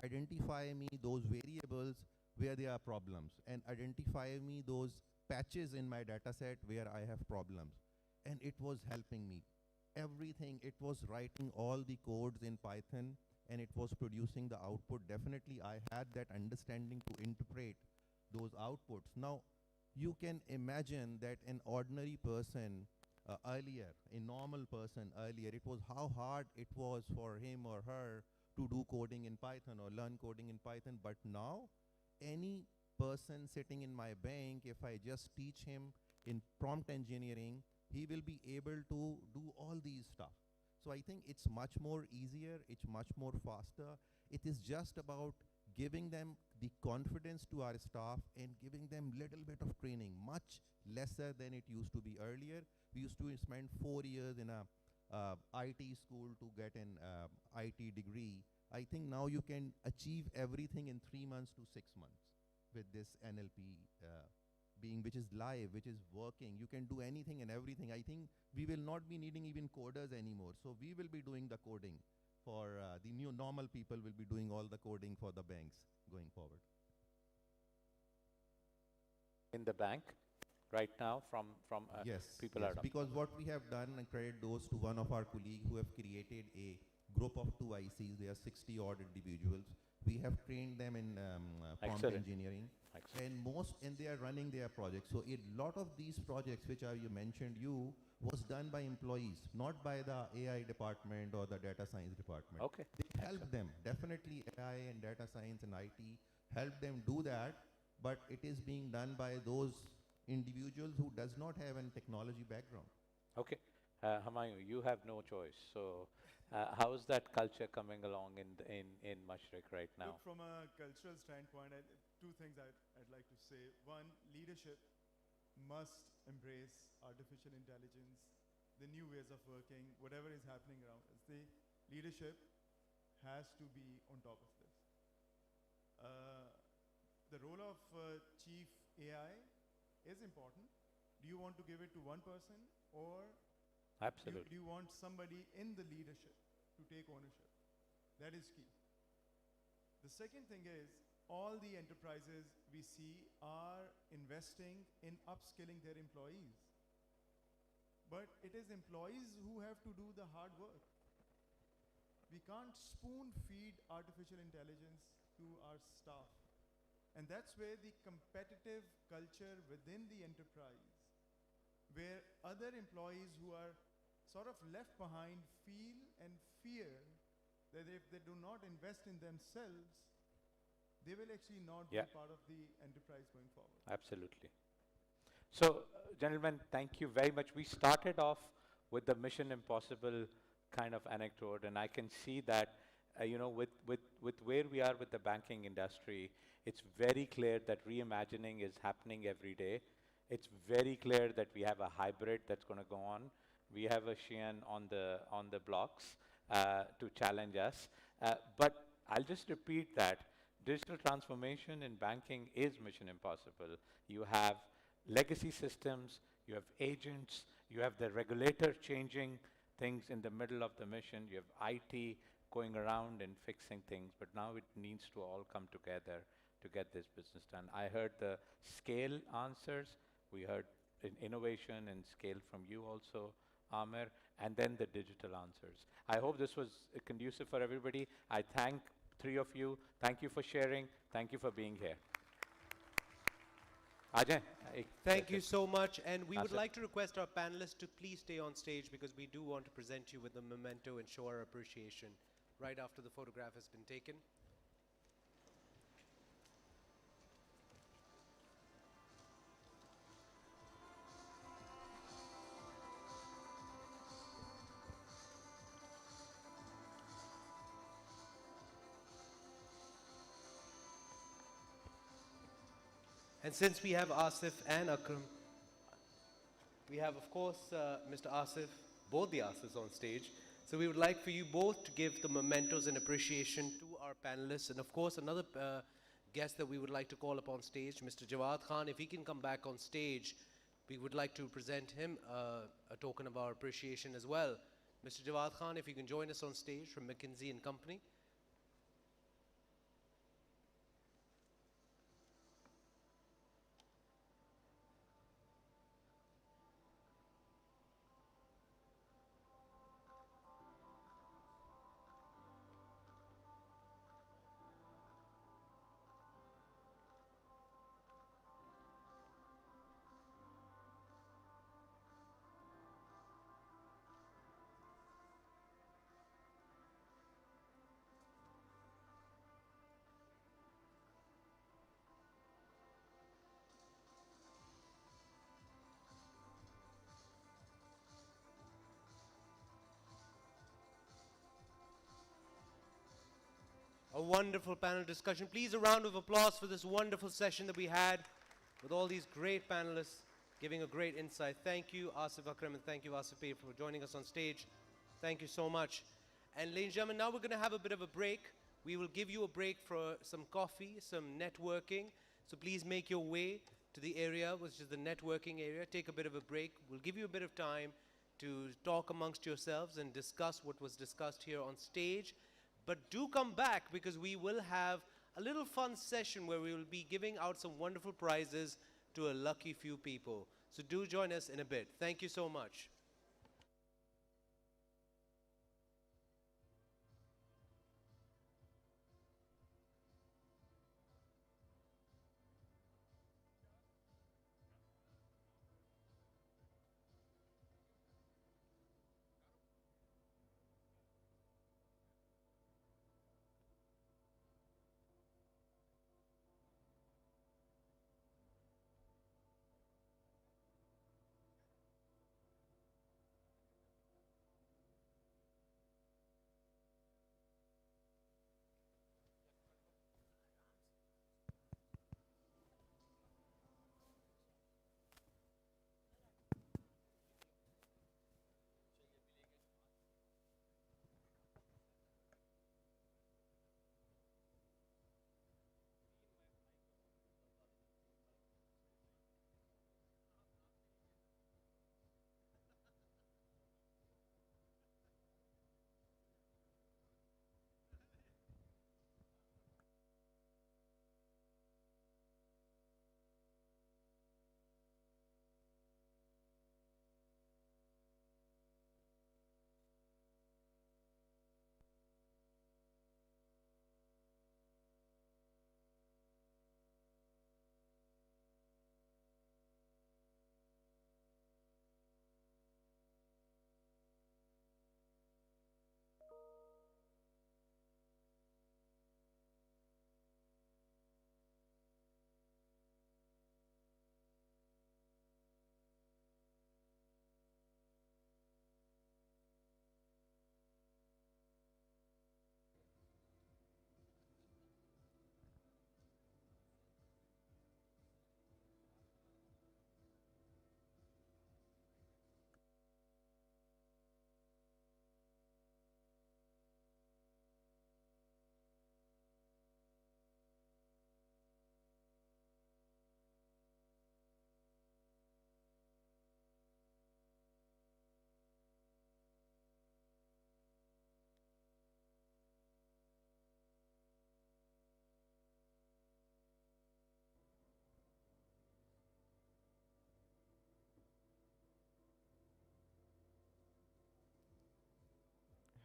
identify me those variables where there are problems, and identify me those patches in my data set where I have problems. And it was helping me. Everything, it was writing all the codes in Python, and it was producing the output. Definitely, I had that understanding to interpret those outputs. Now, you can imagine that an ordinary person earlier, a normal person earlier, it was how hard it was for him or her to do coding in Python or learn coding in Python. But now, any person sitting in my bank, if I just teach him in prompt engineering, he will be able to do all these stuff. So I think it's much more easier, it's much more faster. It is just about giving them the confidence to our staff and giving them little bit of training, much lesser than it used to be earlier. We used to spend 4 years in a IT school to get an IT degree. I think now you can achieve everything in 3 months to 6 months with this NLP which is live, which is working. You can do anything and everything. I think we will not be needing even coders anymore. So we will be doing the coding for the new normal people will be doing all the coding for the banks going forward. in the bank right now from Yes, people yes, are because what we have done, and credit those to one of our colleagues who have created a group of 2 ICs. They are 60 odd individuals. We have trained them in prompt Excellent. engineering, Excellent. and they are running their projects. So a lot of these projects, which are you mentioned, was done by employees, not by the AI department or the data science department. Okay. They help them. Definitely AI and data science and IT help them do that, but it is being done by those individuals who does not have a technology background. Okay. Humayun, you have no choice. So how is that culture coming along in Mashriq right now? Look, from a cultural standpoint, two things I'd like to say. One, leadership must embrace artificial intelligence, the new ways of working, whatever is happening around us. The leadership has to be on top of this. The role of chief AI is important. Do you want to give it to one person, or Absolutely. do you want somebody in the leadership to take ownership? That is key. The second thing is, all the enterprises we see are investing in upskilling their employees. But it is employees who have to do the hard work. We can't spoon feed artificial intelligence to our staff. And that's where the competitive culture within the enterprise, where other employees who are sort of left behind feel and fear that if they do not invest in themselves, they will actually not be part of the enterprise going forward. Absolutely. So, gentlemen, thank you very much. We started off with the Mission Impossible kind of anecdote, and I can see that, with where we are with the banking industry, it's very clear that reimagining is happening every day. It's very clear that we have a hybrid that's going to go on. We have a Shein on the blocks to challenge us. But I'll just repeat that digital transformation in banking is mission impossible. You have legacy systems, you have agents, you have the regulator changing things in the middle of the mission, you have IT going around and fixing things, but now it needs to all come together to get this business done. I heard the scale answers, we heard innovation and scale from you also, Ammar, and then the digital answers. I hope this was conducive for everybody. I thank 3 of you. Thank you for sharing. Thank you for being here. Ajay. Thank you so much. And we would Asif. like to request our panelists to please stay on stage, because we do want to present you with a memento and show our appreciation right after the photograph has been taken. And since we have Asif and Akram, we have, of course, Mr. Asif, both the Asifs on stage. So we would like for you both to give the mementos and appreciation to our panelists. And of course, another guest that we would like to call upon stage, Mr. Jawwad Khan, if he can come back on stage, we would like to present him a token of our appreciation as well. Mr. Jawwad Khan, if you can join us on stage from McKinsey Company. A wonderful panel discussion. Please, a round of applause for this wonderful session that we had with all these great panelists giving a great insight. Thank you, Asif Akram, and thank you, Asif Peer, for joining us on stage. Thank you so much. And ladies and gentlemen, now we're going to have a bit of a break. We will give you a break for some coffee, some networking. So please make your way to the area, which is the networking area. Take a bit of a break. We'll give you a bit of time to talk amongst yourselves and discuss what was discussed here on stage. But do come back, because we will have a little fun session where we will be giving out some wonderful prizes to a lucky few people. So do join us in a bit. Thank you so much.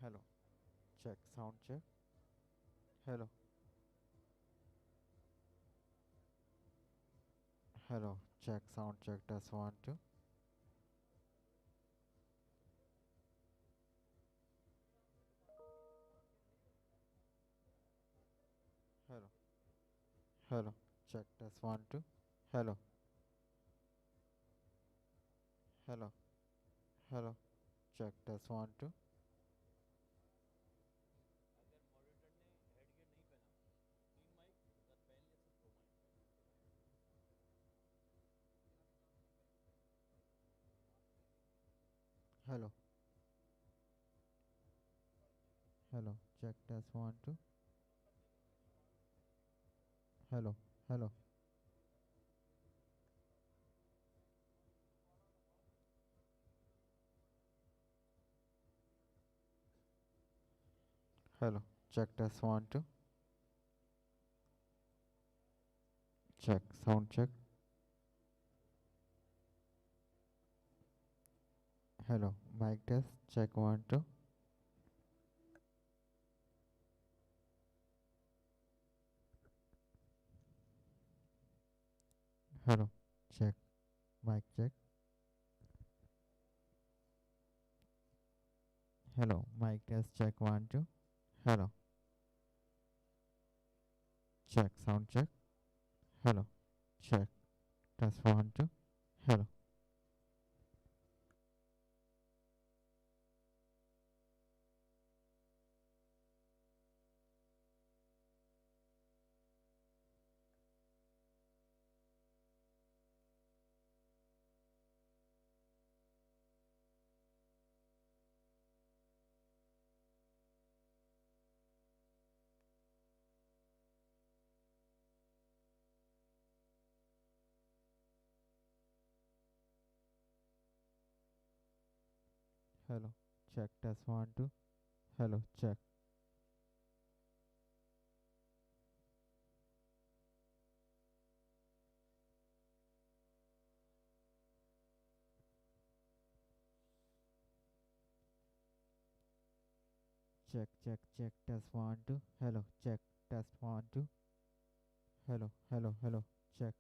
Hello. Check. Sound check. Hello. Hello. Check. Sound check. Test 1, 2. Hello. Hello. Check. Test 1, 2. Hello. Hello. Hello. Check. Test 1, 2. Hello. Hello. Check. Test 1, 2. Hello. Hello. Hello. Check. Test 1, 2. Check. Sound check. Hello. Mic test. Check 1, 2. Hello. Check. Mic check. Hello. Mic test. Check 1, 2. Hello. Check. Sound check. Hello. Check. Test 1, 2. Hello. Hello. Check. Test 1, 2. Hello. Check. check, check, check, test 1, 2. Hello, check, test 1, 2. Hello, hello, hello, check.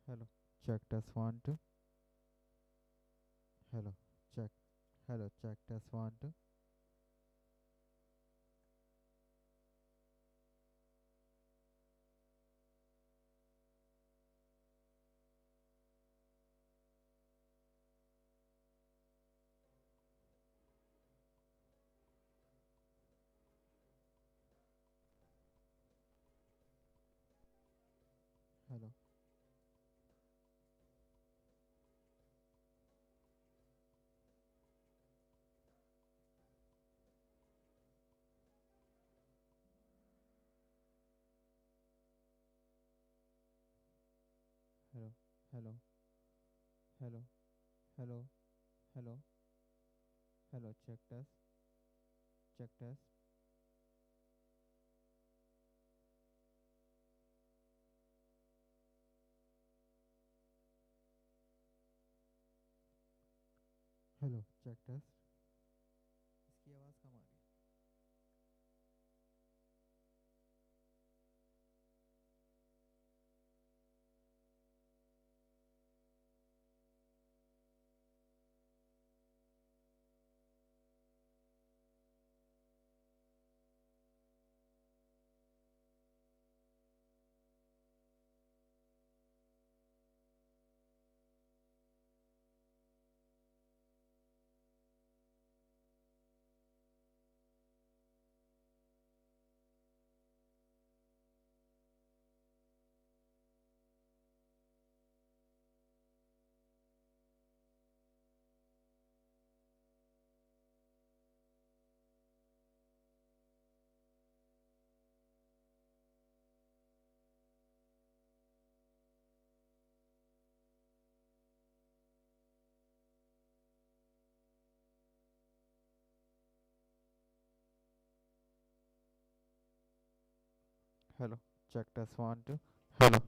Hello, check, test 1, 2. Hello, check. Hello, check, test 1, 2. Hello. Hello, hello, hello, hello, hello, hello, check test. Hello check test इसकी आवाज़ कम आ रही है hello check test 1 2. Hello.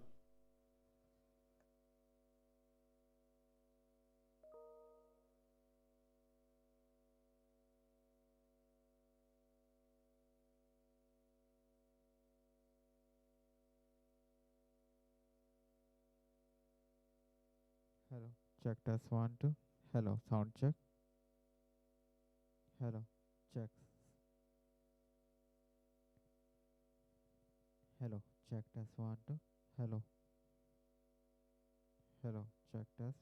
Hello. Check test 1 2. Hello. Sound check. Hello. Check. Hello. Check test 1 2. Hello. Hello. Check test.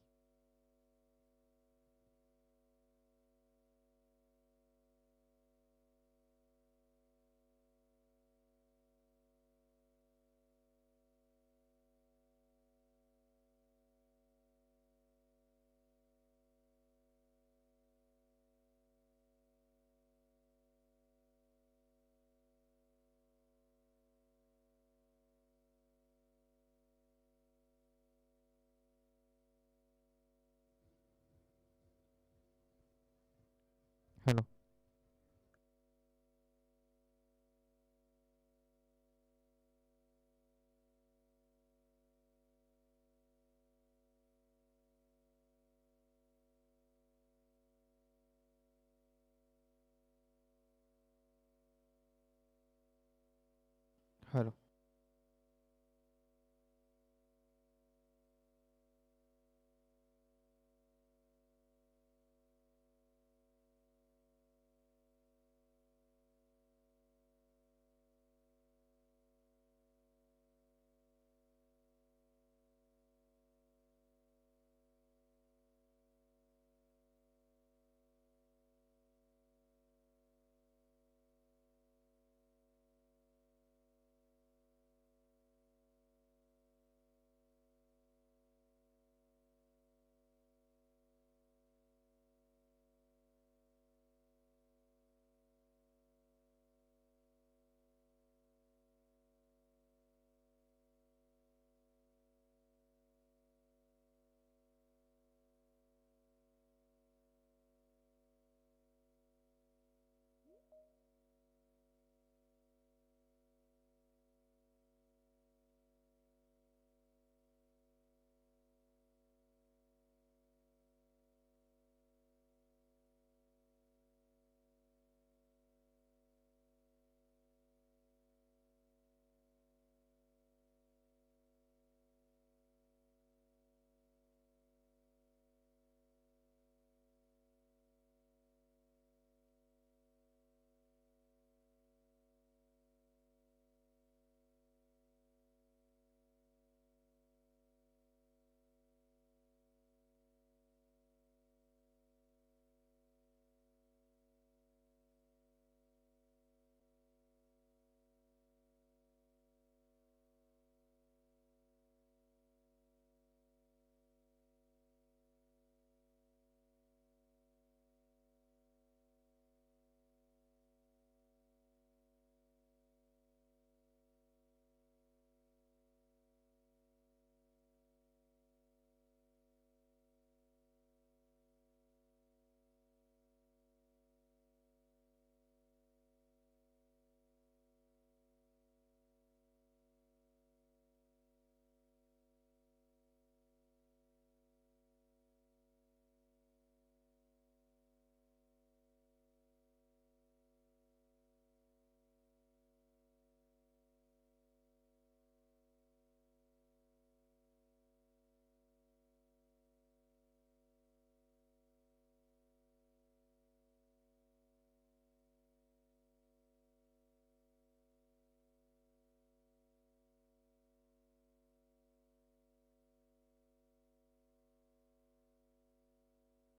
Hello. Hello.